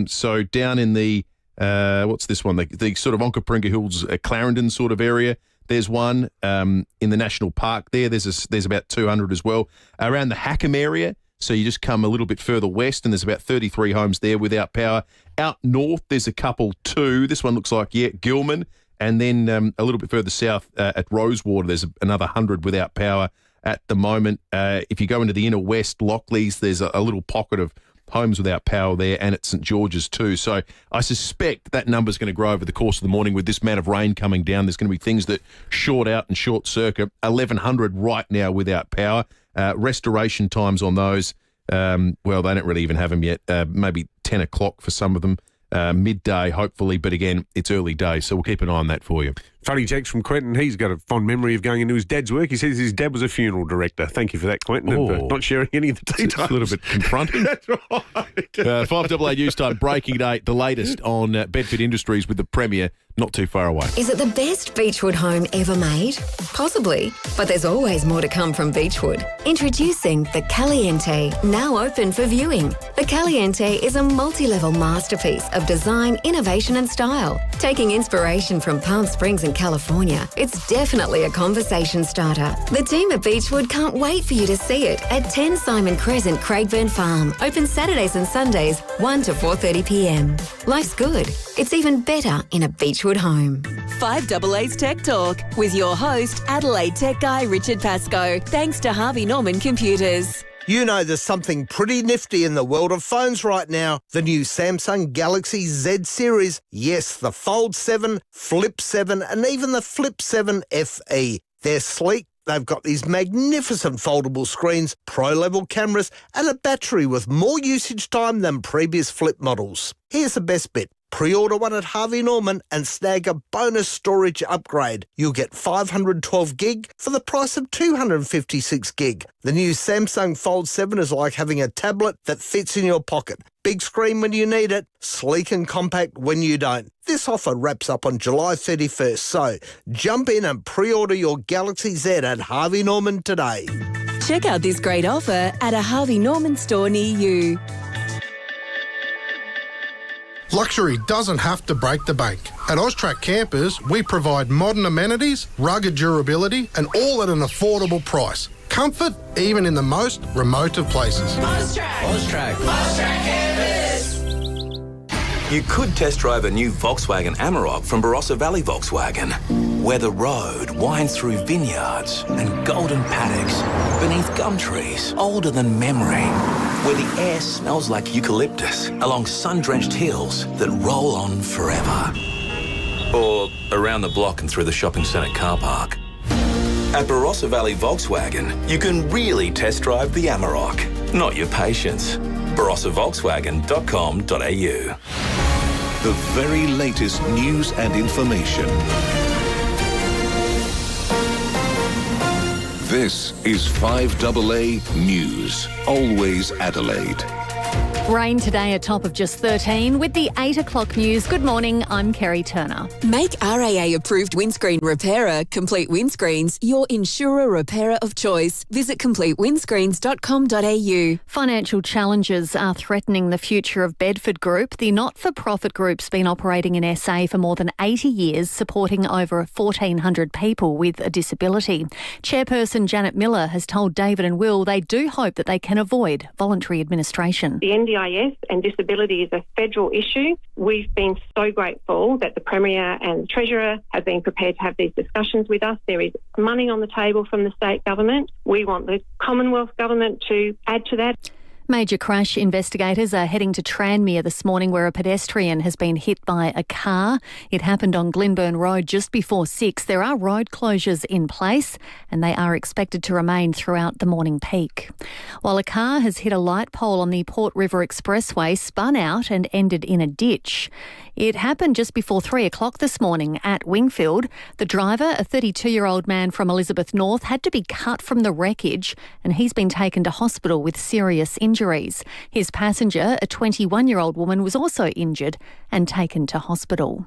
So down in the, what's this one? The sort of Onkaparinga Hills, Clarendon sort of area. There's one in the National Park there. There's about 200 as well. Around the Hackham area, so you just come a little bit further west, and there's about 33 homes there without power. Out north, there's a couple too. This one looks like, Gilman. And then a little bit further south at Rosewater, there's another 100 without power at the moment. If you go into the inner west, Lockleys, there's a little pocket of homes without power there, and at St George's too. So I suspect that number's going to grow over the course of the morning with this amount of rain coming down. There's going to be things that short out and short circuit. 1,100 right now without power. Restoration times on those, well, they don't really even have them yet. Maybe 10 o'clock for some of them. Midday, hopefully, but again, it's early days, so we'll keep an eye on that for you. Funny text from Quentin. He's got a fond memory of going into his dad's work. He says his dad was a funeral director. Thank you for that, Quentin, and for not sharing any of the details. It's a little bit confronting. That's right. 5AA News Time, breaking date, the latest on Bedford Industries with the Premier not too far away. Is it the best Beechwood home ever made? Possibly, but there's always more to come from Beechwood. Introducing the Caliente, now open for viewing. The Caliente is a multi-level masterpiece of design, innovation and style, taking inspiration from Palm Springs and in California, it's definitely a conversation starter. The team at Beechwood can't wait for you to see it at 10 Simon Crescent, Craigburn Farm. Open Saturdays and Sundays, 1 to 4:30pm. Life's good. It's even better in a Beechwood home. 5AA's Tech Talk with your host, Adelaide tech guy Richard Pascoe. Thanks to Harvey Norman Computers. You know there's something pretty nifty in the world of phones right now. The new Samsung Galaxy Z series. Yes, the Fold 7, Flip 7 and even the Flip 7 FE. They're sleek. They've got these magnificent foldable screens, pro-level cameras and a battery with more usage time than previous Flip models. Here's the best bit. Pre-order one at Harvey Norman and snag a bonus storage upgrade. You'll get 512 gig for the price of 256 gig. The new Samsung Fold 7 is like having a tablet that fits in your pocket. Big screen when you need it, sleek and compact when you don't. This offer wraps up on July 31st, so jump in and pre-order your Galaxy Z at Harvey Norman today. Check out this great offer at a Harvey Norman store near you. Luxury doesn't have to break the bank. At Austrac Campers, we provide modern amenities, rugged durability, and all at an affordable price. Comfort, even in the most remote of places. Austrac Campers. You could test drive a new Volkswagen Amarok from Barossa Valley Volkswagen, where the road winds through vineyards and golden paddocks beneath gum trees older than memory, where the air smells like eucalyptus along sun-drenched hills that roll on forever. Or around the block and through the shopping centre car park. At Barossa Valley Volkswagen, you can really test drive the Amarok, not your patience. BarossaVolkswagen.com.au. The very latest news and information. This is 5AA News. Always Adelaide. Rain today, a top of just 13. With the 8 o'clock news, good morning, I'm Kerry Turner. Make RAA-approved windscreen repairer, Complete Windscreens, your insurer repairer of choice. Visit CompleteWindscreens.com.au. Financial challenges are threatening the future of Bedford Group. The not-for-profit group's been operating in SA for more than 80 years, supporting over 1,400 people with a disability. Chairperson Janet Miller has told David and Will they do hope that they can avoid voluntary administration. The NDIS and disability is a federal issue. We've been so grateful that the Premier and the Treasurer have been prepared to have these discussions with us. There is money on the table from the state government. We want the Commonwealth government to add to that. Major crash investigators are heading to Tranmere this morning where a pedestrian has been hit by a car. It happened on Glenburn Road just before 6. There are road closures in place and they are expected to remain throughout the morning peak. While a car has hit a light pole on the Port River Expressway, spun out and ended in a ditch. It happened just before 3 o'clock this morning at Wingfield. The driver, a 32-year-old man from Elizabeth North, had to be cut from the wreckage and he's been taken to hospital with serious injuries. His passenger, a 21-year-old woman, was also injured and taken to hospital.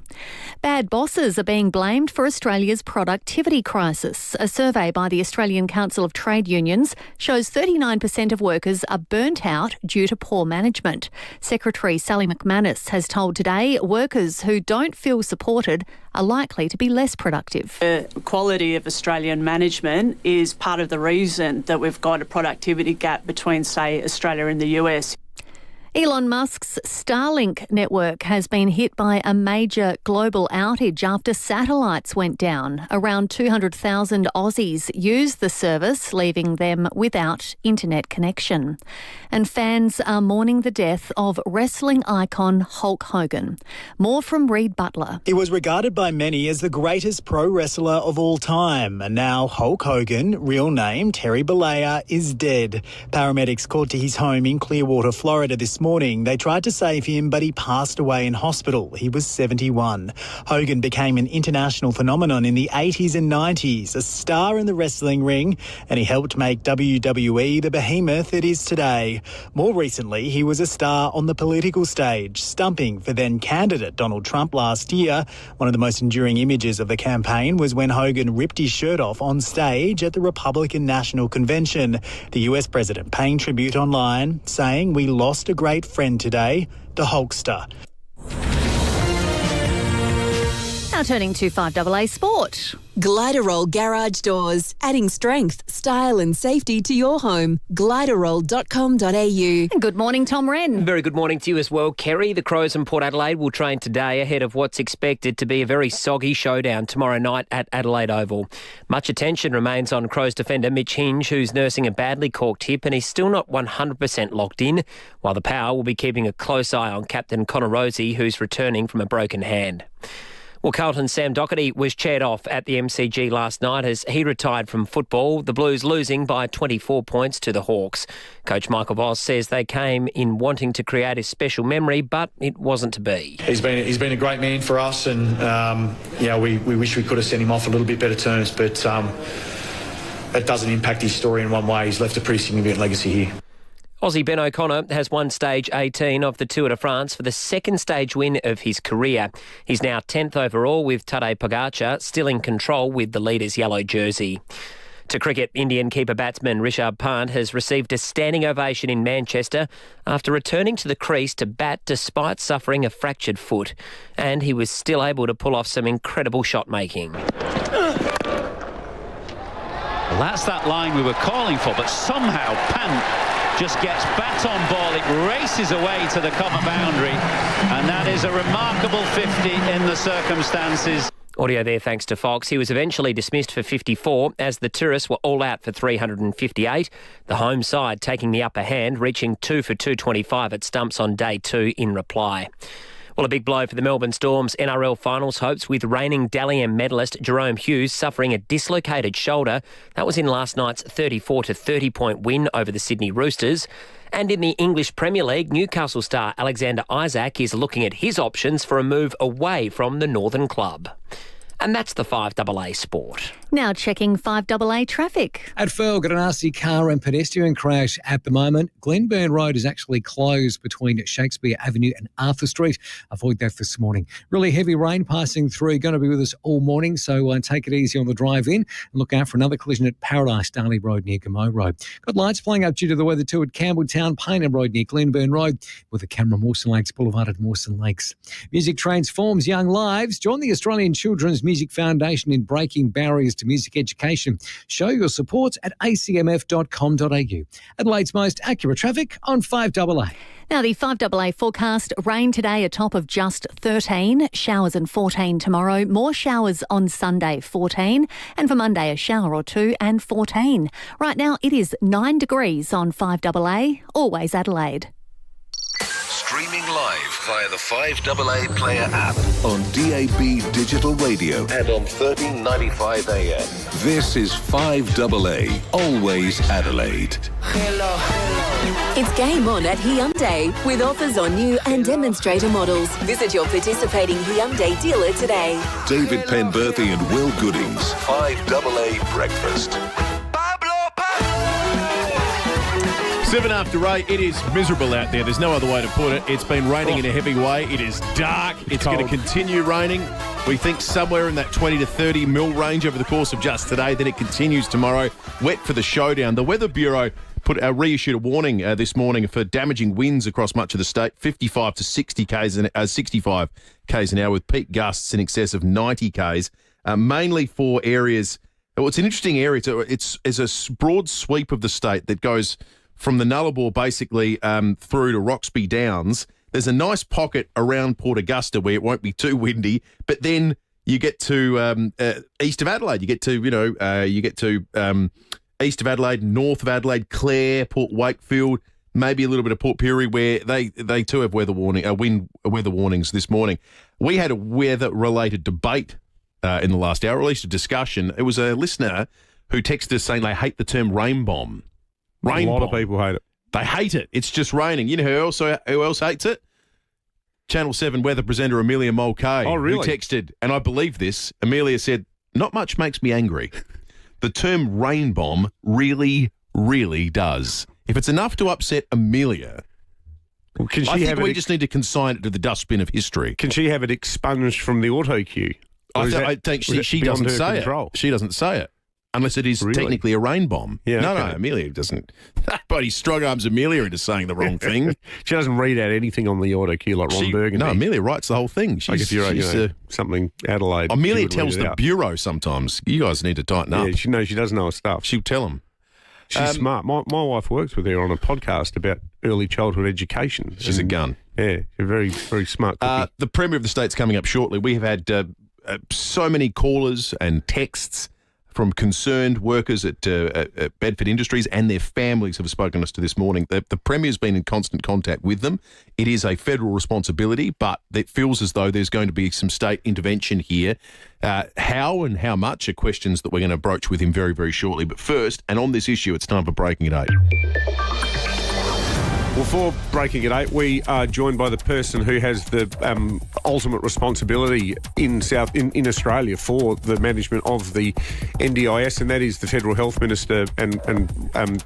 Bad bosses are being blamed for Australia's productivity crisis. A survey by the Australian Council of Trade Unions shows 39% of workers are burnt out due to poor management. Secretary Sally McManus has told Today workers who don't feel supported are likely to be less productive. The quality of Australian management is part of the reason that we've got a productivity gap between, say, Australia and the US. Elon Musk's Starlink network has been hit by a major global outage after satellites went down. Around 200,000 Aussies used the service, leaving them without internet connection. And fans are mourning the death of wrestling icon Hulk Hogan. More from Reid Butler. He was regarded by many as the greatest pro wrestler of all time. And now Hulk Hogan, real name Terry Bollea, is dead. Paramedics called to his home in Clearwater, Florida this morning. They tried to save him, but he passed away in hospital. He was 71. Hogan became an international phenomenon in the 80s and 90s, a star in the wrestling ring, and he helped make WWE the behemoth it is today. More recently, he was a star on the political stage, stumping for then candidate Donald Trump last year. One of the most enduring images of the campaign was when Hogan ripped his shirt off on stage at the Republican National Convention. The US president paying tribute online, saying, "We lost a great friend today, the Hulkster." Now turning to 5AA Sport. Gliderol Garage Doors, adding strength, style and safety to your home. Gliderol.com.au. And good morning, Tom Wren. Very good morning to you as well, Kerry. The Crows and Port Adelaide will train today ahead of what's expected to be a very soggy showdown tomorrow night at Adelaide Oval. Much attention remains on Crows defender Mitch Hinge, who's nursing a badly corked hip and he's still not 100% locked in, while the Power will be keeping a close eye on captain Connor Rosie, who's returning from a broken hand. Well, Carlton's Sam Docherty was chaired off at the MCG last night as he retired from football, the Blues losing by 24 points to the Hawks. Coach Michael Voss says they came in wanting to create a special memory, but it wasn't to be. He's been a great man for us, and we wish we could have sent him off a little bit better terms, but that doesn't impact his story in one way. He's left a pretty significant legacy here. Aussie Ben O'Connor has won stage 18 of the Tour de France for the second stage win of his career. He's now 10th overall with Tadej Pogacar still in control with the leader's yellow jersey. To cricket, Indian keeper-batsman Rishabh Pant has received a standing ovation in Manchester after returning to the crease to bat despite suffering a fractured foot. And he was still able to pull off some incredible shot-making. Well, that's that line we were calling for, but somehow Pant just gets baton ball. It races away to the cover boundary, and that is a remarkable 50 in the circumstances. Audio there thanks to Fox. He was eventually dismissed for 54 as the tourists were all out for 358. The home side taking the upper hand, reaching 2 for 225 at stumps on day 2 in reply. Well, a big blow for the Melbourne Storm's NRL finals hopes with reigning Dally M medalist Jerome Hughes suffering a dislocated shoulder. That was in last night's 34 to 30 point win over the Sydney Roosters. And in the English Premier League, Newcastle star Alexander Isak is looking at his options for a move away from the Northern club. And that's the 5AA Sport. Now checking 5AA traffic. At Furl, got a nasty car and pedestrian crash at the moment. Glenburn Road is actually closed between Shakespeare Avenue and Arthur Street. Avoid that this morning. Really heavy rain passing through. Going to be with us all morning, so take it easy on the drive in and look out for another collision at Paradise Darley Road near Gamow Road. Got lights playing up due to the weather too at Campbelltown, Paynham Road near Glenburn Road, with the camera Mawson Lakes Boulevard at Mawson Lakes. Music transforms young lives. Join the Australian Children's Music Foundation in breaking barriers to music education. Show your support at acmf.com.au. Adelaide's most accurate traffic on 5AA. Now, the 5AA forecast, rain today, a top of just 13, showers and 14 tomorrow, more showers on Sunday, 14, and for Monday, a shower or two and 14. Right now, it is 9 degrees on 5AA, always Adelaide. Streaming live via the 5AA Player app on DAB Digital Radio and on 1395 AM. This is 5AA, always Adelaide. It's game on at Hyundai with offers on new and demonstrator models. Visit your participating Hyundai dealer today. David Penberthy and Will Goodings, 5AA Breakfast. 7 after 8, it is miserable out there. There's no other way to put it. It's been raining in a heavy way. It is dark. It's going to continue raining. We think somewhere in that 20 to 30 mil range over the course of just today. Then it continues tomorrow. Wet for the showdown. The Weather Bureau reissued a warning this morning for damaging winds across much of the state, 55 to 65 k's an hour with peak gusts in excess of 90 k's, mainly for areas. Well, it's an interesting area. It's a broad sweep of the state that goes from the Nullarbor basically through to Roxby Downs. There's a nice pocket around Port Augusta where it won't be too windy, but then you get to east of Adelaide. You get to east of Adelaide, north of Adelaide, Clare, Port Wakefield, maybe a little bit of Port Pirie, where they too have weather warnings this morning. We had a weather-related debate in the last hour, or at least a discussion. It was a listener who texted us saying they hate the term rain bomb. A lot of people hate it. They hate it. It's just raining. You know who else hates it? Channel 7 weather presenter Amelia Mulcahy. Oh, really? Who texted, and I believe this, Amelia said, not much makes me angry. The term rain bomb really, really does. If it's enough to upset Amelia, well, I think we just need to consign it to the dustbin of history. Can she have it expunged from the auto cue? I think she doesn't say it. She doesn't say it. unless it is technically a rain bomb. Yeah, no, okay. Amelia doesn't. But he strong arms Amelia into saying the wrong thing. She doesn't read out anything on the auto cue like Ron Burgundy. No, Amelia writes the whole thing. Like if you're something Adelaide. Amelia tells the Bureau sometimes. You guys need to tighten up. Yeah, she does know her stuff. She'll tell them. She's smart. My wife works with her on a podcast about early childhood education. She's a gun. Yeah, she's a very, very smart cookie. The Premier of the State's coming up shortly. We have had so many callers and texts from concerned workers at Bedford Industries, and their families have spoken to us this morning. The Premier's been in constant contact with them. It is a federal responsibility, but it feels as though there's going to be some state intervention here. How and how much are questions that we're going to broach with him very, very shortly. But first, and on this issue, it's time for Breaking at 8. Well, for Breaking at 8, we are joined by the person who has the ultimate responsibility in Australia for the management of the NDIS, and that is the Federal Health Minister and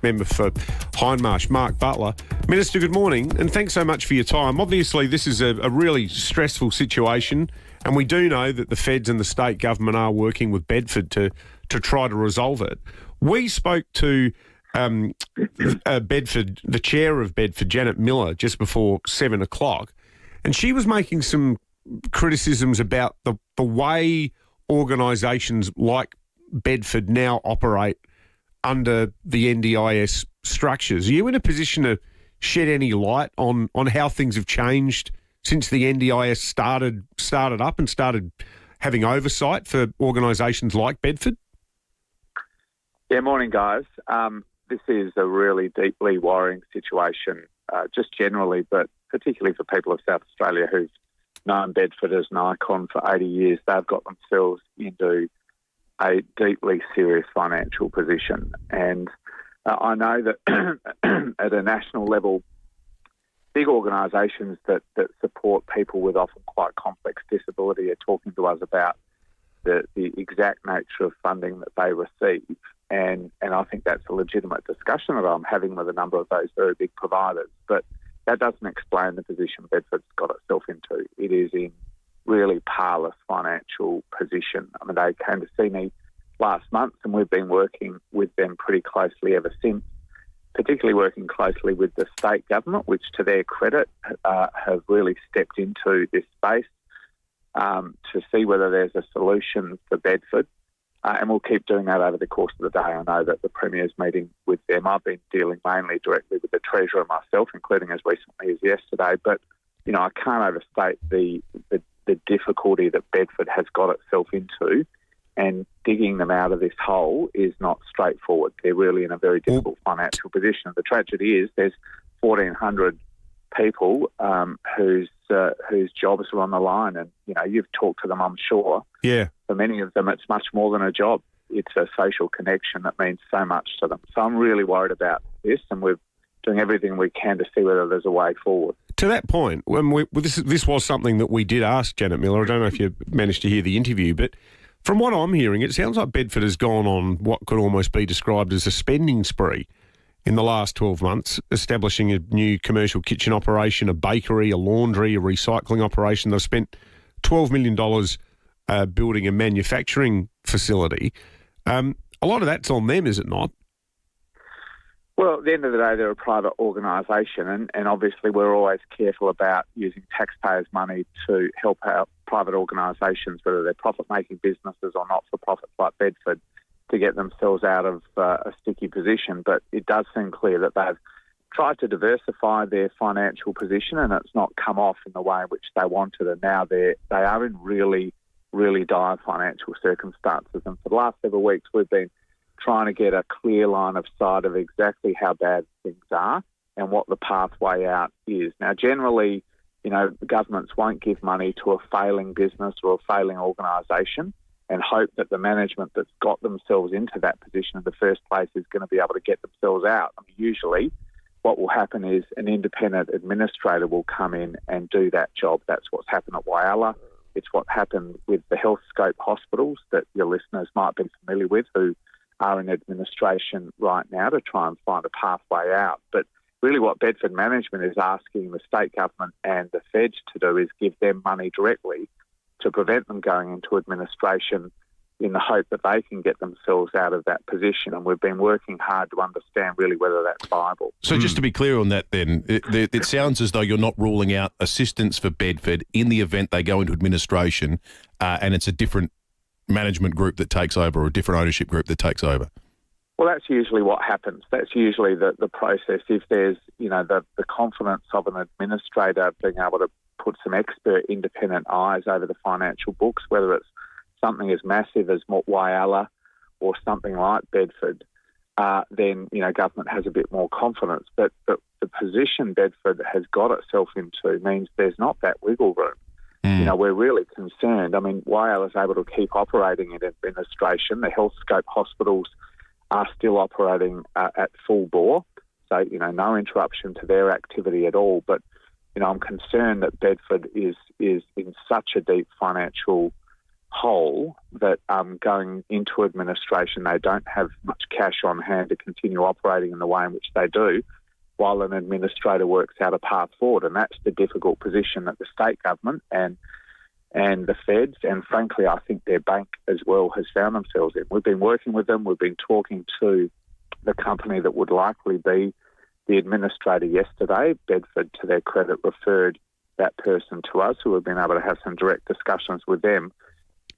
member for Hindmarsh, Mark Butler. Minister, good morning, and thanks so much for your time. Obviously, this is a really stressful situation, and we do know that the feds and the state government are working with Bedford to try to resolve it. We spoke to Bedford, the chair of Bedford, Janet Miller, just before 7 o'clock, and she was making some criticisms about the way organisations like Bedford now operate under the NDIS structures. Are you in a position to shed any light on how things have changed since the NDIS started up and started having oversight for organisations like Bedford? Yeah, morning, guys. This is a really deeply worrying situation, just generally, but particularly for people of South Australia who've known Bedford as an icon for 80 years. They've got themselves into a deeply serious financial position. And I know that at a national level, big organisations that support people with often quite complex disability are talking to us about the exact nature of funding that they receive. And I think that's a legitimate discussion that I'm having with a number of those very big providers. But that doesn't explain the position Bedford's got itself into. It is in really parlous financial position. I mean, they came to see me last month, and we've been working with them pretty closely ever since, particularly working closely with the state government, which to their credit have really stepped into this space to see whether there's a solution for Bedford. And we'll keep doing that over the course of the day. I know that the Premier's meeting with them. I've been dealing mainly directly with the Treasurer myself, including as recently as yesterday. But, you know, I can't overstate the difficulty that Bedford has got itself into, and digging them out of this hole is not straightforward. They're really in a very difficult financial position. The tragedy is there's 1,400 people whose jobs are on the line, and, you know, you've talked to them, I'm sure. Yeah. For many of them, it's much more than a job. It's a social connection that means so much to them. So I'm really worried about this, and we're doing everything we can to see whether there's a way forward. To that point, this was something that we did ask Janet Miller. I don't know if you managed to hear the interview, but from what I'm hearing, it sounds like Bedford has gone on what could almost be described as a spending spree in the last 12 months, establishing a new commercial kitchen operation, a bakery, a laundry, a recycling operation. They've spent $12 million building a manufacturing facility. A lot of that's on them, is it not? Well, at the end of the day, they're a private organisation, and obviously we're always careful about using taxpayers' money to help out private organisations, whether they're profit-making businesses or not-for-profits like Bedford, to get themselves out of a sticky position. But it does seem clear that they've tried to diversify their financial position, and it's not come off in the way in which they wanted, and now they are in really, really dire financial circumstances. And for the last several weeks, we've been trying to get a clear line of sight of exactly how bad things are and what the pathway out is. Now, generally, you know, governments won't give money to a failing business or a failing organisation and hope that the management that's got themselves into that position in the first place is going to be able to get themselves out. I mean, usually what will happen is an independent administrator will come in and do that job. That's what's happened at Whyalla. It's what happened with the health scope hospitals that your listeners might be familiar with, who are in administration right now to try and find a pathway out. But really what Bedford management is asking the state government and the feds to do is give them money directly to prevent them going into administration in the hope that they can get themselves out of that position. And we've been working hard to understand really whether that's viable. So just to be clear on that then, it sounds as though you're not ruling out assistance for Bedford in the event they go into administration and it's a different management group that takes over or a different ownership group that takes over. Well, that's usually what happens. That's usually the process. If there's, the confidence of an administrator being able to put some expert independent eyes over the financial books, whether it's something as massive as Whyalla or something like Bedford, then, government has a bit more confidence. But the position Bedford has got itself into means there's not that wiggle room. We're really concerned. I mean, Whyalla is able to keep operating in administration. The HealthScope hospitals are still operating at full bore, so, no interruption to their activity at all. But, I'm concerned that Bedford is in such a deep financial hole that going into administration, they don't have much cash on hand to continue operating in the way in which they do, while an administrator works out a path forward. And that's the difficult position that the state government and the feds, and frankly, I think their bank as well, has found themselves in. We've been working with them. We've been talking to the company that would likely be the administrator yesterday. Bedford, to their credit, referred that person to us, who have been able to have some direct discussions with them.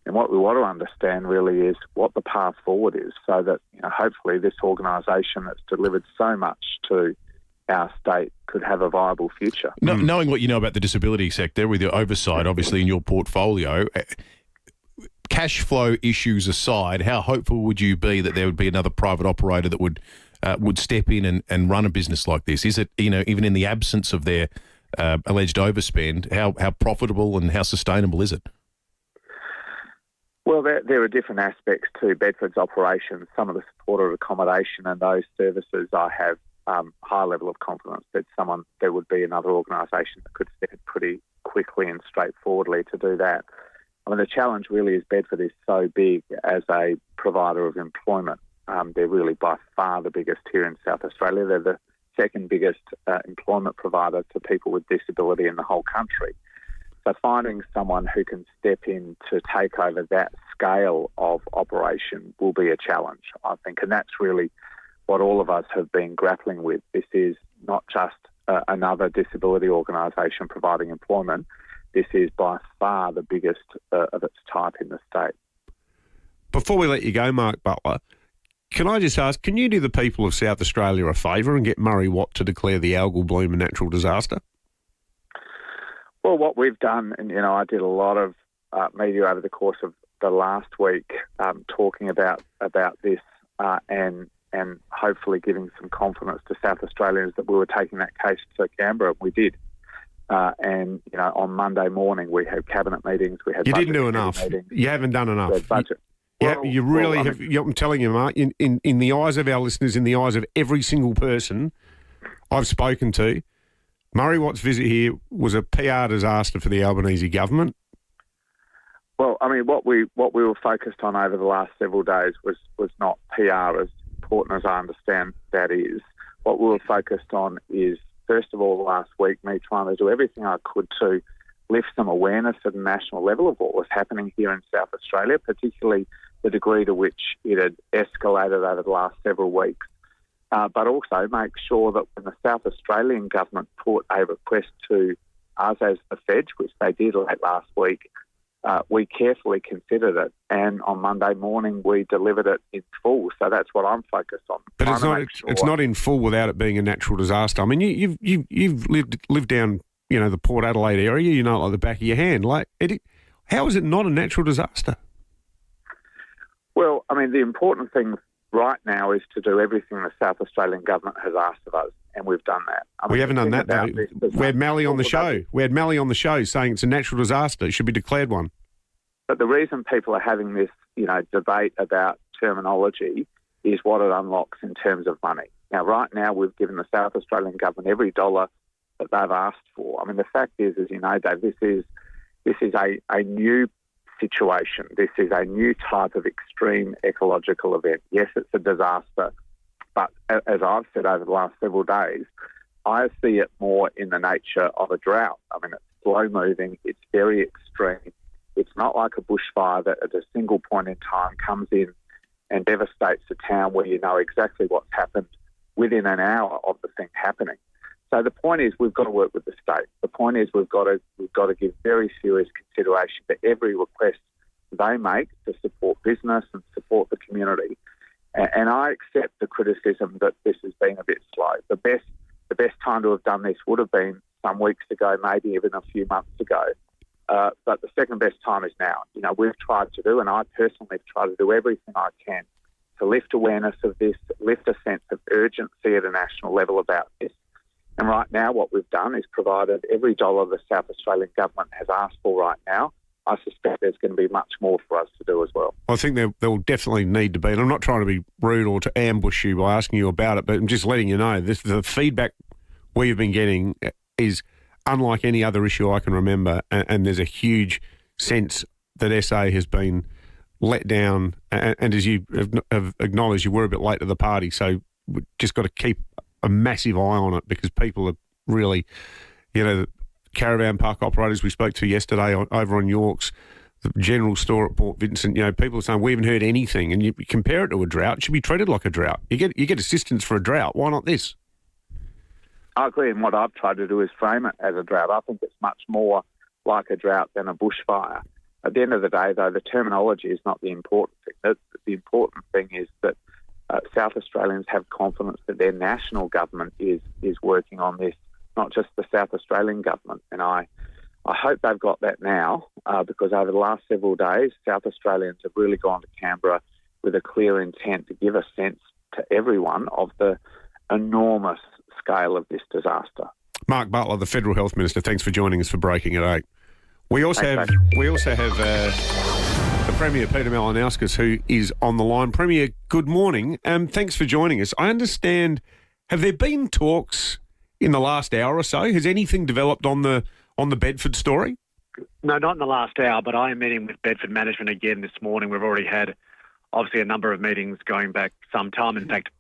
And what we want to understand really is what the path forward is, so that hopefully this organisation that's delivered so much to our state could have a viable future. Knowing what you know about the disability sector, with your oversight obviously in your portfolio, cash flow issues aside, how hopeful would you be that there would be another private operator that would step in and run a business like this? Is it, even in the absence of their alleged overspend, how profitable and how sustainable is it? Well, there are different aspects to Bedford's operations. Some of the supported accommodation and those services, I have high level of confidence that there would be another organisation that could step in pretty quickly and straightforwardly to do that. I mean, the challenge really is Bedford is so big as a provider of employment. They're really by far the biggest here in South Australia. They're the second biggest employment provider to people with disability in the whole country. So finding someone who can step in to take over that scale of operation will be a challenge, I think. And that's really what all of us have been grappling with. This is not just another disability organisation providing employment. This is by far the biggest of its type in the state. Before we let you go, Mark Butler, can I just ask, can you do the people of South Australia a favour and get Murray Watt to declare the algal bloom a natural disaster? Well, what we've done, and I did a lot of media over the course of the last week talking about this and hopefully giving some confidence to South Australians that we were taking that case to Canberra. We did. And on Monday morning we had cabinet meetings. We had. You didn't do enough. Meetings. You haven't done enough. Budget. You really have. I'm telling you, Mark. In the eyes of our listeners, in the eyes of every single person I've spoken to, Murray Watt's visit here was a PR disaster for the Albanese government. Well, I mean, what we were focused on over the last several days was not PR, as important as I understand that is. What we were focused on is, first of all, last week, me trying to do everything I could to lift some awareness at a national level of what was happening here in South Australia, particularly the degree to which it had escalated over the last several weeks. But also make sure that when the South Australian government put a request to us as the Feds, which they did late last week, we carefully considered it, and on Monday morning we delivered it in full. So that's what I'm focused on. But it's not in full without it being a natural disaster. I mean, you've lived down the Port Adelaide area. You know it like the back of your hand. How is it not a natural disaster? Well, I mean, the important thing right now is to do everything the South Australian government has asked of us, and we've done that. We haven't done that, though. We had Mally on the show. We had Mally on the show saying it's a natural disaster. It should be declared one. But the reason people are having this, debate about terminology is what it unlocks in terms of money. Now, right now, we've given the South Australian government every dollar that they've asked for. I mean, the fact is, as you know, Dave, this is a new situation. This is a new type of extreme ecological event. Yes, it's a disaster, but as I've said over the last several days, I see it more in the nature of a drought. I mean, it's slow moving, it's very extreme, It's not like a bushfire that at a single point in time comes in and devastates a town where you know exactly what's happened within an hour of the thing happening. So the point is we've got to work with the state. The point is we've got to give very serious consideration to every request they make to support business and support the community. And I accept the criticism that this has been a bit slow. The best time to have done this would have been some weeks ago, maybe even a few months ago. But the second best time is now. You know, we've tried to do, and I personally have tried to do everything I can to lift awareness of this, lift a sense of urgency at a national level about this. And right now what we've done is provided every dollar the South Australian government has asked for right now. I suspect there's going to be much more for us to do as well. I think there will definitely need to be, and I'm not trying to be rude or to ambush you by asking you about it, but I'm just letting you know the feedback we've been getting is unlike any other issue I can remember, and there's a huge sense that SA has been let down, and as you have acknowledged, you were a bit late to the party, so we've just got to keep a massive eye on it because people are really, you know, the caravan park operators we spoke to yesterday over on York's, the general store at Port Vincent, you know, people are saying we haven't heard anything, and you compare it to a drought, it should be treated like a drought. You get assistance for a drought. Why not this? I agree, and what I've tried to do is frame it as a drought. I think it's much more like a drought than a bushfire. At the end of the day, though, the terminology is not the important thing. The important thing is that South Australians have confidence that their national government is working on this, not just the South Australian government. And I hope they've got that now because over the last several days, South Australians have really gone to Canberra with a clear intent to give a sense to everyone of the enormous scale of this disaster. Mark Butler, the Federal Health Minister, thanks for joining us for Breaking at 8. We also have the Premier, Peter Malinauskas, who is on the line. Premier, good morning. Thanks for joining us. I understand, have there been talks in the last hour or so? Has anything developed on the Bedford story? No, not in the last hour, but I am meeting with Bedford management again this morning. We've already had, obviously, a number of meetings going back some time. In fact,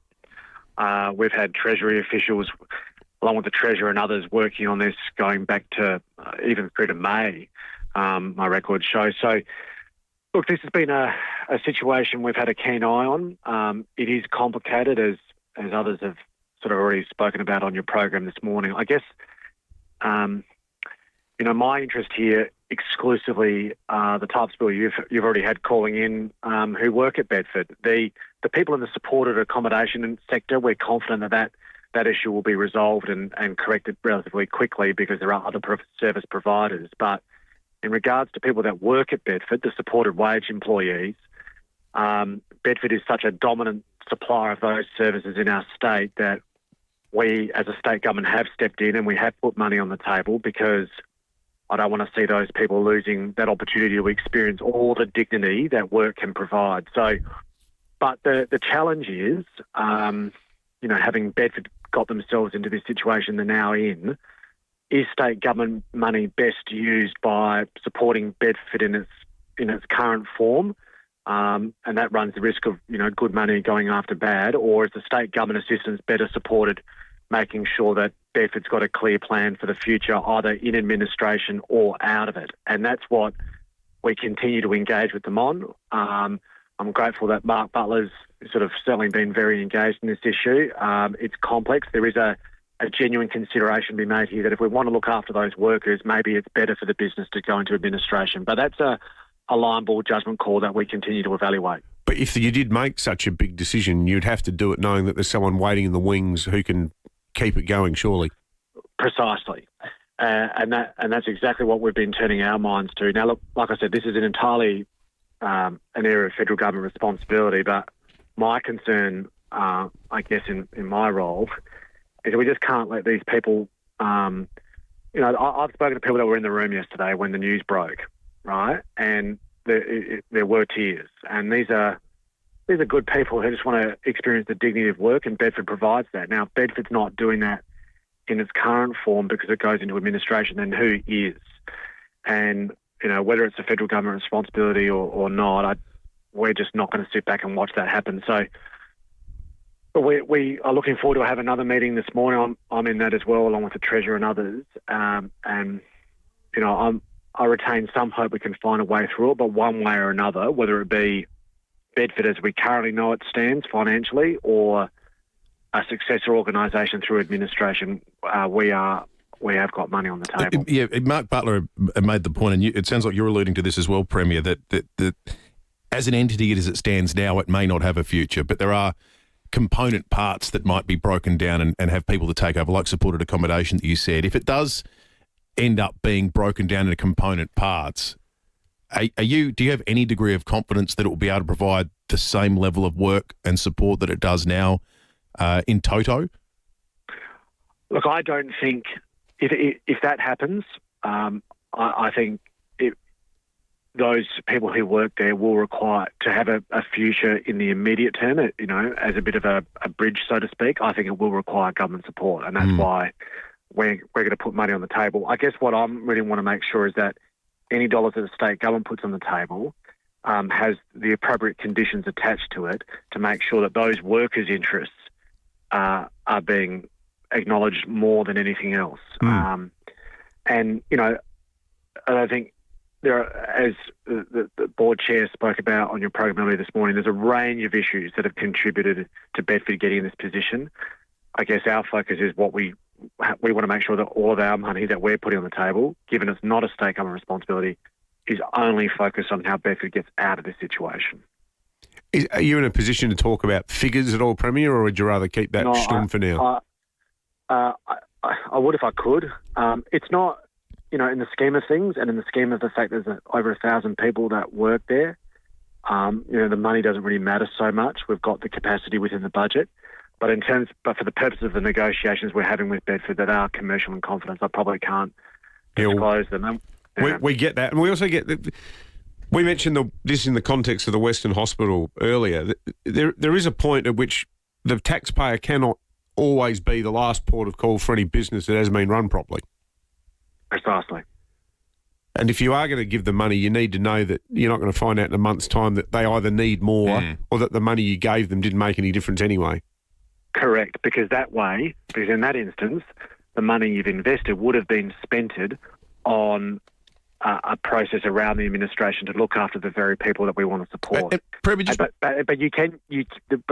we've had Treasury officials, along with the Treasurer and others, working on this going back to even through to May, my records show. So, look, this has been a situation we've had a keen eye on. It is complicated, as others have sort of already spoken about on your program this morning. I guess, my interest here exclusively the types of people you've already had calling in who work at Bedford. The people in the supported accommodation sector, we're confident that issue will be resolved and corrected relatively quickly because there are other service providers. But in regards to people that work at Bedford, the supported wage employees, Bedford is such a dominant supplier of those services in our state that we, as a state government, have stepped in and we have put money on the table because I don't want to see those people losing that opportunity to experience all the dignity that work can provide. So, but the challenge is, having Bedford got themselves into this situation they're now in, is state government money best used by supporting Bedford in its current form? And that runs the risk of, good money going after bad, or is the state government assistance better supported making sure that Bedford's got a clear plan for the future, either in administration or out of it? And that's what we continue to engage with them on. I'm grateful that Mark Butler's sort of certainly been very engaged in this issue. It's complex. There is a genuine consideration to be made here that if we want to look after those workers, maybe it's better for the business to go into administration. But that's a line ball judgment call that we continue to evaluate. But if you did make such a big decision, you'd have to do it knowing that there's someone waiting in the wings who can keep it going, surely. Precisely. And that's exactly what we've been turning our minds to. Now, look, like I said, this is an entirely an area of federal government responsibility, but my concern, I guess, in my role, is that we just can't let these people, I've spoken to people that were in the room yesterday when the news broke, right? And there were tears. And these are good people who just want to experience the dignity of work, and Bedford provides that. Now, Bedford's not doing that in its current form because it goes into administration, then who is? And, whether it's a federal government responsibility or not, we're just not going to sit back and watch that happen. So we are looking forward to have another meeting this morning. I'm in that as well, along with the Treasurer and others. I'm I retain some hope we can find a way through it, but one way or another, whether it be Bedford as we currently know it stands financially or a successor organisation through administration, we have got money on the table. Yeah, Mark Butler made the point, and it sounds like you're alluding to this as well, Premier, that as an entity as it stands now, it may not have a future, but there are component parts that might be broken down and have people to take over, like supported accommodation that you said. If it does end up being broken down into component parts, do you have any degree of confidence that it will be able to provide the same level of work and support that it does now in toto? Look, I don't think if that happens, I think those people who work there will require to have a future in the immediate term, as a bit of a bridge, so to speak. I think it will require government support, and that's why we're going to put money on the table. I guess what I really want to make sure is that any dollars that the state government puts on the table has the appropriate conditions attached to it to make sure that those workers' interests are being acknowledged more than anything else. And I think there are, as the board chair spoke about on your program earlier this morning, there's a range of issues that have contributed to Bedford getting in this position. I guess our focus is what we want to make sure that all of our money that we're putting on the table, given it's not a state government responsibility, is only focused on how Bedford gets out of this situation. Are you in a position to talk about figures at all, Premier, or would you rather keep that stum for now? I would if I could. It's not, in the scheme of things and in the scheme of the fact there's over 1,000 people that work there, the money doesn't really matter so much. We've got the capacity within the budget. But for the purpose of the negotiations we're having with Bedford that are commercial in confidence, I probably can't disclose them. We get that. And we also get that. We mentioned this in the context of the Western Hospital earlier. There is a point at which the taxpayer cannot always be the last port of call for any business that hasn't been run properly. Precisely. And if you are going to give them money, you need to know that you're not going to find out in a month's time that they either need more or that the money you gave them didn't make any difference anyway. Correct, because in that instance, the money you've invested would have been spent on a process around the administration to look after the very people that we want to support. But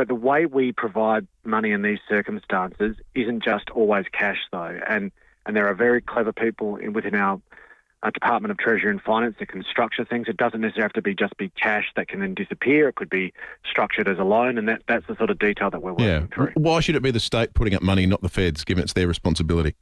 the way we provide money in these circumstances isn't just always cash, though, and there are very clever people within our Department of Treasury and Finance that can structure things. It doesn't necessarily have to just be cash that can then disappear. It could be structured as a loan, and that's the sort of detail that we're working through. Why should it be the state putting up money, not the feds, given it's their responsibility?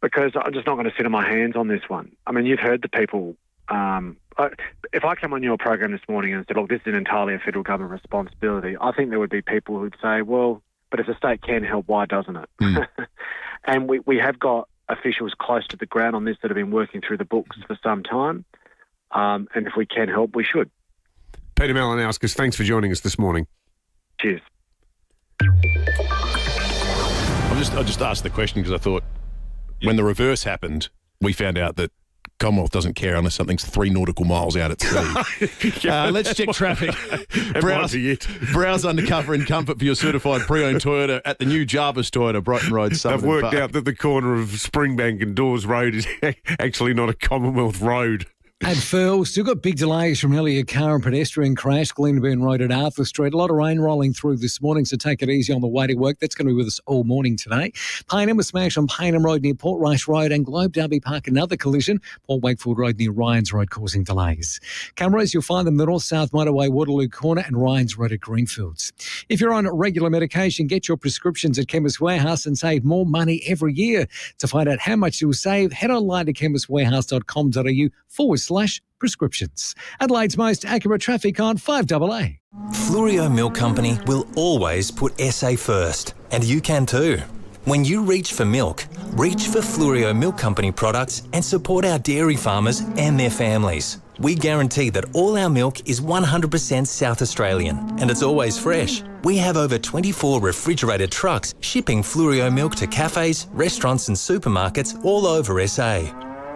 Because I'm just not going to sit on my hands on this one. I mean, you've heard the people. If I came on your program this morning and said, look, this is entirely a federal government responsibility, I think there would be people who'd say, well, but if the state can help, why doesn't it? And we have got officials close to the ground on this that have been working through the books for some time. And if we can help, we should. Peter Malinauskas, thanks for joining us this morning. Cheers. I just asked the question because I thought when the reverse happened, we found out that Commonwealth doesn't care unless something's 3 nautical miles out at sea. Let's check traffic. Browse undercover in comfort for your certified pre-owned Toyota at the new Jarvis Toyota, Brighton Road, Sutherland I've worked Park. out that the corner of Springbank and Dawes Road is actually not a Commonwealth road. At Furl, still got big delays from earlier a car and pedestrian crash, Glenburn Road at Arthur Street. A lot of rain rolling through this morning, so take it easy on the way to work. That's going to be with us all morning today. Payneham was smashed on Payneham Road near Port Rice Road, and Globe Derby Park, another collision. Port Wakefield Road near Ryans Road causing delays. Cameras, you'll find them the North-South Motorway, Waterloo Corner and Ryans Road at Greenfields. If you're on regular medication, get your prescriptions at Chemist Warehouse and save more money every year. To find out how much you'll save, head online to chemistwarehouse.com.au/prescriptions. Adelaide's most accurate traffic on 5AA. Fluorio Milk Company will always put SA first, and you can too. When you reach for milk, reach for Fluorio Milk Company products and support our dairy farmers and their families. We guarantee that all our milk is 100% South Australian and it's always fresh. We have over 24 refrigerated trucks shipping Fluorio milk to cafes, restaurants and supermarkets all over SA.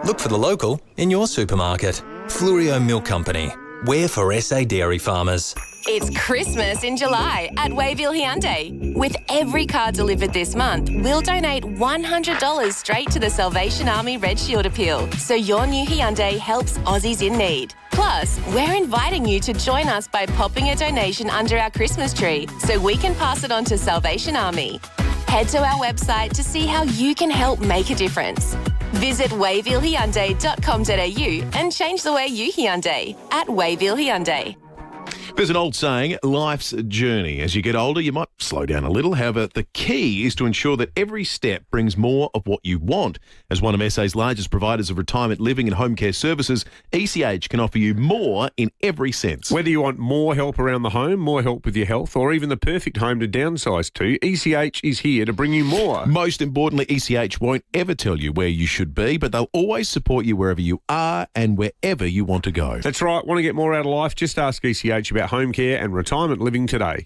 Look for the local in your supermarket. Fluorio Milk Company. We're for SA dairy farmers. It's Christmas in July at Wayville Hyundai. With every car delivered this month, we'll donate $100 straight to the Salvation Army Red Shield Appeal, so your new Hyundai helps Aussies in need. Plus, we're inviting you to join us by popping a donation under our Christmas tree so we can pass it on to Salvation Army. Head to our website to see how you can help make a difference. Visit wayvillehyundai.com.au and change the way you Hyundai at Wayville Hyundai. There's an old saying, life's a journey. As you get older, you might slow down a little. However, the key is to ensure that every step brings more of what you want. As one of SA's largest providers of retirement living and home care services, ECH can offer you more in every sense. Whether you want more help around the home, more help with your health, or even the perfect home to downsize to, ECH is here to bring you more. Most importantly, ECH won't ever tell you where you should be, but they'll always support you wherever you are and wherever you want to go. That's right. Want to get more out of life? Just ask ECH about home care and retirement living today.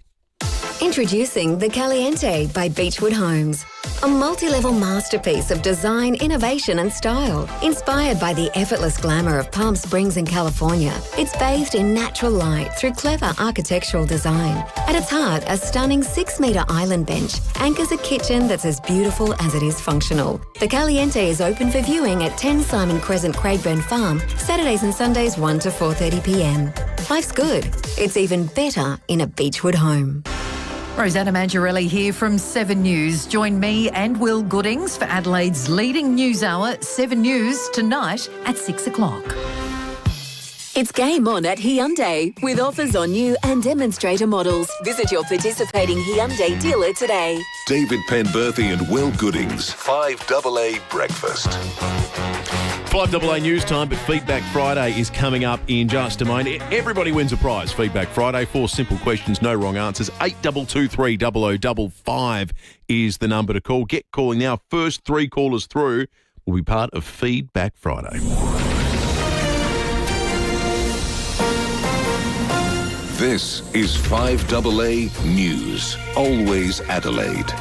Introducing the Caliente by Beechwood Homes. A multi-level masterpiece of design, innovation and style. Inspired by the effortless glamour of Palm Springs in California, it's bathed in natural light through clever architectural design. At its heart, a stunning 6-metre island bench anchors a kitchen that's as beautiful as it is functional. The Caliente is open for viewing at 10 Simon Crescent, Craigburn Farm, Saturdays and Sundays 1 to 4:30pm. Life's good. It's even better in a Beechwood home. Rosanna Mangiarelli here from 7 News. Join me and Will Goodings for Adelaide's leading news hour, 7 News, tonight at 6 o'clock. It's game on at Hyundai with offers on new and demonstrator models. Visit your participating Hyundai dealer today. David Penberthy and Will Goodings, 5AA Breakfast. 5AA News time, but Feedback Friday is coming up in just a moment. Everybody wins a prize. Feedback Friday, 4 simple questions, no wrong answers. 8223 0055 is the number to call. Get calling now. First 3 callers through will be part of Feedback Friday. This is 5AA News. Always Adelaide.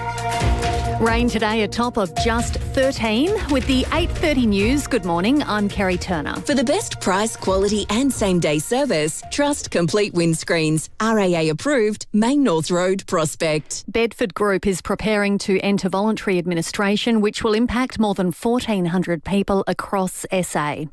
Rain today, a top of just 13. With the 8:30 news, good morning, I'm Kerry Turner. For the best price, quality and same-day service, trust Complete Windscreens. RAA approved, Main North Road, Prospect. Bedford Group is preparing to enter voluntary administration, which will impact more than 1,400 people across SA.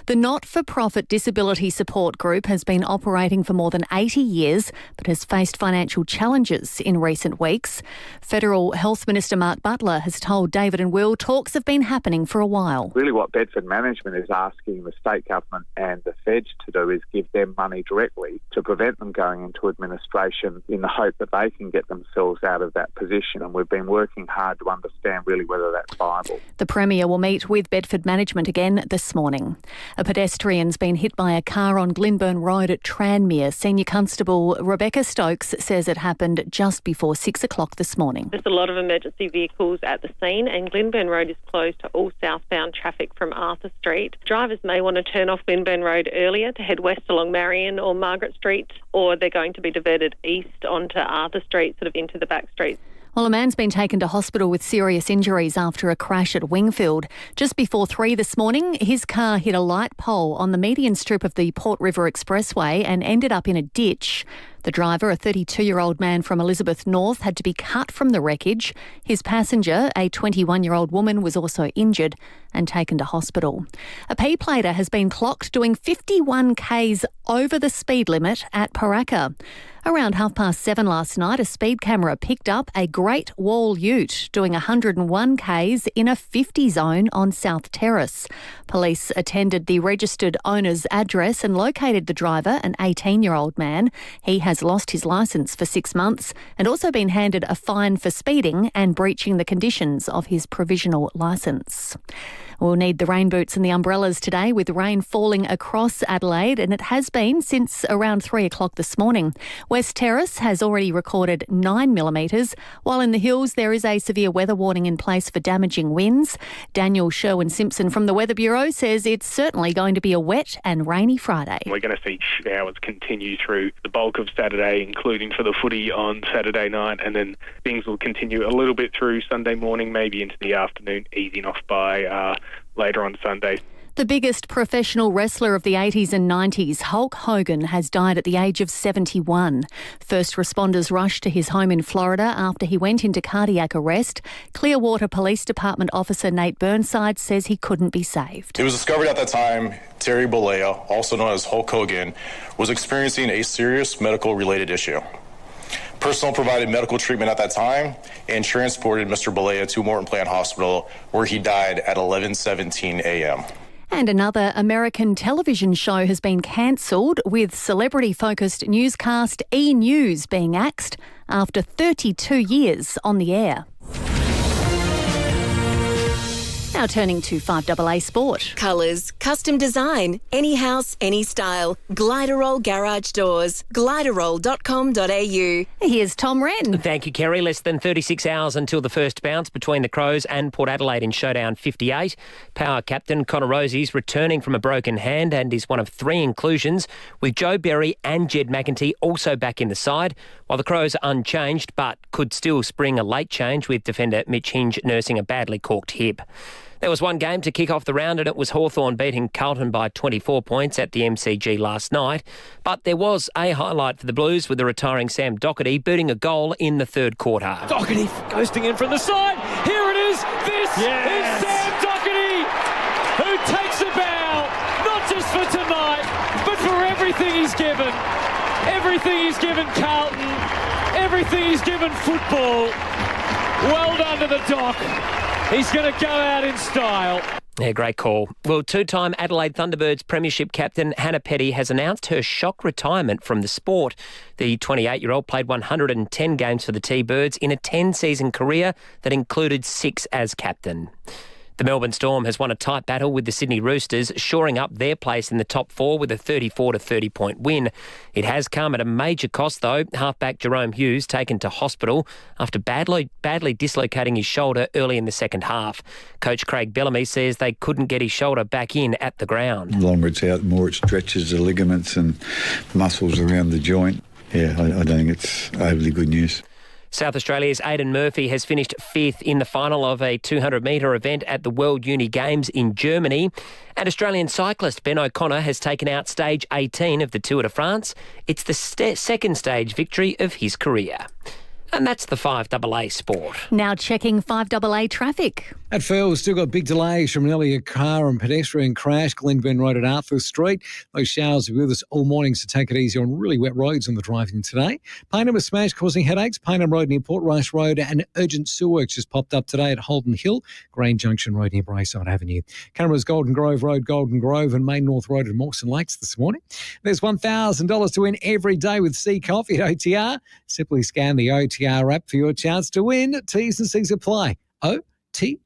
The not-for-profit disability support group has been operating for more than 80 years, but has faced financial challenges in recent weeks. Federal Health Minister Mark Butler has told David and Will talks have been happening for a while. Really what Bedford management is asking the state government and the feds to do is give them money directly to prevent them going into administration in the hope that they can get themselves out of that position. And we've been working hard to understand really whether that's viable. The Premier will meet with Bedford management again this morning. A pedestrian's been hit by a car on Glenburn Road at Tranmere. Senior Constable Rebecca Stokes says it happened just before 6 o'clock this morning. There's a lot of emergency vehicles at the scene, and Glenburn Road is closed to all southbound traffic from Arthur Street. Drivers may want to turn off Glenburn Road earlier to head west along Marion or Margaret Street, or they're going to be diverted east onto Arthur Street, sort of into the back streets. Well, a man's been taken to hospital with serious injuries after a crash at Wingfield. Just before 3 this morning, his car hit a light pole on the median strip of the Port River Expressway and ended up in a ditch. The driver, a 32-year-old man from Elizabeth North, had to be cut from the wreckage. His passenger, a 21-year-old woman, was also injured and taken to hospital. A P-plater has been clocked doing 51 k's over the speed limit at Paraka. Around 7:30 last night, a speed camera picked up a Great Wall ute doing 101 k's in a 50 zone on South Terrace. Police attended the registered owner's address and located the driver, an 18-year-old man. He has lost his licence for 6 months and also been handed a fine for speeding and breaching the conditions of his provisional licence. We'll need the rain boots and the umbrellas today with rain falling across Adelaide, and it has been since around 3 o'clock this morning. West Terrace has already recorded 9 millimetres, while in the hills there is a severe weather warning in place for damaging winds. Daniel Sherwin-Simpson from the Weather Bureau says it's certainly going to be a wet and rainy Friday. We're going to see showers continue through the bulk of Saturday, including for the footy on Saturday night, and then things will continue a little bit through Sunday morning, maybe into the afternoon, easing off by later on Sunday. The biggest professional wrestler of the 80s and 90s, Hulk Hogan, has died at the age of 71. First responders rushed to his home in Florida after he went into cardiac arrest. Clearwater Police Department officer Nate Burnside says he couldn't be saved. It was discovered at that time Terry Bollea, also known as Hulk Hogan, was experiencing a serious medical-related issue. Personnel provided medical treatment at that time and transported Mr. Bollea to Morton Plant Hospital, where he died at 11:17 a.m. And another American television show has been cancelled, with celebrity-focused newscast E! News being axed after 32 years on the air. Now turning to 5AA Sport. Colours, custom design, any house, any style. Gliderol Garage Doors. Gliderol.com.au. Here's Tom Wren. Thank you, Kerry. Less than 36 hours until the first bounce between the Crows and Port Adelaide in Showdown 58. Power captain Connor Rosie's returning from a broken hand and is one of 3 inclusions, with Joe Berry and Jed McEntee also back in the side, while the Crows are unchanged but could still spring a late change with defender Mitch Hinge nursing a badly corked hip. There was one game to kick off the round and it was Hawthorn beating Carlton by 24 points at the MCG last night. But there was a highlight for the Blues with the retiring Sam Docherty booting a goal in the third quarter. Docherty ghosting in from the side. Here it is. This is Sam Docherty, who takes a bow, not just for tonight, but for everything he's given. Everything he's given Carlton, everything he's given football. Well done to the Doc. He's going to go out in style. Yeah, great call. Well, 2-time Adelaide Thunderbirds premiership captain Hannah Petty has announced her shock retirement from the sport. The 28-year-old played 110 games for the T-Birds in a 10-season career that included 6 as captain. The Melbourne Storm has won a tight battle with the Sydney Roosters, shoring up their place in the top 4 with a 34-30 point win. It has come at a major cost, though. Halfback Jerome Hughes taken to hospital after badly dislocating his shoulder early in the second half. Coach Craig Bellamy says they couldn't get his shoulder back in at the ground. The longer it's out, the more it stretches the ligaments and muscles around the joint. Yeah, I don't think it's overly good news. South Australia's Aidan Murphy has finished 5th in the final of a 200-metre event at the World Uni Games in Germany. And Australian cyclist Ben O'Connor has taken out stage 18 of the Tour de France. It's the second stage victory of his career. And that's the 5AA Sport. Now checking 5AA traffic. At FIVEAA, we've still got big delays from an earlier car and pedestrian crash, Glenburn Road at Arthur Street. Those showers will be with us all morning, so take it easy on really wet roads on the drive-in today. Payneham was smashed, causing headaches. Payneham Road near Port Rice Road, and urgent sewer works just popped up today at Holden Hill, Green Junction Road near Brayside Avenue. Canberra's Golden Grove Road, Golden Grove, and Main North Road at Mawson Lakes this morning. There's $1,000 to win every day with C Coffee at OTR. Simply scan the OTR app for your chance to win. T's and C's apply. OTR.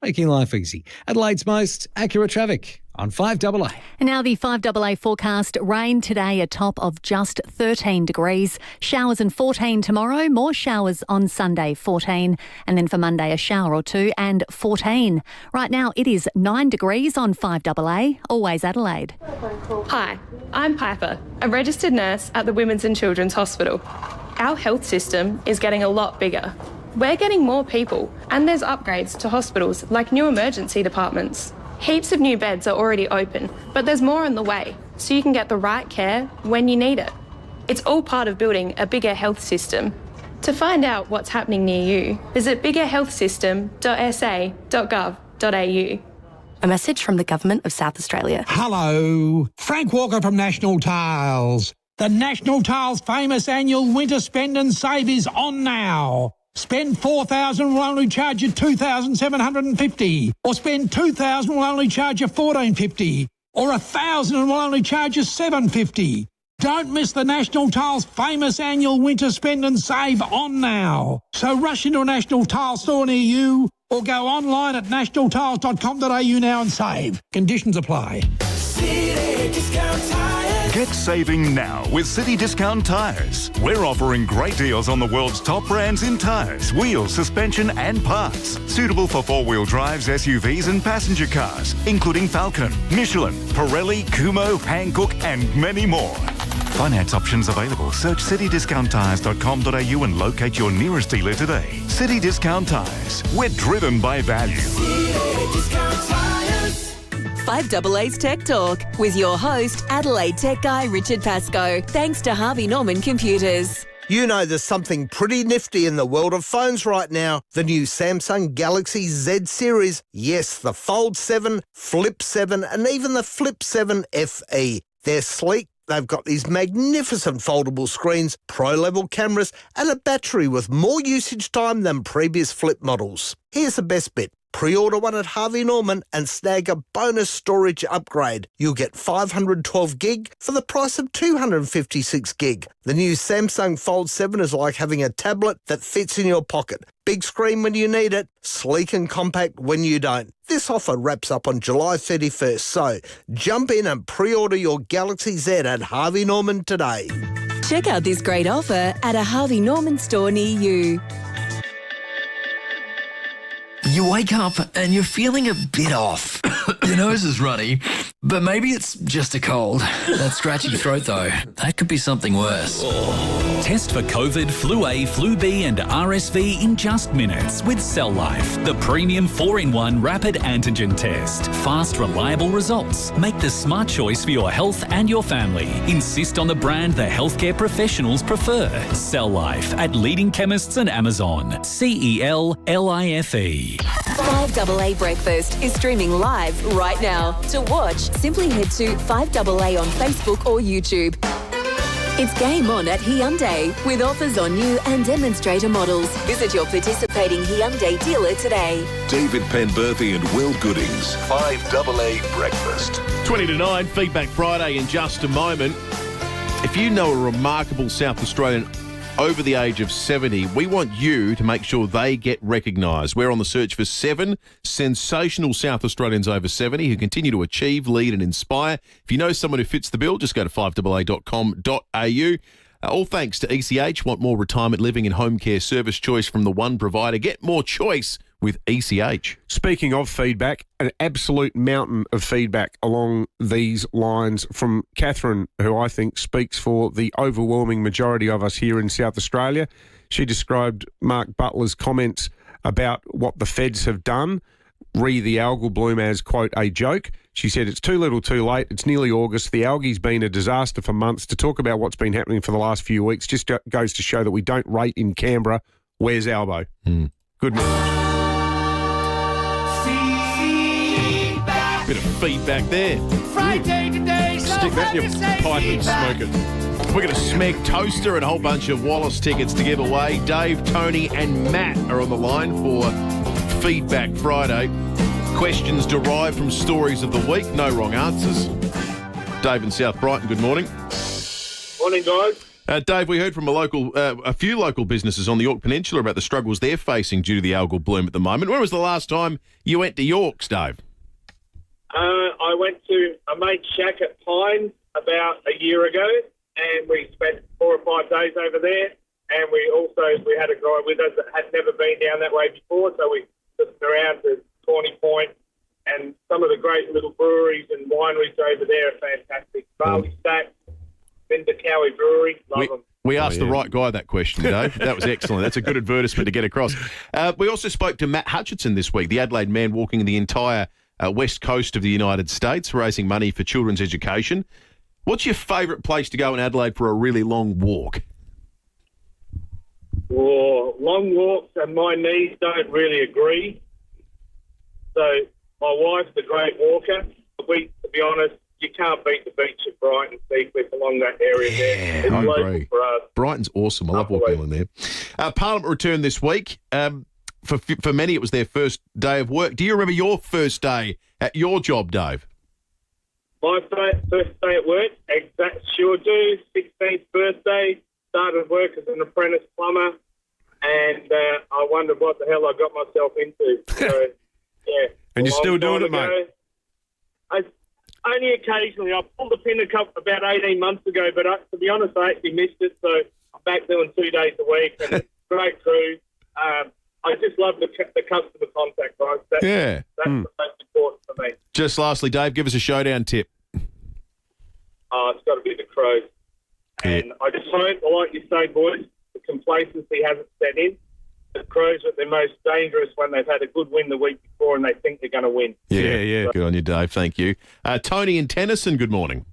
Making life easy. Adelaide's most accurate traffic on 5AA. And now the 5AA forecast. Rain today, a top of just 13 degrees. Showers and 14 tomorrow. More showers on Sunday, 14. And then for Monday, a shower or 2 and 14. Right now, it is 9 degrees on 5AA. Always Adelaide. Hi, I'm Piper, a registered nurse at the Women's and Children's Hospital. Our health system is getting a lot bigger. We're getting more people, and there's upgrades to hospitals like new emergency departments. Heaps of new beds are already open, but there's more on the way, so you can get the right care when you need it. It's all part of building a bigger health system. To find out what's happening near you, visit biggerhealthsystem.sa.gov.au. A message from the Government of South Australia. Hello, Frank Walker from National Tiles. The National Tiles famous annual winter spend and save is on now. Spend $4,000 will only charge you $2,750. Or spend $2,000 will only charge you $1,450. Or $1,000 will only charge you $750. Don't miss the National Tiles famous annual winter spend and save on now. So rush into a National Tiles store near you or go online at nationaltiles.com.au now and save. Conditions apply. City Discount Tires. Get saving now with City Discount Tires. We're offering great deals on the world's top brands in tyres, wheels, suspension and parts. Suitable for four-wheel drives, SUVs and passenger cars, including Falcon, Michelin, Pirelli, Kumho, Hankook and many more. Finance options available. Search citydiscounttires.com.au and locate your nearest dealer today. City Discount Tires. We're driven by value. City Discount Tires. 5AA's Tech Talk with your host, Adelaide Tech guy Richard Pascoe. Thanks to Harvey Norman Computers. You know there's something pretty nifty in the world of phones right now. The new Samsung Galaxy Z series. Yes, the Fold 7, Flip 7 and even the Flip 7 FE. They're sleek. They've got these magnificent foldable screens, pro-level cameras and a battery with more usage time than previous Flip models. Here's the best bit. Pre-order one at Harvey Norman and snag a bonus storage upgrade. You'll get 512 gig for the price of 256 gig. The new Samsung Fold 7 is like having a tablet that fits in your pocket. Big screen when you need it, sleek and compact when you don't. This offer wraps up on July 31st, so jump in and pre-order your Galaxy Z at Harvey Norman today. Check out this great offer at a Harvey Norman store near you. You wake up and you're feeling a bit off. Your nose is runny, but maybe it's just a cold. That scratchy throat, though, that could be something worse. Test for COVID, Flu A, Flu B and RSV in just minutes with Cell Life, the premium 4-in-1 rapid antigen test. Fast, reliable results. Make the smart choice for your health and your family. Insist on the brand the healthcare professionals prefer. Cell Life at leading chemists and Amazon. CELLIFE. 5AA Breakfast is streaming live right now. To watch, simply head to 5AA on Facebook or YouTube. It's game on at Hyundai with offers on new and demonstrator models. Visit your participating Hyundai dealer today. David Penberthy and Will Goodings, 5AA Breakfast. 20 to 9, Feedback Friday in just a moment. If you know a remarkable South Australian over the age of 70, we want you to make sure they get recognised. We're on the search for 7 sensational South Australians over 70 who continue to achieve, lead and inspire. If you know someone who fits the bill, just go to 5AA.com.au. All thanks to ECH. Want more retirement living and home care service choice from the one provider? Get more choice with ECH. Speaking of feedback, an absolute mountain of feedback along these lines from Catherine, who I think speaks for the overwhelming majority of us here in South Australia. She described Mark Butler's comments about what the feds have done, re the algal bloom as, quote, a joke. She said, it's too little too late. It's nearly August. The algae's been a disaster for months. To talk about what's been happening for the last few weeks just goes to show that we don't rate in Canberra. Where's Albo? Good morning. Bit of feedback there. Friday today, Stick that in your pipe and smoke it. We're going to smeg Toaster and a whole bunch of Wallace tickets to give away. Dave, Tony and Matt are on the line for Feedback Friday. Questions derived from stories of the week. No wrong answers. Dave in South Brighton, good morning. Morning, guys. Dave, we heard from a few local businesses on the York Peninsula about the struggles they're facing due to the algal bloom at the moment. When was the last time you went to Yorks, Dave? I went to a mate's shack at Pines about a year ago, and we spent 4 or 5 days over there. And we had a guy with us that had never been down that way before, so we took him around to Tawny Point, and some of the great little breweries and wineries over there are fantastic. Barley Stack, Binder Cowie Brewery, love them. We asked the right guy that question, Dave. That was excellent. That's a good advertisement to get across. We also spoke to Matt Hutchinson this week, the Adelaide man walking the entire west coast of the United States, raising money for children's education. What's your favourite place to go in Adelaide for a really long walk? Well, long walks and my knees don't really agree. So my wife's a great walker. To be honest, you can't beat the beach at Brighton, Seacliff, along that area there. It's I local agree. for us. Brighton's awesome. I love walking along there. Parliament returned this week. For many, it was their first day of work. Do you remember your first day at your job, Dave? My first day at work, sure do. 16th birthday, started work as an apprentice plumber, and I wondered what the hell I got myself into. So, yeah. And you're still doing it, mate? Only occasionally. I pulled a pin about 18 months ago, but to be honest, I actually missed it, so I'm back doing 2 days a week, and great crew. I just love the customer contact, guys. That's the most important for me. Just lastly, Dave, give us a showdown tip. It's got to be the Crows. And I just hope, like you say, boys, the complacency hasn't set in. the Crows at their most dangerous when they've had a good win the week before and they think they're going to win. Yeah. Good on you, Dave. Thank you. Tony in Tennyson, good morning.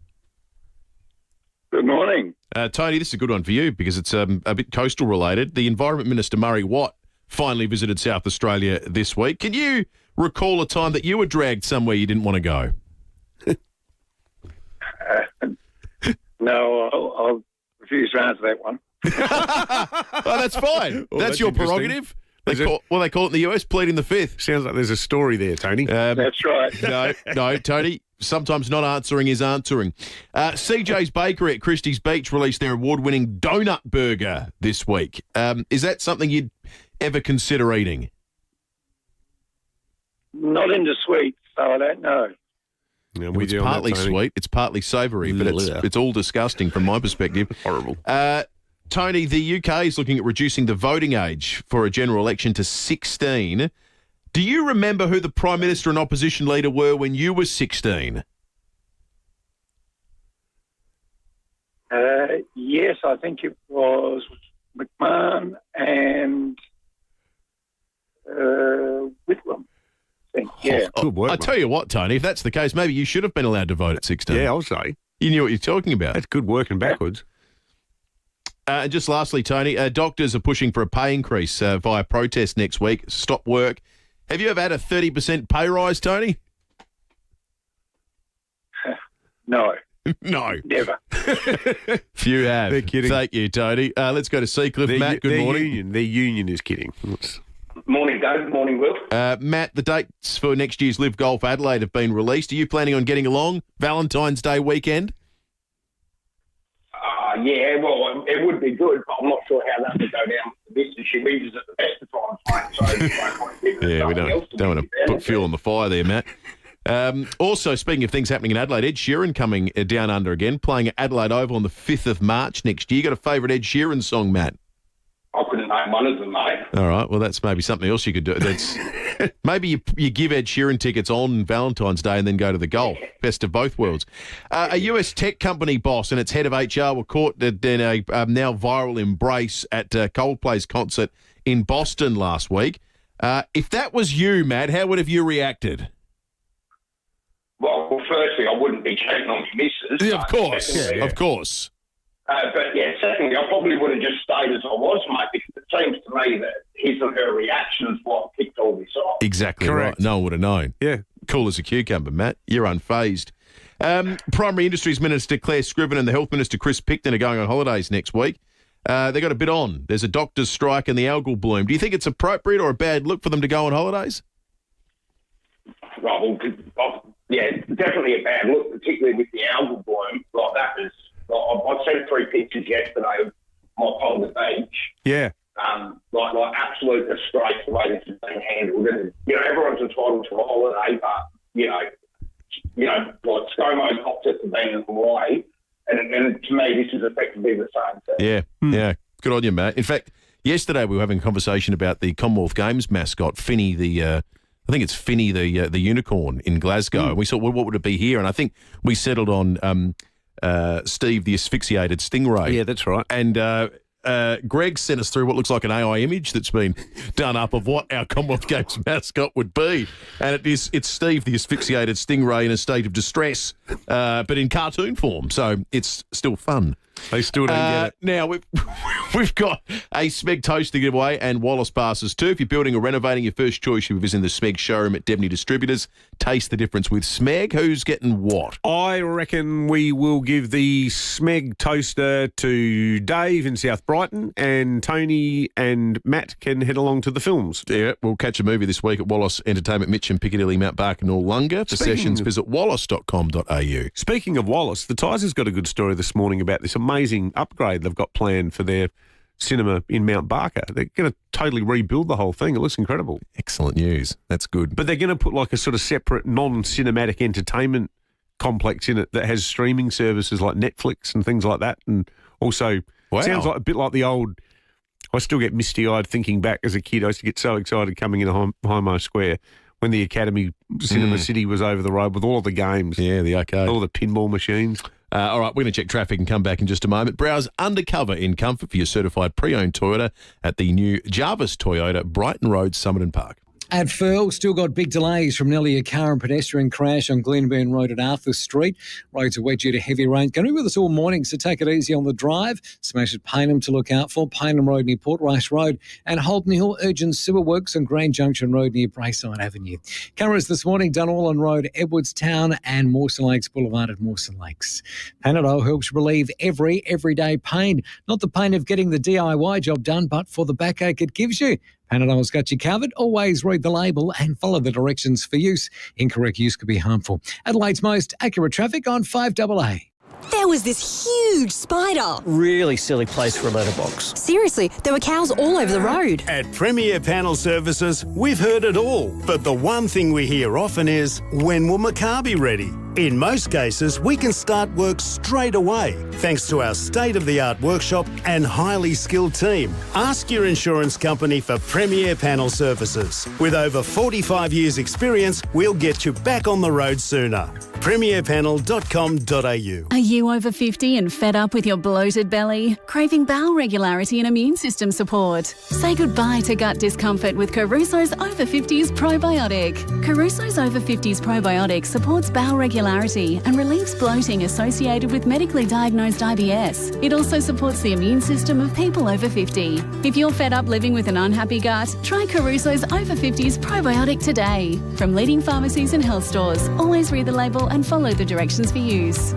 Good morning. Tony, this is a good one for you because it's a bit coastal related. The Environment Minister, Murray Watt, finally visited South Australia this week. Can you recall a time that you were dragged somewhere you didn't want to go? No, I'll refuse to answer that one. Oh, that's fine. That's your prerogative. They call it in the US, pleading the fifth. Sounds like there's a story there, Tony. That's right. No, Tony. Sometimes not answering is answering. CJ's Bakery at Christie's Beach released their award-winning donut burger this week. Is that something you'd ever consider eating? Not into sweets, so I don't know. Yeah, it's partly sweet, it's partly savoury, but it's all disgusting from my perspective. Horrible. Tony, the UK is looking at reducing the voting age for a general election to 16. Do you remember who the Prime Minister and opposition leader were when you were 16? Yes, I think it was McMahon and Whitlam. Yeah. Good work. I tell you what, Tony, if that's the case, maybe you should have been allowed to vote at 16. Yeah, I'll say. You knew what you're talking about. That's good working backwards. And just lastly, Tony, doctors are pushing for a pay increase via protest next week. Stop work. Have you ever had a 30% pay rise, Tony? No. No. Never. Few have. They're kidding. Thank you, Tony. Let's go to Seacliff. Matt, good morning. Their union is kidding. Morning, Dave. Morning, Will. Matt, the dates for next year's Live Golf Adelaide have been released. Are you planning on getting along Valentine's Day weekend? Yeah, well, it would be good, but I'm not sure how that would go down with the distance. She reaches at the best of times, so yeah, we don't want to put fuel on the fire there, Matt. Also, speaking of things happening in Adelaide, Ed Sheeran coming down under again, playing at Adelaide Oval on the 5th of March next year. You got a favourite Ed Sheeran song, Matt? I couldn't name one of them, mate. All right, well, that's maybe something else you could do. That's maybe you give Ed Sheeran tickets on Valentine's Day and then go to the golf. Best of both worlds. A US tech company boss and its head of HR were caught in a now viral embrace at Coldplay's concert in Boston last week. If that was you, Matt, how would have you reacted? Well, firstly, I wouldn't be cheating on my missus. Yeah, of course. Yeah. Of course. But, yeah, secondly, I probably would have just stayed as I was, mate, because it seems to me that his or her reaction is what kicked all this off. Exactly Correct. Right. No one would have known. Yeah. Cool as a cucumber, Matt. You're unfazed. Primary Industries Minister Claire Scriven and the Health Minister Chris Picton are going on holidays next week. They got a bit on. There's a doctor's strike and the algal bloom. Do you think it's appropriate or a bad look for them to go on holidays? Well, yeah, definitely a bad look, particularly with the algal bloom. Like that was... I sent 3 pictures yesterday of my on the beach. Yeah. Like absolute disgrace the way this is being handled. And, everyone's entitled to a holiday, but, like ScoMo's opted to being in Hawaii. And to me, this is effectively the same thing. Yeah. Good on you, Matt. In fact, yesterday we were having a conversation about the Commonwealth Games mascot, Finny, I think it's Finny, the unicorn in Glasgow. And we thought, well, what would it be here? And I think we settled on Steve, the asphyxiated stingray. Yeah, that's right. And Greg sent us through what looks like an AI image that's been done up of what our Commonwealth Games mascot would be. And it's Steve, the asphyxiated stingray in a state of distress, but in cartoon form. So it's still fun. They still don't get it. Now, we've got a Smeg toast to give away and Wallace passes too. If you're building or renovating, your first choice should be visiting the Smeg showroom at Debney Distributors. Taste the difference with Smeg. Who's getting what? I reckon we will give the Smeg toaster to Dave in South Brighton, and Tony and Matt can head along to the films. Yeah, we'll catch a movie this week at Wallace Entertainment, Mitcham, Piccadilly, Mount Barker and Noarlunga. For sessions, visit wallace.com.au. Speaking of Wallace, the Tigers got a good story this morning about this amazing upgrade they've got planned for their cinema in Mount Barker. They're going to totally rebuild the whole thing. It looks incredible. Excellent news. That's good. But they're going to put like a sort of separate non-cinematic entertainment complex in it that has streaming services like Netflix and things like that. And also sounds like a bit like the old... I still get misty-eyed thinking back as a kid. I used to get so excited coming into Homo Square when the Academy Cinema City was over the road with all of the games. Yeah, the arcade. All the pinball machines. All right, we're going to check traffic and come back in just a moment. Browse undercover in comfort for your certified pre-owned Toyota at the new Jarvis Toyota, Brighton Road, Somerton Park. At FIVEAA, still got big delays from nearly a car and pedestrian crash on Glenburn Road at Arthur Street. Roads are wet due to heavy rain. Going to be with us all morning, so take it easy on the drive. Smash at Payneham to look out for. Payneham Road near Portrush Road and Holden Hill urgent sewer works on Grand Junction Road near Brayside Avenue. Cameras this morning, Dunallen Road, Edwardstown and Mawson Lakes Boulevard at Mawson Lakes. Panadol helps relieve everyday pain. Not the pain of getting the DIY job done, but for the backache it gives you. Panadol's got you covered. Always read the label and follow the directions for use. Incorrect use could be harmful. Adelaide's most accurate traffic on 5AA. There was this huge spider. Really silly place for a letterbox. Seriously, there were cows all over the road. At Premier Panel Services, we've heard it all. But the one thing we hear often is, when will my car be ready? In most cases, we can start work straight away, thanks to our state-of-the-art workshop and highly skilled team. Ask your insurance company for Premier Panel Services. With over 45 years' experience, we'll get you back on the road sooner. premierpanel.com.au. Are you over 50 and fed up with your bloated belly? Craving bowel regularity and immune system support? Say goodbye to gut discomfort with Caruso's Over 50s Probiotic. Caruso's Over 50s Probiotic supports bowel regularity and relieves bloating associated with medically diagnosed IBS. It also supports the immune system of people over 50. If you're fed up living with an unhappy gut, try Caruso's Over 50s Probiotic today. From leading pharmacies and health stores, always read the label and follow the directions for use.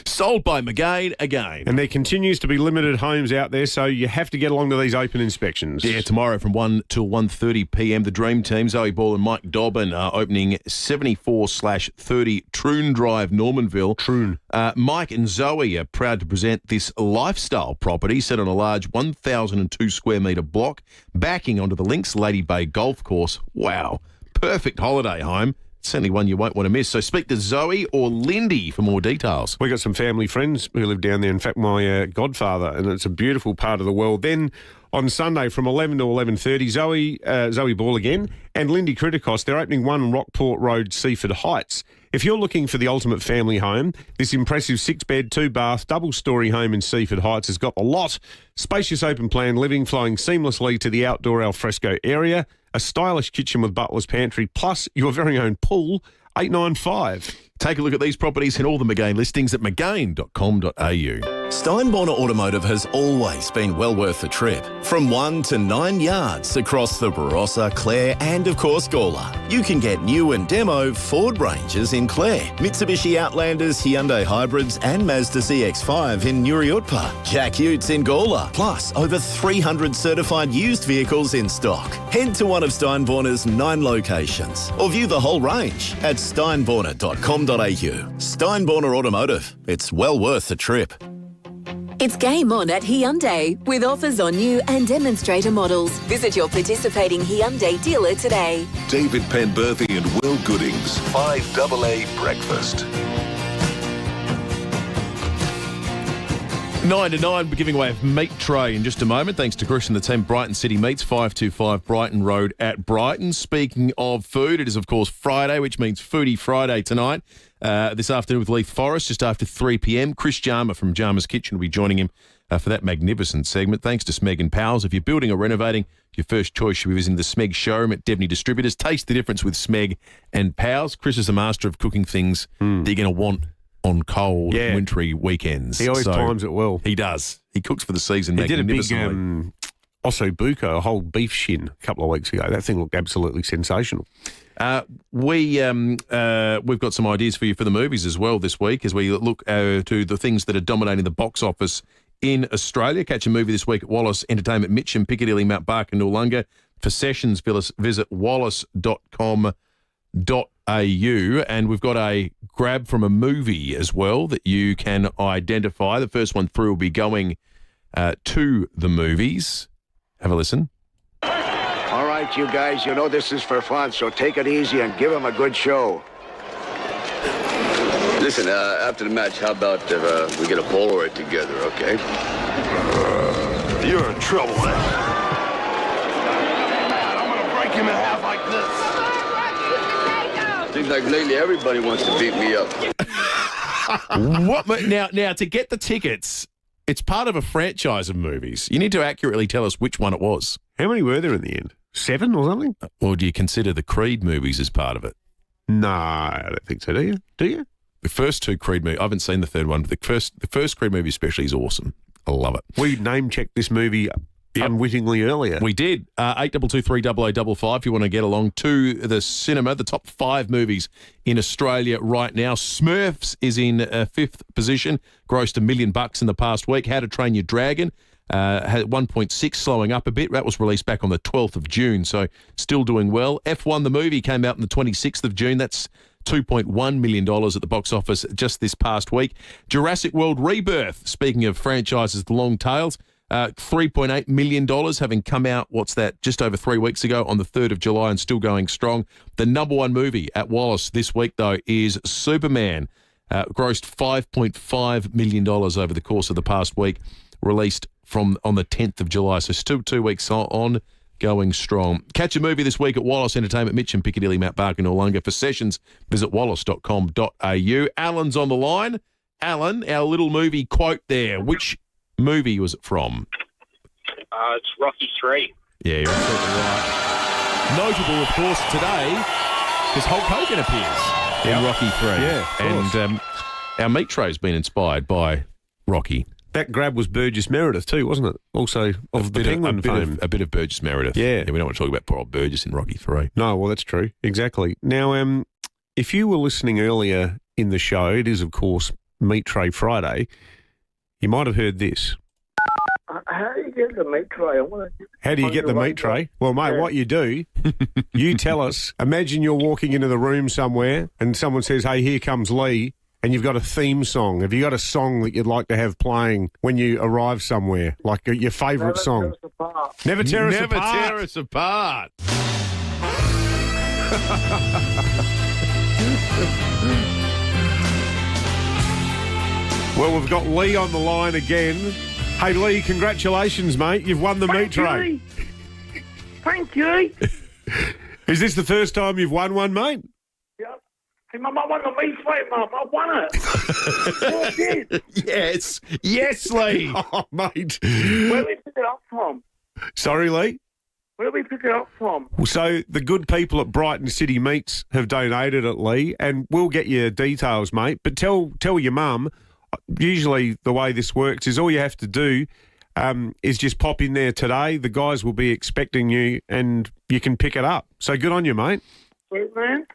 Sold by McGain again. And there continues to be limited homes out there, so you have to get along to these open inspections. Yeah, tomorrow from 1 till 1:30pm, the Dream Team, Zoe Ball and Mike Dobbin, are opening 74/30 Troon Drive, Normanville. Troon. Mike and Zoe are proud to present this lifestyle property set on a large 1,002 square metre block, backing onto the Lynx Lady Bay Golf Course. Wow. Perfect holiday home. Certainly one you won't want to miss. So speak to Zoe or Lindy for more details. We got some family friends who live down there. In fact, my godfather, and it's a beautiful part of the world. Then on Sunday from 11 to 11:30, Zoe Ball again and Lindy Criticos, they're opening 1 Rockport Road, Seaford Heights. If you're looking for the ultimate family home, this impressive 6-bed, 2-bath, double-storey home in Seaford Heights has got a lot. Spacious open-plan living flowing seamlessly to the outdoor alfresco area, a stylish kitchen with butler's pantry, plus your very own pool, 895. Take a look at these properties and all the McGain listings at mcgain.com.au. Steinborner Automotive has always been well worth the trip. From 1 to 9 yards across the Barossa, Clare and, of course, Gawler. You can get new and demo Ford Rangers in Clare, Mitsubishi Outlanders, Hyundai Hybrids and Mazda CX-5 in Nuriutpa, Jack Utes in Gawler, plus over 300 certified used vehicles in stock. Head to one of Steinborner's 9 locations or view the whole range at steinborner.com.au. Steinborner Automotive. It's well worth the trip. It's game on at Hyundai with offers on new and demonstrator models. Visit your participating Hyundai dealer today. David Penberthy and Will Goodings, 5AA Breakfast. 9 to 9, we're giving away a meat tray in just a moment. Thanks to Chris and the team, Brighton City Meats, 525 Brighton Road at Brighton. Speaking of food, it is, of course, Friday, which means Footy Friday tonight. This afternoon with Leith Forest, just after 3 p.m. Chris Jarmer from Jarmer's Kitchen will be joining him for that magnificent segment. Thanks to Smeg and Powell's. If you're building or renovating, your first choice should be visiting the Smeg showroom at Devney Distributors. Taste the difference with Smeg and Powell's. Chris is a master of cooking things that you're going to want on cold, wintry weekends. He always times it well. He does. He cooks for the season he magnificently. Did a big osso buco, a whole beef shin, a couple of weeks ago. That thing looked absolutely sensational. We've got some ideas for you for the movies as well this week as we look to the things that are dominating the box office in Australia. Catch a movie this week at Wallace Entertainment, Mitcham, Piccadilly, Mount Barker, Noarlunga. For sessions, visit wallace.com.au. And we've got a grab from a movie as well that you can identify. The first one through will be going to the movies. Have a listen. All right, you guys, you know this is for fun, so take it easy and give them a good show. Listen, after the match, how about we get a Polaroid together, okay? You're in trouble, man. I'm going to break him in half like this. Seems like lately everybody wants to beat me up. What now to get the tickets, it's part of a franchise of movies. You need to accurately tell us which one it was. How many were there in the end? 7 or something? Or do you consider the Creed movies as part of it? No, I don't think so, do you? Do you? The first 2 Creed movies, I haven't seen the third one, but the first Creed movie especially is awesome. I love it. We name-checked this movie unwittingly earlier. We did. 8223 if you want to get along to the cinema. The top 5 movies in Australia right now. Smurfs is in 5th position, grossed $1 million in the past week. How to Train Your Dragon had 1.6, slowing up a bit. That was released back on the 12th of June, so still doing well. F1 the movie came out on the 26th of June. That's $2.1 million at the box office just this past week. Jurassic World Rebirth, speaking of franchises, the long tails, $3.8 million, having come out, just over 3 weeks ago on the 3rd of July and still going strong. The number 1 movie at Wallace this week, though, is Superman. Grossed $5.5 million over the course of the past week, released on the 10th of July. So still 2 weeks on, going strong. Catch a movie this week at Wallace Entertainment, Mitcham, Piccadilly, Mount Barker, Noarlunga. For sessions, visit wallace.com.au. Alan's on the line. Alan, our little movie quote there. Which movie was it from? It's Rocky 3. Yeah, you're absolutely right. Notable, of course, today, because Hulk Hogan appears in Rocky 3. Yeah, and our meat tray's been inspired by Rocky. That grab was Burgess Meredith too, wasn't it? Also of the Penguin fame. A bit of Burgess Meredith. Yeah. We don't want to talk about poor old Burgess in Rocky 3. No, well, that's true. Exactly. Now, if you were listening earlier in the show, it is, of course, Meat Tray Friday, you might have heard this. How do you get the meat tray? How do you get the meat tray? Well, mate, what you do, you tell us. Imagine you're walking into the room somewhere and someone says, hey, here comes Lee, and you've got a theme song. Have you got a song that you'd like to have playing when you arrive somewhere, like your favourite song? Never Tear Us Apart. Never Tear Us Apart. Well, we've got Lee on the line again. Hey, Lee, congratulations, mate. You've won the meat tray. Thank you. Is this the first time you've won one, mate? Yep. Hey, Mum, I won the meat tray, Mum. I won it. I did. Yes. Yes, Lee. Oh, mate. Where did we pick it up from? Sorry, Lee? Where did we pick it up from? So the good people at Brighton City Meats have donated it, Lee, and we'll get your details, mate. But tell your mum, usually the way this works is all you have to do is just pop in there today. The guys will be expecting you and you can pick it up. So good on you, mate. Sweet, man.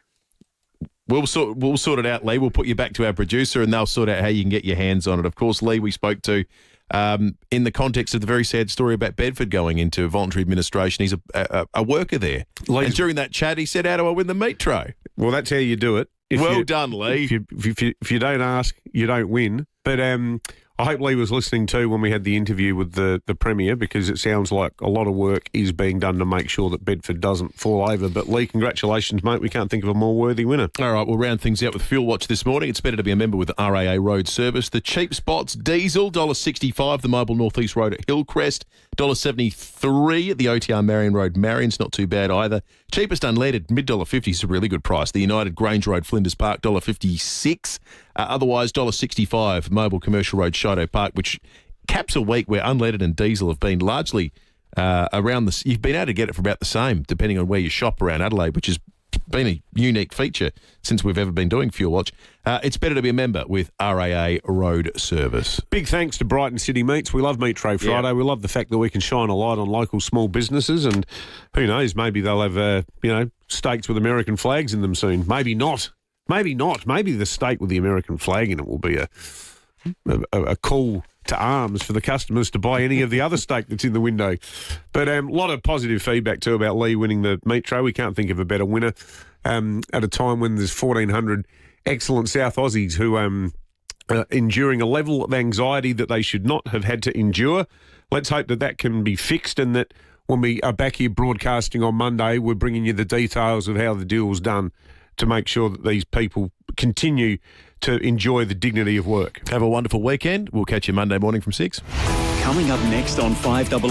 We'll sort it out, Lee. We'll put you back to our producer and they'll sort out how you can get your hands on it. Of course, Lee, we spoke to in the context of the very sad story about Bedford going into voluntary administration. He's a worker there. And during that chat, he said, how do I win the meat tray? Well, that's how you do it. Done, Lee. If you don't ask, you don't win. But I hope Lee was listening too when we had the interview with the Premier, because it sounds like a lot of work is being done to make sure that Bedford doesn't fall over. But Lee, congratulations, mate. We can't think of a more worthy winner. All right, we'll round things out with Fuel Watch this morning. It's better to be a member with RAA Road Service. The cheap spots, diesel, $1.65, the Mobile North East Road at Hillcrest, $1.73 at the OTR Marion Road, Marion's not too bad either. Cheapest unleaded, mid-$1.50 is a really good price. The United Grange Road, Flinders Park, $1.56. Otherwise, $1.65, Mobile Commercial Road, Showdown Park, which caps a week where unleaded and diesel have been largely around the... You've been able to get it for about the same, depending on where you shop around Adelaide, which has been a unique feature since we've ever been doing Fuel Watch. It's better to be a member with RAA Road Service. Big thanks to Brighton City Meats. We love Meat Tray Friday. Yeah. We love the fact that we can shine a light on local small businesses, and who knows, maybe they'll have, steaks with American flags in them soon. Maybe not. Maybe not. Maybe the steak with the American flag in it will be a call to arms for the customers to buy any of the other steak that's in the window. But a lot of positive feedback too about Lee winning the meat tray. We can't think of a better winner at a time when there's 1,400 excellent South Aussies who are enduring a level of anxiety that they should not have had to endure. Let's hope that can be fixed, and that when we are back here broadcasting on Monday, we're bringing you the details of how the deal was done to make sure that these people continue to enjoy the dignity of work. Have a wonderful weekend. We'll catch you Monday morning from 6. Coming up next on 5AA.